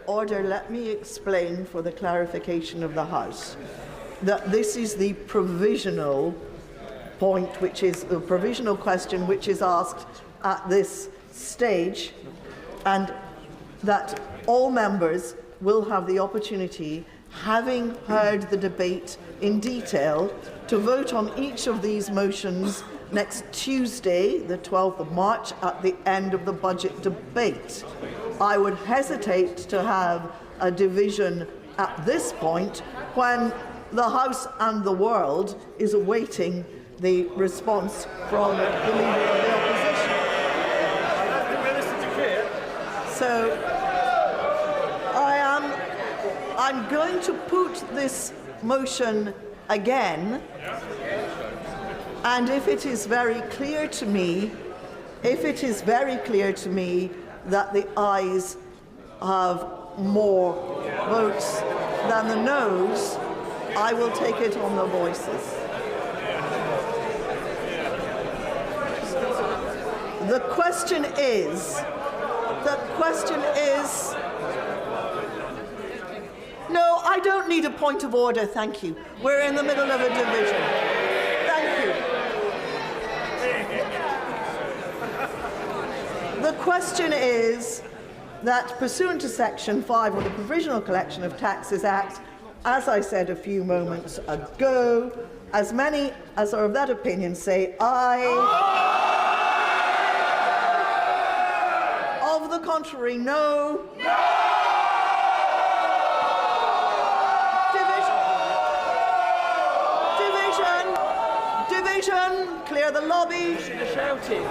Order, let me explain for the clarification of the House that this is the provisional point, which is the provisional question which is asked at this stage, and that all members will have the opportunity, having heard the debate in detail, to vote on each of these motions next Tuesday, the 12th of March, at the end of the budget debate. I would hesitate to have a division at this point when the House and the world is awaiting the response from the Leader of the Opposition. So I'm going to put this motion again, and if it is very clear to me, that the ayes have more votes than the noes, I will take it on the voices. The question is, no, I don't need a point of order, thank you. We're in the middle of a division. Thank you. The question is that, pursuant to Section 5 of the Provisional Collection of Taxes Act, as I said a few moments ago, as many as are of that opinion say aye. Of the contrary, no. Division. Clear the lobby. Shouting.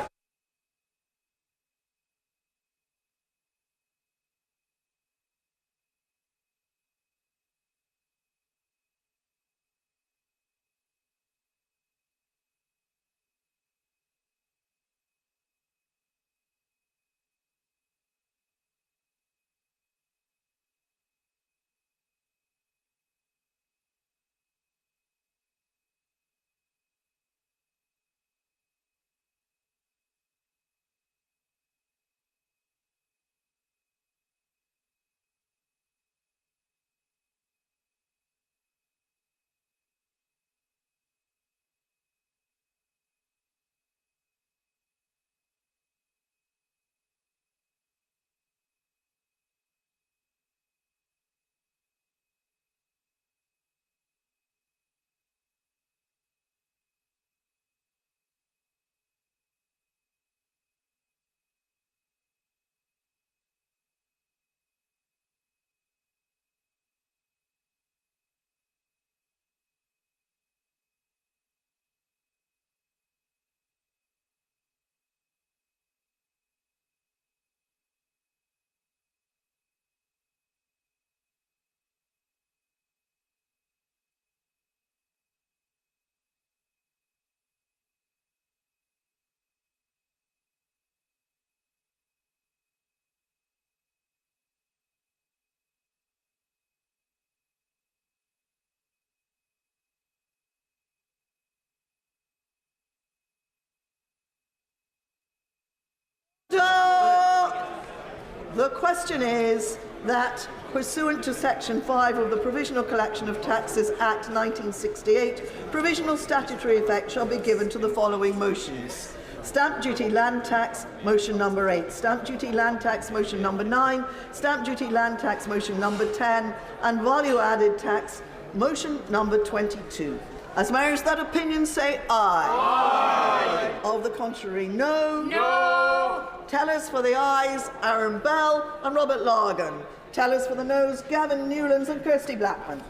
The question is that, pursuant to Section 5 of the Provisional Collection of Taxes Act 1968, provisional statutory effect shall be given to the following motions. Stamp duty land tax, motion number 8. Stamp duty land tax, motion number 9. Stamp duty land tax, motion number 10. And value added tax, motion number 22. As mayors that opinion say aye. Aye. Of the contrary, no. No. Tellers for the ayes, Aaron Bell and Robert Largan. Tellers for the noes, Gavin Newlands and Kirsty Blackman.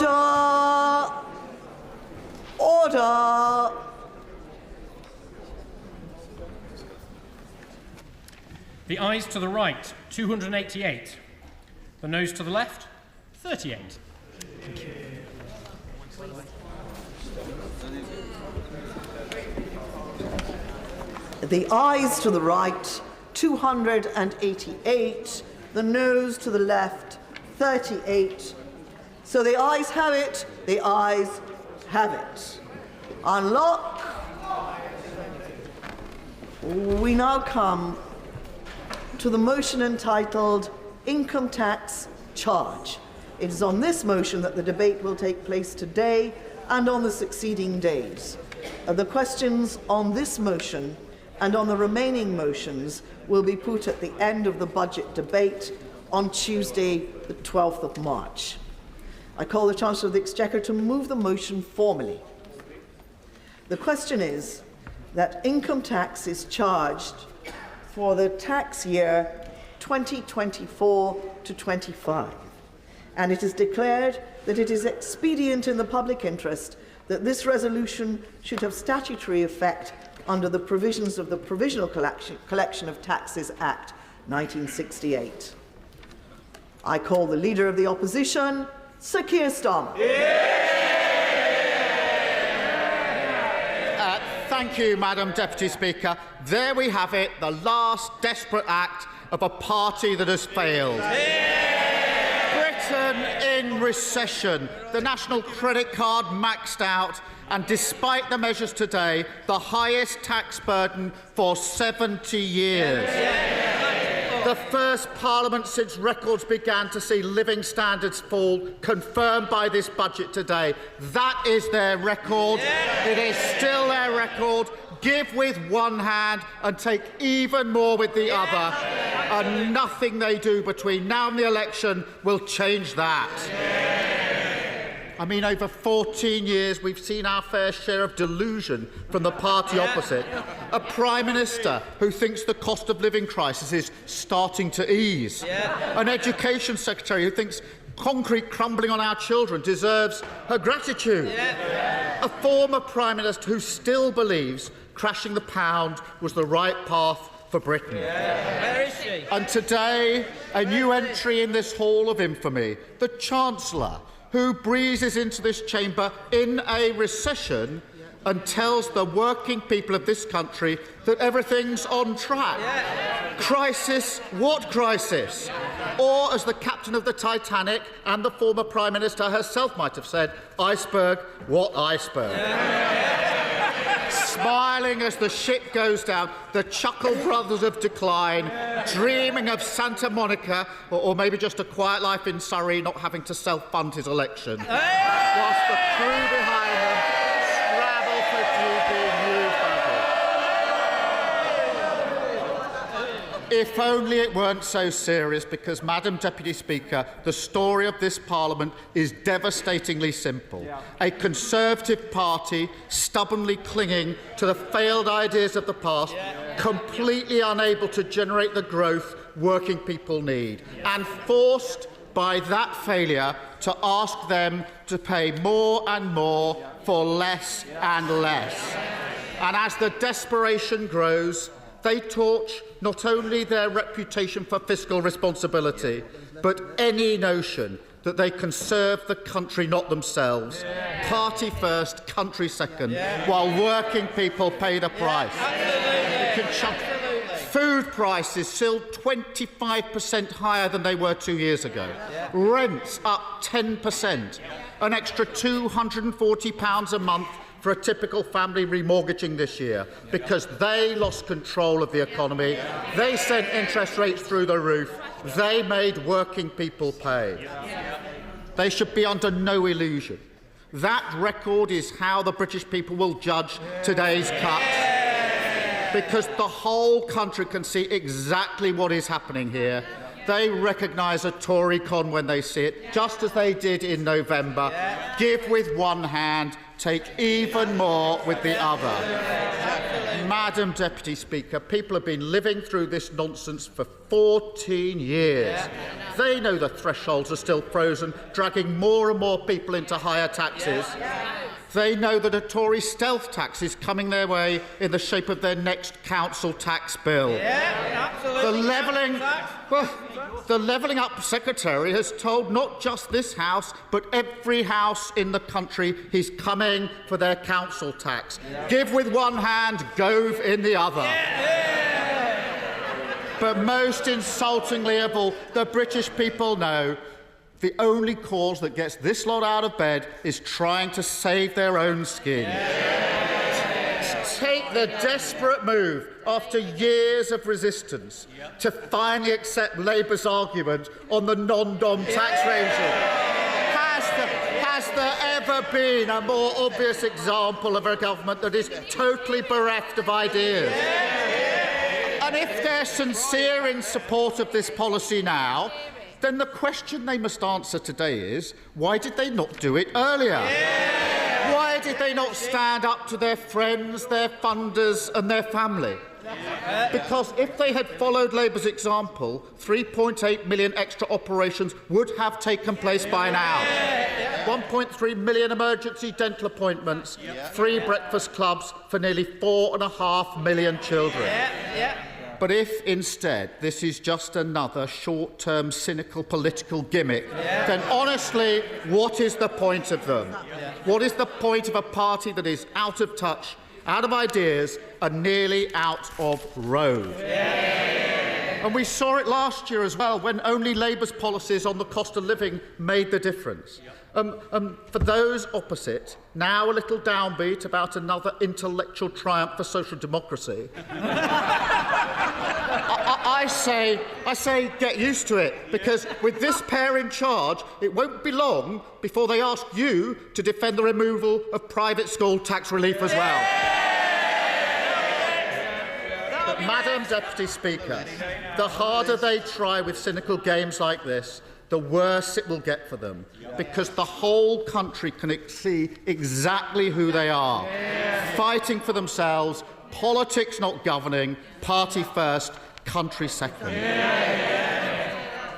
Order! Order! The ayes to the right, 288. The noes to the left, 38. Thank you. The ayes to the right, 288. The noes to the left, 38. So the ayes have it. The ayes have it. Unlock. We now come to the motion entitled Income Tax Charge. It is on this motion that the debate will take place today and on the succeeding days. The questions on this motion and on the remaining motions will be put at the end of the budget debate on Tuesday, the 12th of March. I call the Chancellor of the Exchequer to move the motion formally. The question is that income tax is charged for the tax year 2024 to 25, and it is declared that it is expedient in the public interest that this resolution should have statutory effect under the provisions of the Provisional Collection of Taxes Act 1968. I call the Leader of the Opposition, Sir Keir Starmer. Thank you, Madam Deputy Speaker. There we have it, the last desperate act of a party that has failed. Britain in recession, the national credit card maxed out, and despite the measures today, the highest tax burden for 70 years. The first Parliament since records began to see living standards fall, confirmed by this budget today. That is their record. It is still their record. Give with one hand and take even more with the other. And nothing they do between now and the election will change that. I mean, over 14 years, we've seen our fair share of delusion from the party opposite. A Prime Minister who thinks the cost of living crisis is starting to ease. An Education Secretary who thinks concrete crumbling on our children deserves her gratitude. A former Prime Minister who still believes crashing the pound was the right path for Britain. Where is she? And today, a new entry in this hall of infamy, the Chancellor, who breezes into this chamber in a recession and tells the working people of this country that everything's on track. Crisis? What crisis? Or, as the captain of the Titanic and the former Prime Minister herself might have said, iceberg? What iceberg? Smiling as the ship goes down, the Chuckle Brothers of decline, dreaming of Santa Monica, or maybe just a quiet life in Surrey, not having to self-fund his election. Whilst the crew behind them scrabble for GB news budget. If only it weren't so serious, because, Madam Deputy Speaker, the story of this Parliament is devastatingly simple. A Conservative party stubbornly clinging to the failed ideas of the past, completely unable to generate the growth working people need, and forced by that failure to ask them to pay more and more for less and less. And as the desperation grows, they torch not only their reputation for fiscal responsibility, but any notion that they can serve the country, not themselves. Party first, country second, while working people pay the price. Food prices still 25% higher than they were 2 years ago. Rents up 10%. An extra £240 a month for a typical family remortgaging this year, because they lost control of the economy, they sent interest rates through the roof, they made working people pay. They should be under no illusion. That record is how the British people will judge today's cuts, because the whole country can see exactly what is happening here. They recognise a Tory con when they see it, just as they did in November. Give with one hand, take even more with the other. Madam Deputy Speaker, people have been living through this nonsense for 14 years. They know the thresholds are still frozen, dragging more and more people into higher taxes. They know that a Tory stealth tax is coming their way in the shape of their next council tax bill. The Levelling Up Secretary has told not just this House, but every House in the country he's coming for their council tax. Give with one hand, gove in the other. But most insultingly of all, the British people know the only cause that gets this lot out of bed is trying to save their own skin. Take the desperate move after years of resistance to finally accept Labour's argument on the non-dom tax regime. Has there ever been a more obvious example of a government that is totally bereft of ideas? And if they're sincere in support of this policy now, then the question they must answer today is, why did they not do it earlier? Why did they not stand up to their friends, their funders and their family? Because if they had followed Labour's example, 3.8 million extra operations would have taken place by now. 1.3 million emergency dental appointments, 3 breakfast clubs for nearly 4.5 million children. But if instead this is just another short-term cynical political gimmick, then honestly, what is the point of them? What is the point of a party that is out of touch, out of ideas and nearly out of road? And we saw it last year as well, when only Labour's policies on the cost of living made the difference. For those opposite, now a little downbeat about another intellectual triumph for social democracy, I say get used to it, because with this pair in charge, it won't be long before they ask you to defend the removal of private school tax relief as well. But, Madam Deputy Speaker, the harder they try with cynical games like this, the worse it will get for them, because the whole country can see exactly who they are, fighting for themselves, politics not governing, party first, country second.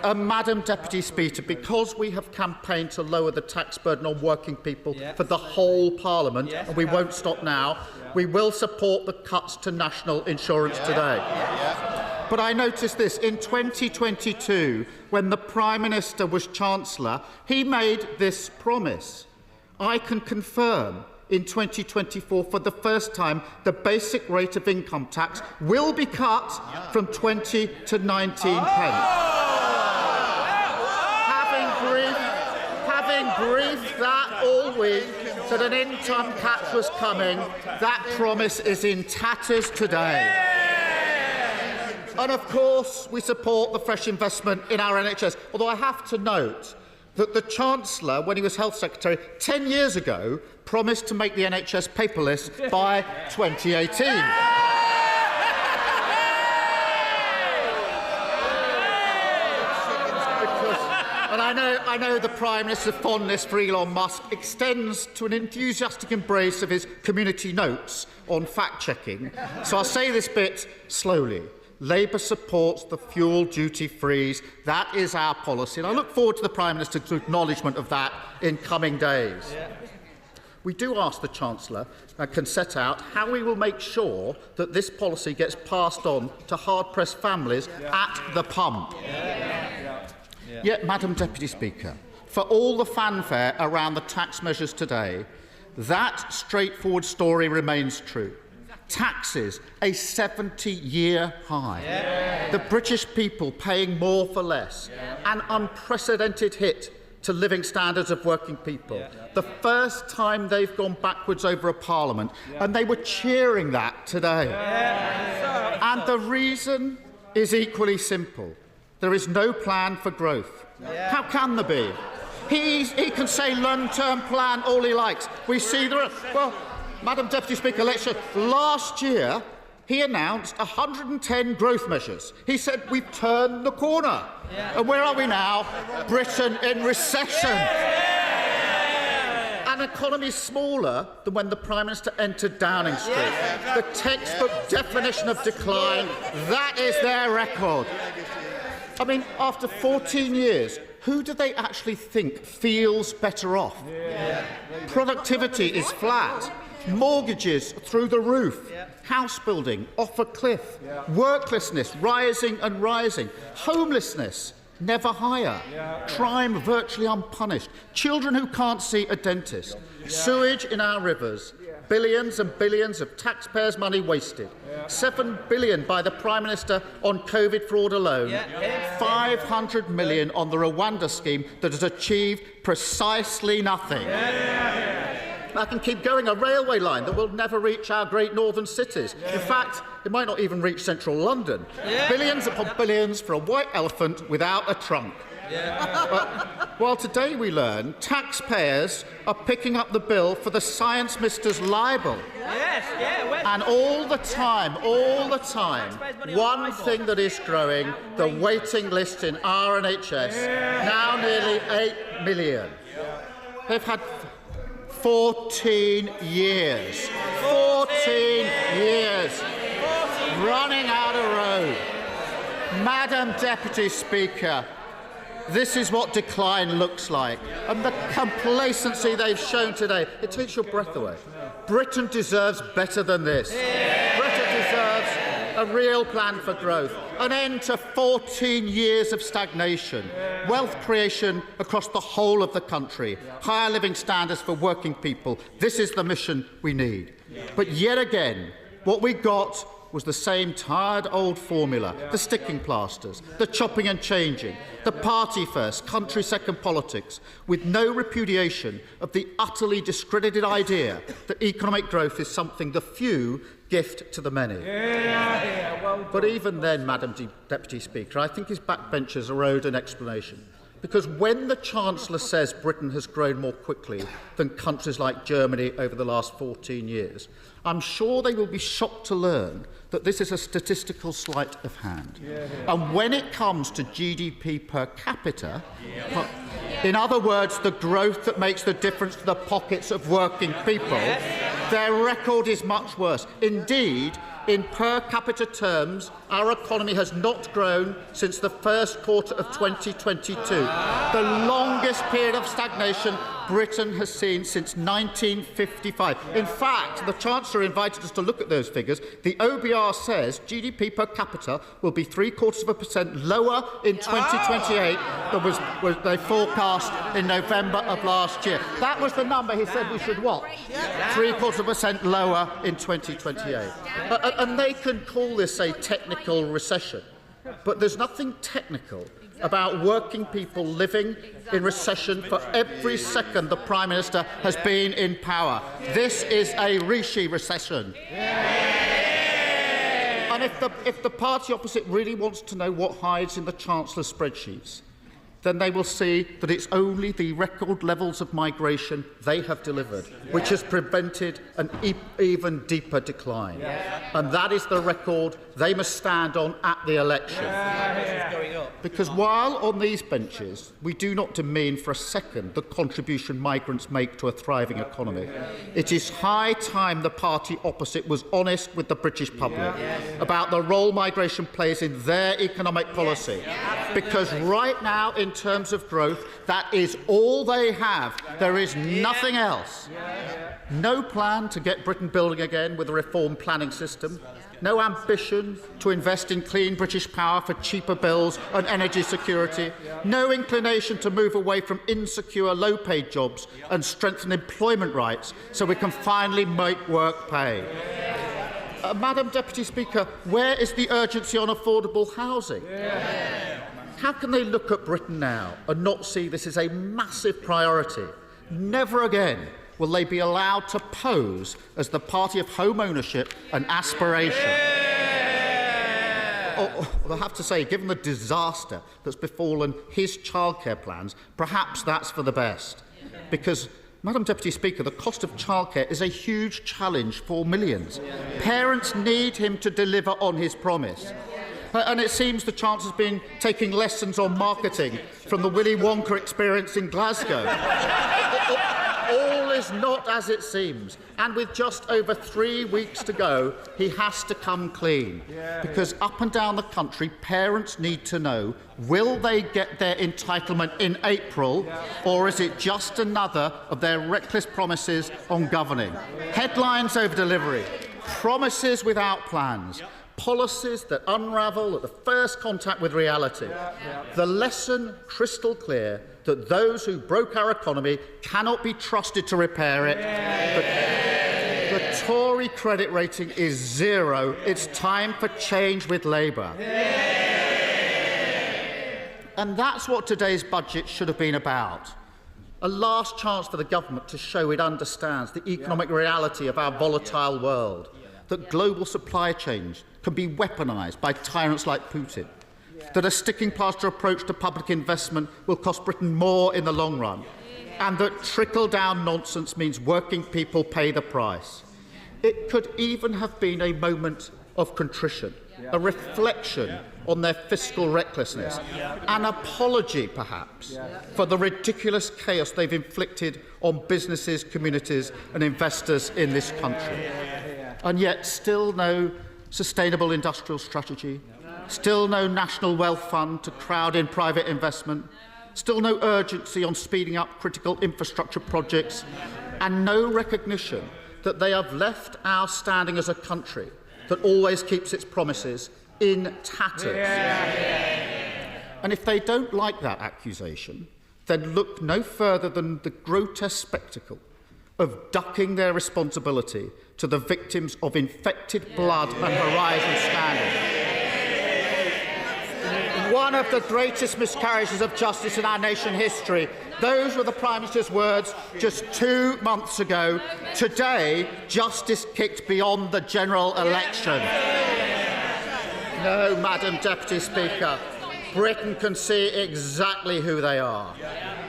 Madam Deputy Speaker, because we have campaigned to lower the tax burden on working people for the whole Parliament, and we won't stop now, we will support the cuts to national insurance today. But I noticed this. In 2022, when the Prime Minister was Chancellor, he made this promise. I can confirm in 2024, for the first time, the basic rate of income tax will be cut from 20 to 19 pence. Having briefed that all week that an income tax was coming, that promise is in tatters today. And of course, we support the fresh investment in our NHS, although I have to note that the Chancellor, when he was Health Secretary 10 years ago, promised to make the NHS paperless by 2018. And I know the Prime Minister's fondness for Elon Musk extends to an enthusiastic embrace of his community notes on fact-checking. So I'll say this bit slowly. Labour supports the fuel duty freeze. That is our policy. And I look forward to the Prime Minister's acknowledgement of that in coming days. We do ask the Chancellor can set out how we will make sure that this policy gets passed on to hard-pressed families at the pump. Yet, Madam Deputy Speaker, for all the fanfare around the tax measures today, that straightforward story remains true. Taxes, a 70-year high. The British people paying more for less. An unprecedented hit to living standards of working people. The first time they've gone backwards over a parliament, and they were cheering that today. And the reason is equally simple. There is no plan for growth. How can there be? He can say long-term plan all he likes. We see there. Well, Madam Deputy Speaker, last year he announced 110 growth measures. He said we've turned the corner. And where are we now? Britain in recession. An economy smaller than when the Prime Minister entered Downing Street. The textbook definition of decline, that is their record. I mean, after 14 years, who do they actually think feels better off? Productivity is flat. Mortgages through the roof. House building off a cliff. Worklessness rising and rising. Homelessness never higher. Crime virtually unpunished. Children who can't see a dentist. Sewage in our rivers. Billions and billions of taxpayers' money wasted. 7 billion by the Prime Minister on COVID fraud alone. 500 million on the Rwanda scheme that has achieved precisely nothing. I can keep going. A railway line that will never reach our great northern cities. In fact, it might not even reach central London. Billions upon billions for a white elephant without a trunk. While today we learn taxpayers are picking up the bill for the Science Minister's libel. And all the time, one thing that is growing, the waiting list in our NHS, now nearly 8 million. They've had 14 years. 14 years running out of road. Madam Deputy Speaker, this is what decline looks like. And the complacency they've shown today, it takes your breath away. Britain deserves better than this. Britain deserves a real plan for growth, an end to 14 years of stagnation, wealth creation across the whole of the country, higher living standards for working people. This is the mission we need. But yet again, what we got was the same tired old formula, the sticking plasters, the chopping and changing, the party first, country second politics, with no repudiation of the utterly discredited idea that economic growth is something the few gift to the many. But even then, Madam Deputy Speaker, I think his backbenchers are owed an explanation. Because when the Chancellor says Britain has grown more quickly than countries like Germany over the last 14 years, I'm sure they will be shocked to learn that this is a statistical sleight of hand. And when it comes to GDP per capita, in other words, the growth that makes the difference to the pockets of working people, their record is much worse. Indeed, in per capita terms, our economy has not grown since the first quarter of 2022, the longest period of stagnation Britain has seen since 1955. In fact, the Chancellor invited us to look at those figures. The OBR says GDP per capita will be 0.75% lower in 2028 than was they forecast in November of last year. That was the number he said we should watch. 0.75% lower in 2028. And they can call this a technical recession, but there's nothing technical about working people living in recession for every second the Prime Minister has been in power. This is a Rishi recession. And if the party opposite really wants to know what hides in the Chancellor's spreadsheets, then they will see that it's only the record levels of migration they have delivered which has prevented an even deeper decline. And that is the record they must stand on at the election. Because while on these benches we do not demean for a second the contribution migrants make to a thriving economy, it is high time the party opposite was honest with the British public about the role migration plays in their economic policy. Because right now, in terms of growth, that is all they have. There is nothing else. No plan to get Britain building again with a reformed planning system. No ambition to invest in clean British power for cheaper bills and energy security. No inclination to move away from insecure, low-paid jobs and strengthen employment rights so we can finally make work pay. Madam Deputy Speaker, where is the urgency on affordable housing? How can they look at Britain now and not see this as a massive priority? Never again will they be allowed to pose as the party of home ownership and aspiration. I have to say, given the disaster that's befallen his childcare plans, perhaps that's for the best. Because, Madam Deputy Speaker, the cost of childcare is a huge challenge for millions. Parents need him to deliver on his promise. And it seems the Chancellor's been taking lessons on marketing from the Willy Wonka experience in Glasgow. All is not as it seems. And with just over 3 weeks to go, he has to come clean. Because up and down the country, parents need to know, will they get their entitlement in April, or is it just another of their reckless promises on governing? Headlines over delivery, promises without plans, policies that unravel at the first contact with reality. The lesson crystal clear that those who broke our economy cannot be trusted to repair it. The Tory credit rating is 0. It's time for change with Labour. And that's what today's budget should have been about. A last chance for the government to show it understands the economic reality of our volatile world, that global supply chains can be weaponised by tyrants like Putin, that a sticking plaster approach to public investment will cost Britain more in the long run, and that trickle-down nonsense means working people pay the price. It could even have been a moment of contrition, a reflection on their fiscal recklessness, an apology, perhaps, for the ridiculous chaos they've inflicted on businesses, communities and investors in this country. And yet still no sustainable industrial strategy, still no national wealth fund to crowd in private investment, still no urgency on speeding up critical infrastructure projects, and no recognition that they have left our standing as a country that always keeps its promises in tatters. And if they don't like that accusation, then look no further than the grotesque spectacle of ducking their responsibility to the victims of infected blood and Horizon scandal. One of the greatest miscarriages of justice in our nation history. Those were the Prime Minister's words just 2 months ago. Today, justice kicked beyond the general election. No, Madam Deputy Speaker, Britain can see exactly who they are.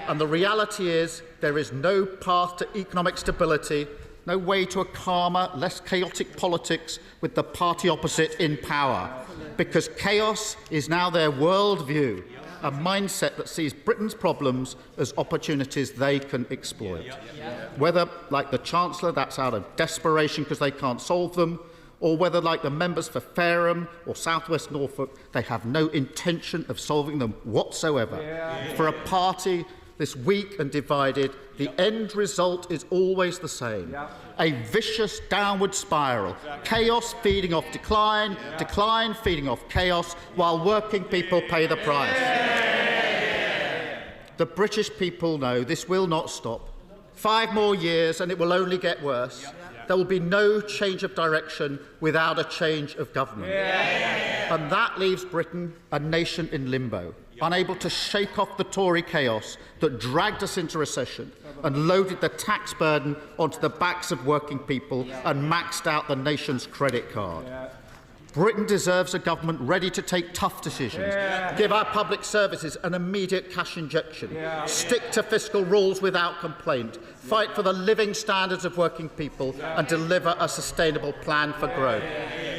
And the reality is there is no path to economic stability, no way to a calmer, less chaotic politics with the party opposite in power. Because chaos is now their worldview, a mindset that sees Britain's problems as opportunities they can exploit. Whether, like the Chancellor, that's out of desperation because they can't solve them, or whether, like the members for Fareham or South West Norfolk, they have no intention of solving them whatsoever. For a party this weak and divided, the end result is always the same. A vicious downward spiral. Chaos feeding off decline, decline feeding off chaos, while working people pay the price. The British people know this will not stop. 5 more years and it will only get worse. There will be no change of direction without a change of government. And that leaves Britain a nation in limbo, unable to shake off the Tory chaos that dragged us into recession and loaded the tax burden onto the backs of working people and maxed out the nation's credit card. Britain deserves a government ready to take tough decisions, give our public services an immediate cash injection, stick to fiscal rules without complaint, fight for the living standards of working people and deliver a sustainable plan for growth.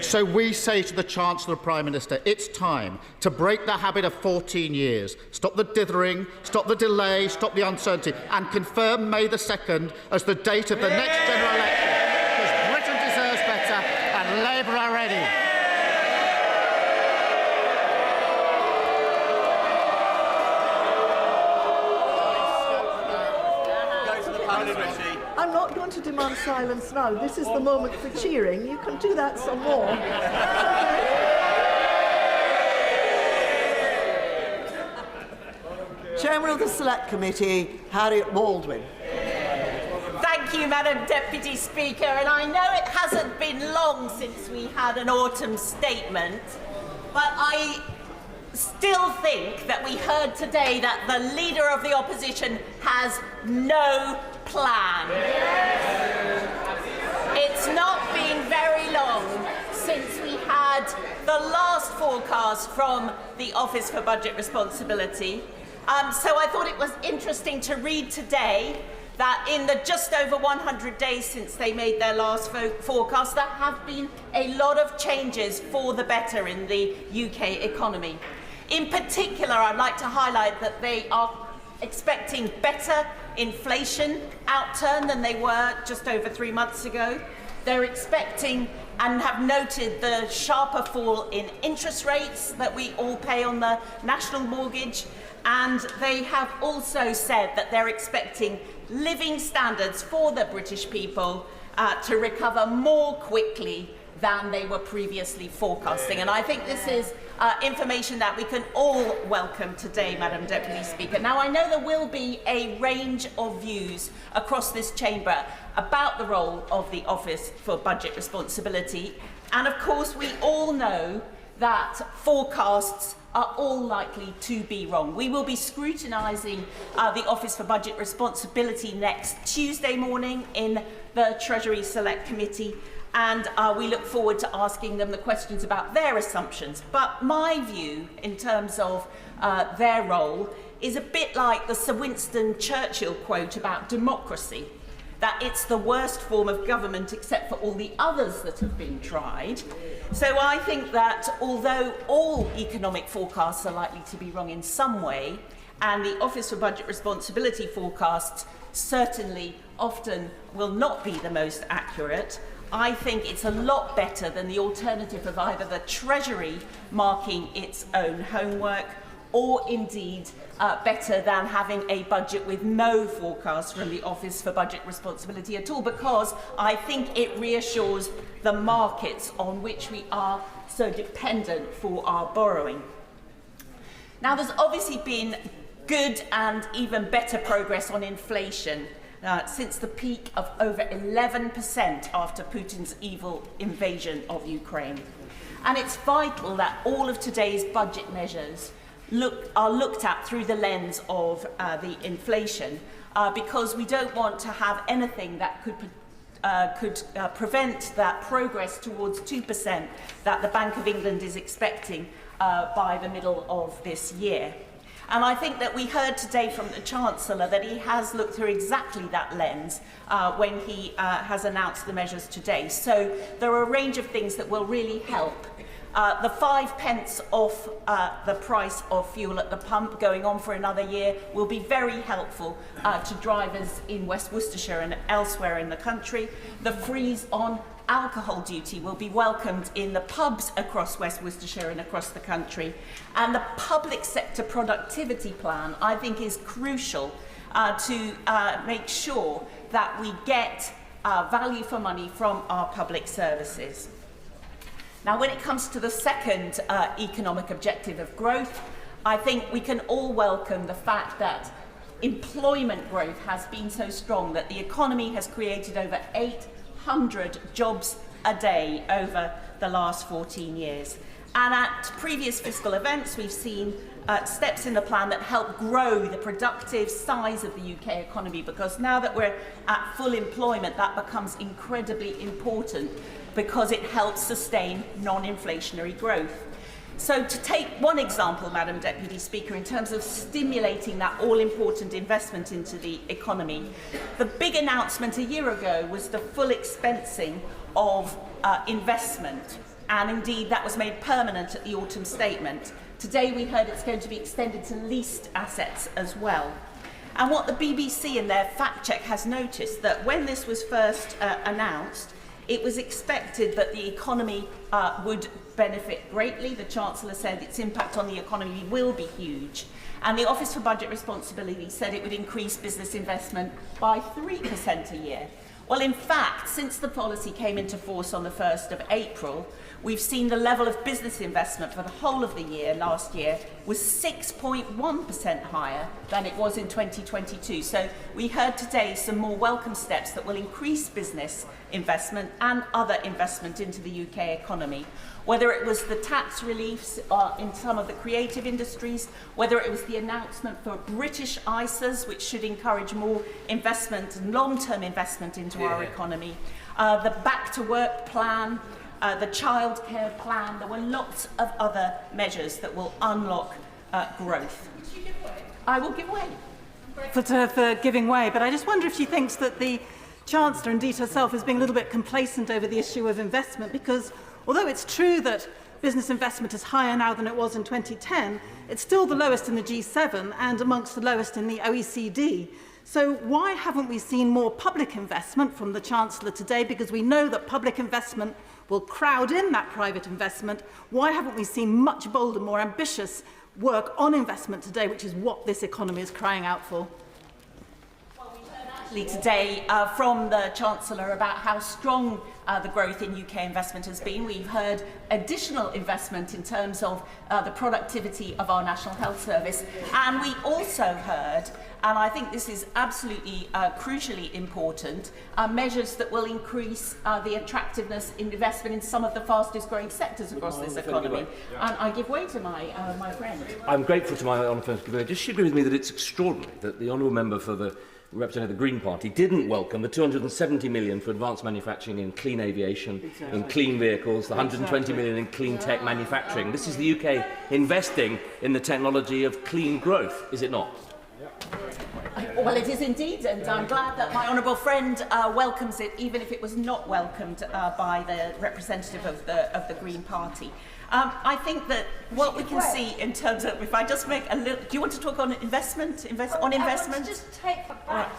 So we say to the Chancellor and Prime Minister, it's time to break the habit of 14 years, stop the dithering, stop the delay, stop the uncertainty and confirm May the 2nd as the date of the next general election, because Britain deserves better and Labour are ready. I'm not going to demand silence now. This is the moment for cheering. You can do that some more. Chairman of the Select Committee, Harriet Baldwin. Thank you, Madam Deputy Speaker. And I know it hasn't been long since we had an autumn statement, but I still think that we heard today that the Leader of the Opposition has no plan. It's not been very long since we had the last forecast from the Office for Budget Responsibility. So I thought it was interesting to read today that in the just over 100 days since they made their last forecast, there have been a lot of changes for the better in the UK economy. In particular, I'd like to highlight that they are expecting better inflation outturn than they were just over 3 months ago. They're expecting and have noted the sharper fall in interest rates that we all pay on the national mortgage. And they have also said that they're expecting living standards for the British people to recover more quickly than they were previously forecasting. And I think this is information that we can all welcome today, Madam Deputy Speaker. Now, I know there will be a range of views across this chamber about the role of the Office for Budget Responsibility. And of course, we all know that forecasts are all likely to be wrong. We will be scrutinising the Office for Budget Responsibility next Tuesday morning in the Treasury Select Committee, and we look forward to asking them the questions about their assumptions. But my view in terms of their role is a bit like the Sir Winston Churchill quote about democracy, that it's the worst form of government except for all the others that have been tried. So I think that although all economic forecasts are likely to be wrong in some way, and the Office for Budget Responsibility forecasts certainly often will not be the most accurate, I think it's a lot better than the alternative of either the Treasury marking its own homework, or indeed better than having a budget with no forecast from the Office for Budget Responsibility at all, because I think it reassures the markets on which we are so dependent for our borrowing. Now, there's obviously been good and even better progress on inflation since the peak of over 11% after Putin's evil invasion of Ukraine. And it's vital that all of today's budget measures are looked at through the lens of the inflation, because we don't want to have anything that could prevent that progress towards 2% that the Bank of England is expecting by the middle of this year. And I think that we heard today from the Chancellor that he has looked through exactly that lens when he has announced the measures today. So there are a range of things that will really help. The 5 pence off the price of fuel at the pump going on for another year will be very helpful to drivers in West Worcestershire and elsewhere in the country. The freeze on alcohol duty will be welcomed in the pubs across West Worcestershire and across the country. And the public sector productivity plan, I think, is crucial to make sure that we get value for money from our public services. Now, when it comes to the second economic objective of growth, I think we can all welcome the fact that employment growth has been so strong that the economy has created over 800 jobs a day over the last 14 years. And at previous fiscal events, we've seen steps in the plan that help grow the productive size of the UK economy, because now that we're at full employment, that becomes incredibly important because it helps sustain non-inflationary growth. So to take one example, Madam Deputy Speaker, in terms of stimulating that all-important investment into the economy, the big announcement a year ago was the full expensing of investment, and indeed that was made permanent at the autumn statement. Today we heard it's going to be extended to leased assets as well. And what the BBC in their fact check has noticed, that when this was first announced, it was expected that the economy would benefit greatly. The Chancellor said its impact on the economy will be huge. And the Office for Budget Responsibility said it would increase business investment by 3% a year. Well, in fact, since the policy came into force on the 1st of April, we've seen the level of business investment for the whole of the year last year was 6.1% higher than it was in 2022. So we heard today some more welcome steps that will increase business investment and other investment into the UK economy. Whether it was the tax reliefs in some of the creative industries, whether it was the announcement for British ISAs, which should encourage more investment and long-term investment into our economy, the Back to Work plan, the childcare plan. There were lots of other measures that will unlock growth. I will give way. For giving way, but I just wonder if she thinks that the Chancellor, indeed herself, is being a little bit complacent over the issue of investment, because although it's true that business investment is higher now than it was in 2010, it's still the lowest in the G7 and amongst the lowest in the OECD. So why haven't we seen more public investment from the Chancellor today? Because we know that public investment will crowd in that private investment. Why haven't we seen much bolder, more ambitious work on investment today, which is what this economy is crying out for? Today from the Chancellor about how strong the growth in UK investment has been. We've heard additional investment in terms of the productivity of our National Health Service, and we also heard, and I think this is absolutely crucially important, measures that will increase the attractiveness in investment in some of the fastest growing sectors across this economy. And I give way to my friend. I'm grateful to my honourable friend to give way. Does she agree with me that it's extraordinary that the honourable member for the representing the Green Party didn't welcome the 270 million for advanced manufacturing in clean aviation, in clean vehicles, the 120 million in clean tech manufacturing? This is the UK investing in the technology of clean growth, is it not? Well, it is indeed, and I'm glad that my honourable friend welcomes it, even if it was not welcomed by the representative of the Green Party. I think that what we can see in terms of, if I just make a little, do you want to talk on investment? On investment? I want to just take back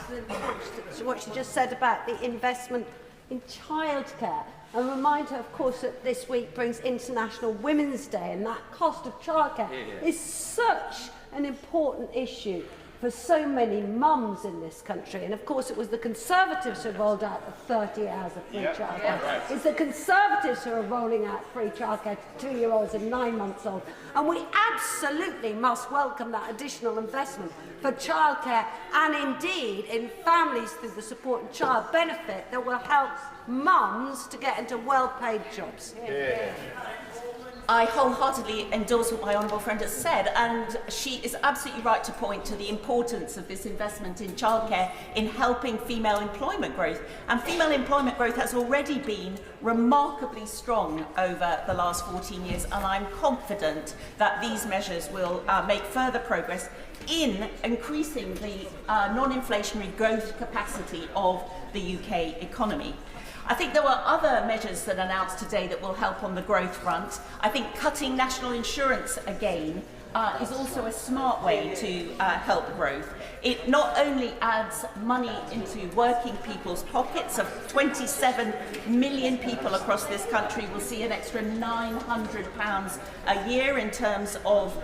to what she just said about the investment in childcare, and remind her, of course, that this week brings International Women's Day, and that cost of childcare is such an important issue for so many mums in this country. And of course it was the Conservatives who rolled out the 30 hours of free childcare. It's the Conservatives who are rolling out free childcare to 2-year-olds and 9-month-olds. And we absolutely must welcome that additional investment for childcare and indeed in families through the support and child benefit that will help mums to get into well-paid jobs. I wholeheartedly endorse what my honourable friend has said, and she is absolutely right to point to the importance of this investment in childcare in helping female employment growth. And female employment growth has already been remarkably strong over the last 14 years, and I'm confident that these measures will make further progress in increasing the non-inflationary growth capacity of the UK economy. I think there were other measures that are announced today that will help on the growth front. I think cutting national insurance again is also a smart way to help growth. It not only adds money into working people's pockets, of 27 million people across this country will see an extra £900 a year in terms of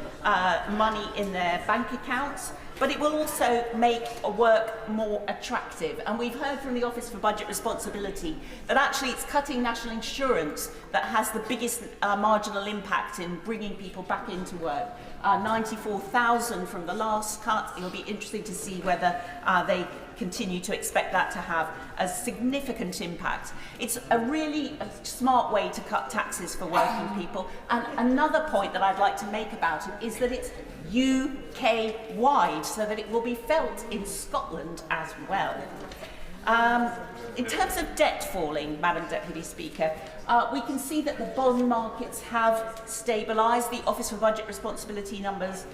money in their bank accounts, but it will also make work more attractive. And we've heard from the Office for Budget Responsibility that actually it's cutting national insurance that has the biggest marginal impact in bringing people back into work. 94,000 from the last cut. It'll be interesting to see whether they continue to expect that to have a significant impact. It's a really smart way to cut taxes for working people. And another point that I'd like to make about it is that it's UK-wide, so that it will be felt in Scotland as well. In terms of debt falling, Madam Deputy Speaker, we can see that the bond markets have stabilised. The Office for Budget Responsibility numbers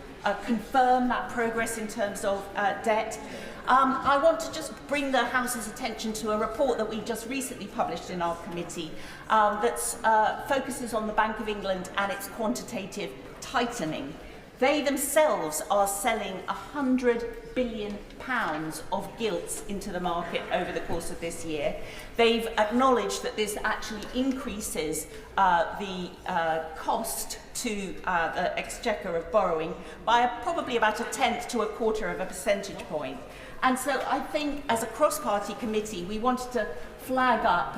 confirm that progress in terms of debt. I want to just bring the House's attention to a report that we just recently published in our committee that focuses on the Bank of England and its quantitative tightening. They themselves are selling £100 billion of gilts into the market over the course of this year. They've acknowledged that this actually increases the cost to the exchequer of borrowing by probably about 1/10 to 1/4 of a percentage point. And so I think as a cross-party committee, we wanted to flag up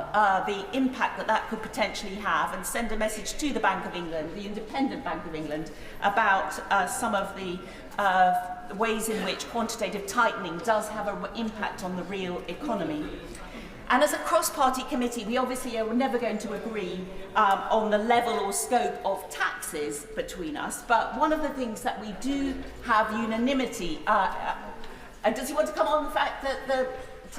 the impact that that could potentially have and send a message to the Bank of England, the independent Bank of England, about some of the ways in which quantitative tightening does have an impact on the real economy. And as a cross-party committee, we obviously are never going to agree on the level or scope of taxes between us, but one of the things that we do have unanimity, does he want to come on the fact that the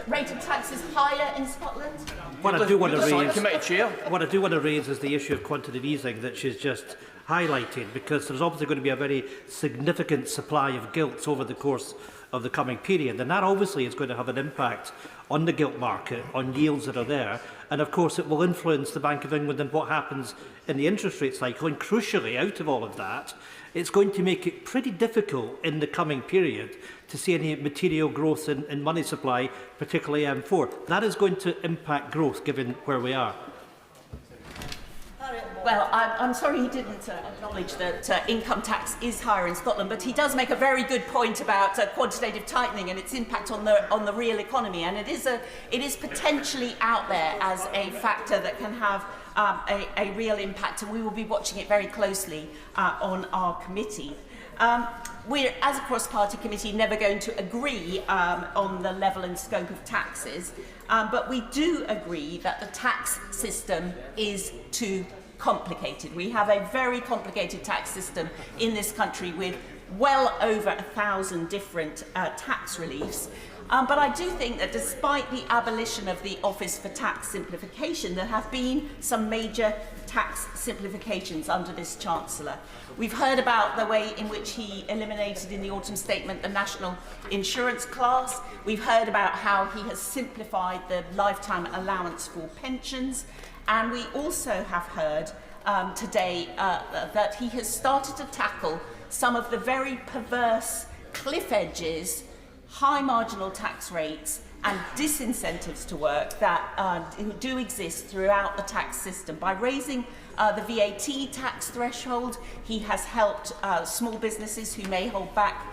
rate of tax is higher in Scotland? What I do want to raise is the issue of quantitative easing that she's just highlighted, because there's obviously going to be a very significant supply of gilts over the course of the coming period, and that obviously is going to have an impact on the gilt market, on yields that are there, and of course it will influence the Bank of England and what happens in the interest rate cycle, and crucially, out of all of that, it's going to make it pretty difficult in the coming period to see any material growth in money supply, particularly M4. That is going to impact growth, given where we are. Well, I'm sorry he didn't acknowledge that income tax is higher in Scotland, but he does make a very good point about quantitative tightening and its impact on the real economy, and it is potentially out there as a factor that can have a real impact, and we will be watching it very closely on our committee. We're, as a cross-party committee, never going to agree on the level and scope of taxes, but we do agree that the tax system is too complicated. We have a very complicated tax system in this country with well over 1,000 different tax reliefs. But I do think that despite the abolition of the Office for Tax Simplification, there have been some major tax simplifications under this Chancellor. We've heard about the way in which he eliminated in the autumn statement the national insurance class. We've heard about how he has simplified the lifetime allowance for pensions. And we also have heard today that he has started to tackle some of the very perverse cliff edges, high marginal tax rates and disincentives to work that do exist throughout the tax system. By raising the VAT tax threshold, he has helped small businesses who may hold back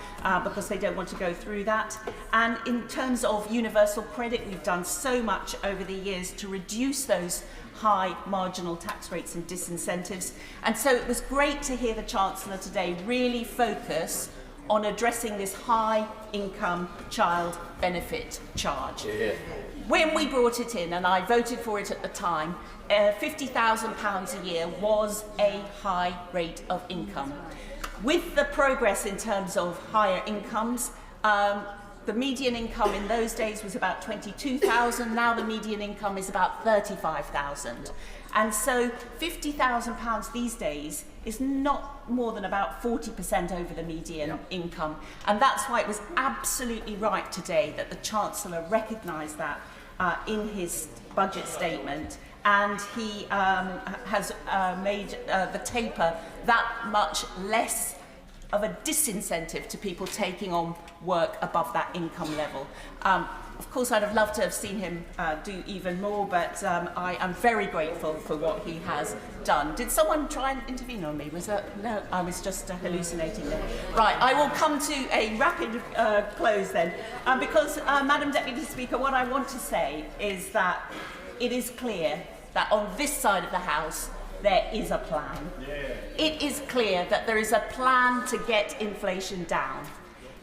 because they don't want to go through that. And in terms of universal credit, we've done so much over the years to reduce those high marginal tax rates and disincentives. And so it was great to hear the Chancellor today really focus on addressing this high income child benefit charge. Yeah. When we brought it in, and I voted for it at the time, £50,000 a year was a high rate of income. With the progress in terms of higher incomes, the median income in those days was about 22,000. Now the median income is about 35,000. And so £50,000 these days is not more than about 40% over the median income. And that's why it was absolutely right today that the Chancellor recognised that in his budget statement. And he has made the taper that much less of a disincentive to people taking on work above that income level. Of course, I'd have loved to have seen him do even more, but I am very grateful for what he has done. Did someone try and intervene on me? Was that, no, I was just hallucinating there. Right, I will come to a rapid close then, because, Madam Deputy Speaker, what I want to say is that it is clear that on this side of the House, there is a plan. Yeah. It is clear that there is a plan to get inflation down.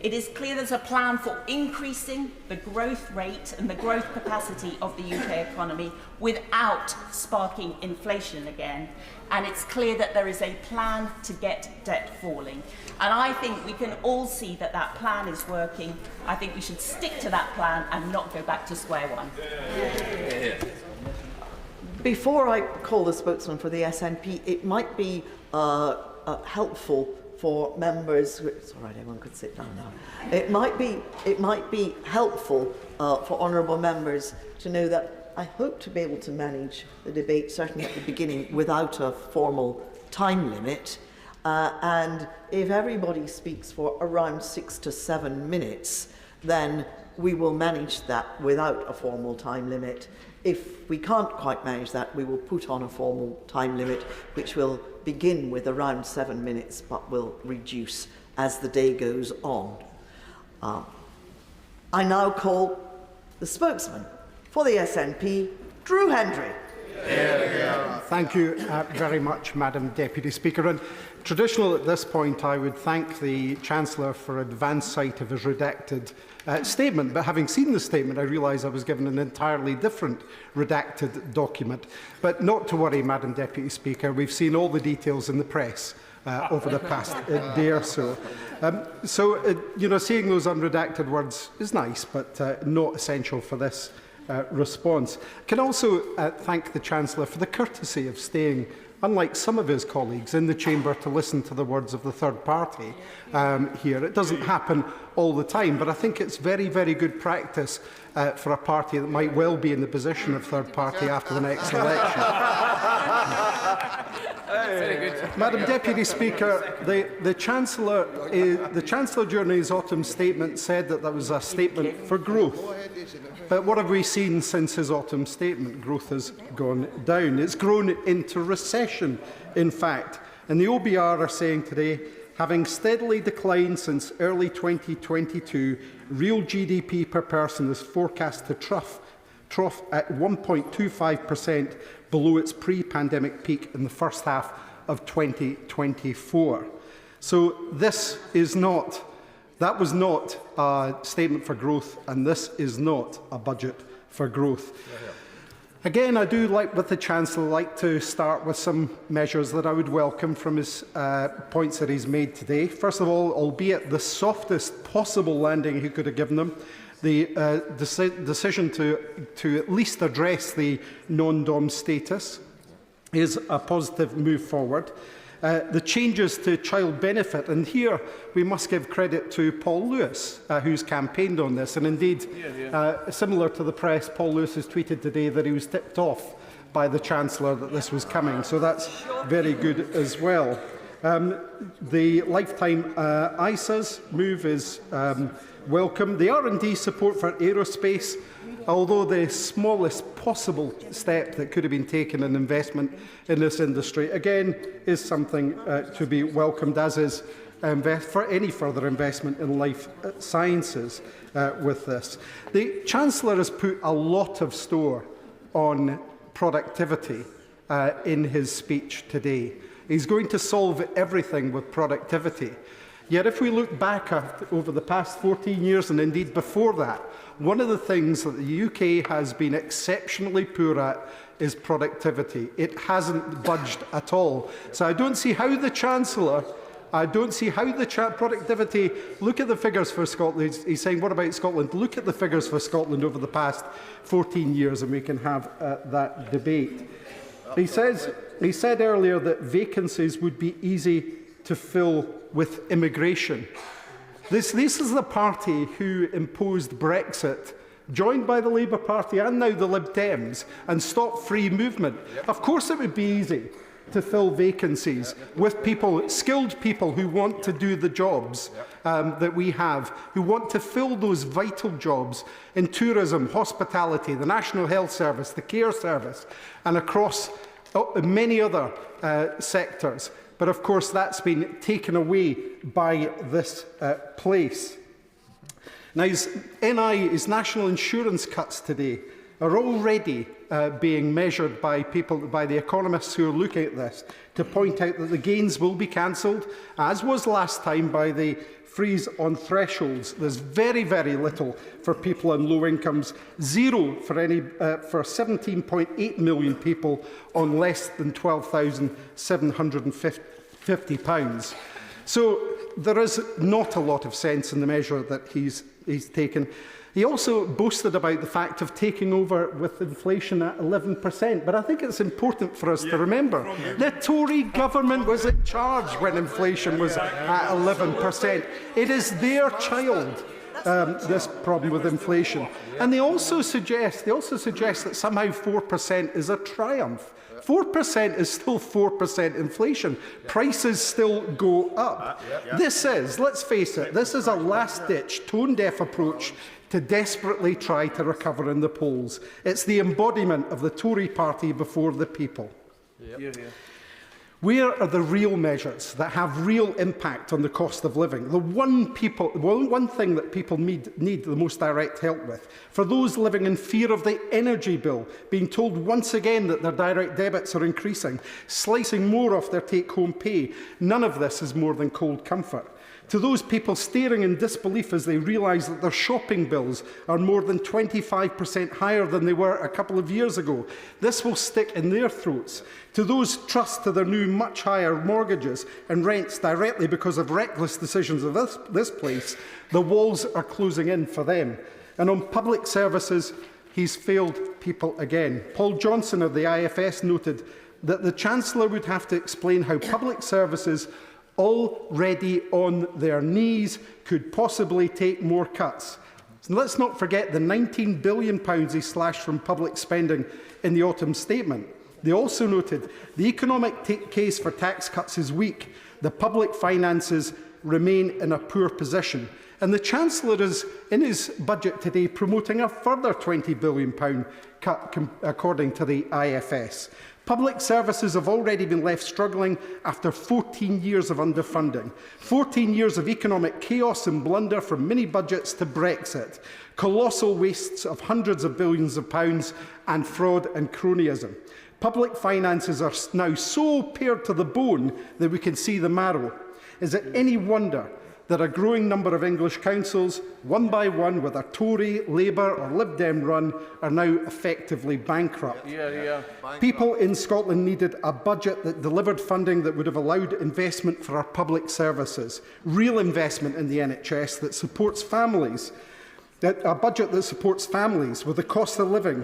It is clear there's a plan for increasing the growth rate and the growth capacity of the UK economy without sparking inflation again. And it's clear that there is a plan to get debt falling. And I think we can all see that that plan is working. I think we should stick to that plan and not go back to square one. Yeah. Before I call the spokesman for the SNP, it might be helpful for members. It's all right, everyone could sit down now. It might be helpful for honourable members to know that I hope to be able to manage the debate, certainly at the beginning, without a formal time limit. And if everybody speaks for around 6 to 7 minutes, then we will manage that without a formal time limit. If we can't quite manage that, we will put on a formal time limit, which will begin with around 7 minutes, but will reduce as the day goes on. I now call the spokesman for the SNP, Drew Hendry. Thank you very much, Madam Deputy Speaker. And traditional at this point, I would thank the Chancellor for advance sight of his redacted statement. But having seen the statement, I realised I was given an entirely different redacted document. But not to worry, Madam Deputy Speaker. We've seen all the details in the press over the past day or so. Seeing those unredacted words is nice, but not essential for this response. I can also thank the Chancellor for the courtesy of staying, unlike some of his colleagues, in the chamber to listen to the words of the third party here. It doesn't happen all the time, but I think it's very, very good practice for a party that might well be in the position of third party after the next election. Madam Deputy Speaker, the Chancellor during his autumn statement said that was a statement for growth. But what have we seen since his autumn statement? Growth has gone down. It's grown into recession, in fact. And the OBR are saying today, having steadily declined since early 2022, real GDP per person is forecast to trough at 1.25% below its pre-pandemic peak in the first half of 2024. So that was not a statement for growth, and this is not a budget for growth. Again, I do, with the Chancellor, like to start with some measures that I would welcome from his points that he's made today. First of all, albeit the softest possible landing he could have given them, the decision to at least address the non-dom status is a positive move forward. The changes to child benefit, and here we must give credit to Paul Lewis, who's campaigned on this, and indeed, similar to the press, Paul Lewis has tweeted today that he was tipped off by the Chancellor that this was coming, so that's very good as well. The lifetime ISAs move is welcome. The R&D support for aerospace, although the smallest possible step that could have been taken in investment in this industry, again, is something to be welcomed, as is for any further investment in life sciences with this. The Chancellor has put a lot of store on productivity in his speech today. He's going to solve everything with productivity. Yet if we look back over the past 14 years, and indeed before that, one of the things that the UK has been exceptionally poor at is productivity. It hasn't budged at all. So I don't see how the Chancellor, productivity, look at the figures for Scotland. He's saying, what about Scotland? Look at the figures for Scotland over the past 14 years and we can have that debate. He said earlier that vacancies would be easy to fill with immigration. This is the party who imposed Brexit, joined by the Labour Party and now the Lib Dems, and stopped free movement. Of course it would be easy to fill vacancies with people, skilled people who want to do the jobs that we have, who want to fill those vital jobs in tourism, hospitality, the National Health Service, the Care Service, and across many other sectors. But of course that's been taken away by this place. Now his national insurance cuts today are already being measured by the economists who are looking at this, to point out that the gains will be cancelled, as was last time, by the freeze on thresholds. There's very, very little for people on low incomes, zero for 17.8 million people on less than £12,750. So there is not a lot of sense in the measure that he's taken. He also boasted about the fact of taking over with inflation at 11%, but I think it's important for us to remember the Tory government was in charge when inflation was at 11%. It is their child, this problem with inflation. And they also suggest that somehow 4% is a triumph. 4% is still 4% inflation. Prices still go up. This is, let's face it, this is a last-ditch, tone-deaf approach to desperately try to recover in the polls. It's the embodiment of the Tory party before the people. Where are the real measures that have real impact on the cost of living? The one thing that people need the most direct help with. For those living in fear of the energy bill, being told once again that their direct debits are increasing, slicing more off their take-home pay, none of this is more than cold comfort. To those people staring in disbelief as they realise that their shopping bills are more than 25% higher than they were a couple of years ago, this will stick in their throats. To those trust to their new much higher mortgages and rents directly because of reckless decisions of this place, the walls are closing in for them. And on public services, he's failed people again. Paul Johnson of the IFS noted that the Chancellor would have to explain how public services already on their knees could possibly take more cuts. So let's not forget the £19 billion he slashed from public spending in the autumn statement. They also noted the economic case for tax cuts is weak. The public finances remain in a poor position. And the Chancellor is, in his budget today, promoting a further £20 billion cut, according to the IFS. Public services have already been left struggling after 14 years of underfunding, 14 years of economic chaos and blunder from mini-budgets to Brexit, colossal wastes of hundreds of billions of pounds and fraud and cronyism. Public finances are now so pared to the bone that we can see the marrow. Is it any wonder that a growing number of English councils, one by one, whether Tory, Labour or Lib Dem run, are now effectively bankrupt? People in Scotland needed a budget that delivered funding that would have allowed investment for our public services, real investment in the NHS that supports families, a budget that supports families with the cost of living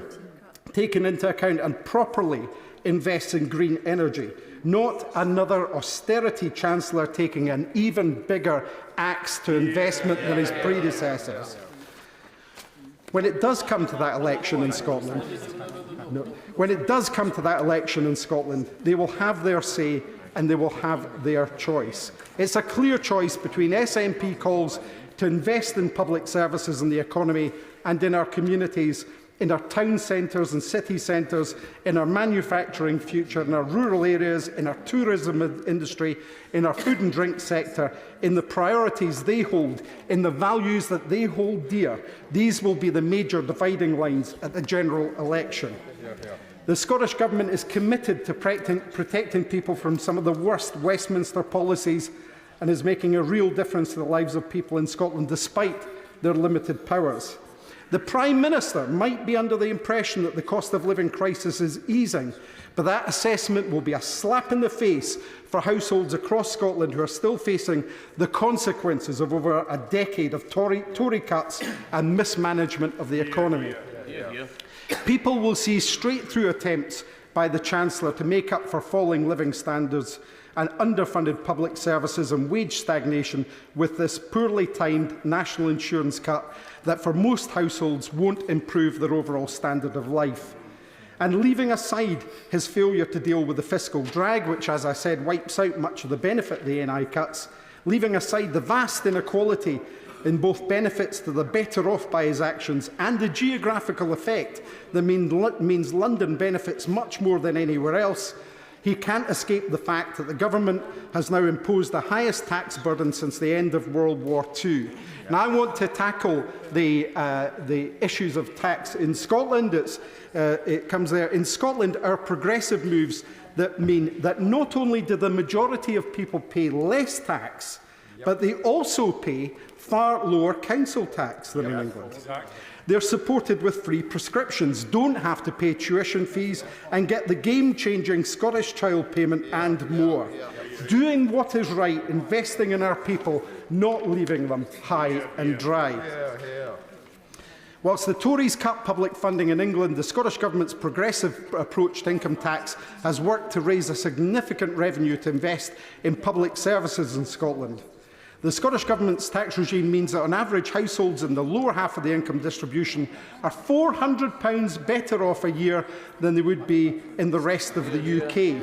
taken into account and properly invests in green energy. Not another austerity Chancellor taking an even bigger axe to investment than his predecessors. When it does come to that election in Scotland, they will have their say and they will have their choice. It's a clear choice between SNP calls to invest in public services and the economy and in our communities, in our town centres and city centres, in our manufacturing future, in our rural areas, in our tourism industry, in our food and drink sector, in the priorities they hold, in the values that they hold dear. These will be the major dividing lines at the general election. The Scottish Government is committed to protecting people from some of the worst Westminster policies and is making a real difference to the lives of people in Scotland despite their limited powers. The Prime Minister might be under the impression that the cost of living crisis is easing, but that assessment will be a slap in the face for households across Scotland who are still facing the consequences of over a decade of Tory cuts and mismanagement of the economy. People will see straight through attempts by the Chancellor to make up for falling living standards and underfunded public services and wage stagnation with this poorly timed national insurance cut that for most households won't improve their overall standard of life. And leaving aside his failure to deal with the fiscal drag, which, as I said, wipes out much of the benefit of the NI cuts, leaving aside the vast inequality in both benefits to the better off by his actions and the geographical effect that means London benefits much more than anywhere else, he can't escape the fact that the government has now imposed the highest tax burden since the end of World War II. Now, I want to tackle the issues of tax in Scotland. It comes there. In Scotland, our progressive moves that mean that not only do the majority of people pay less tax, but they also pay far lower council tax than in England. They're supported with free prescriptions, don't have to pay tuition fees and get the game-changing Scottish Child Payment and more. Doing what is right, investing in our people, not leaving them high and dry. Whilst the Tories cut public funding in England, the Scottish Government's progressive approach to income tax has worked to raise a significant revenue to invest in public services in Scotland. The Scottish Government's tax regime means that on average households in the lower half of the income distribution are £400 better off a year than they would be in the rest of the UK.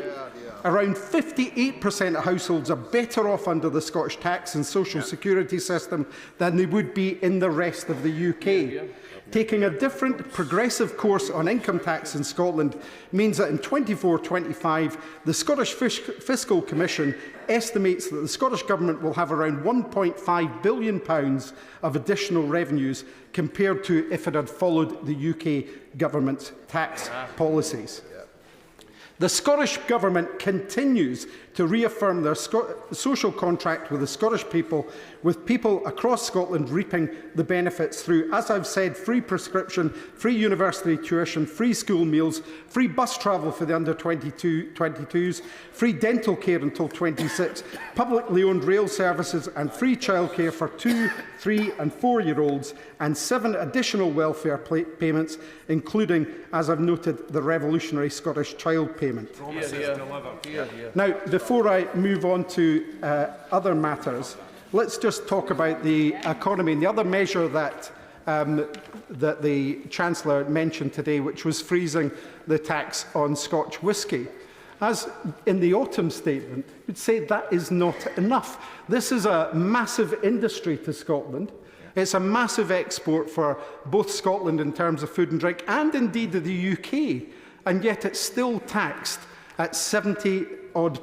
Around 58% of households are better off under the Scottish tax and social security system than they would be in the rest of the UK. Taking a different progressive course on income tax in Scotland means that in 24-25, the Scottish Fiscal Commission estimates that the Scottish Government will have around £1.5 billion of additional revenues compared to if it had followed the UK Government's tax policies. The Scottish Government continues to reaffirm their social contract with the Scottish people, with people across Scotland reaping the benefits through, as I've said, free prescription, free university tuition, free school meals, free bus travel for the under-22s, free dental care until 26, publicly owned rail services and free childcare for 2-, 3- and 4-year-olds, and 7 additional welfare payments, including, as I've noted, the revolutionary Scottish Child Payment. Now, before I move on to other matters, let's just talk about the economy. And the other measure that that the Chancellor mentioned today, which was freezing the tax on Scotch whisky. As in the autumn statement, you'd say that is not enough. This is a massive industry to Scotland. It's a massive export for both Scotland in terms of food and drink, and indeed the UK, and yet it's still taxed at 70% odd.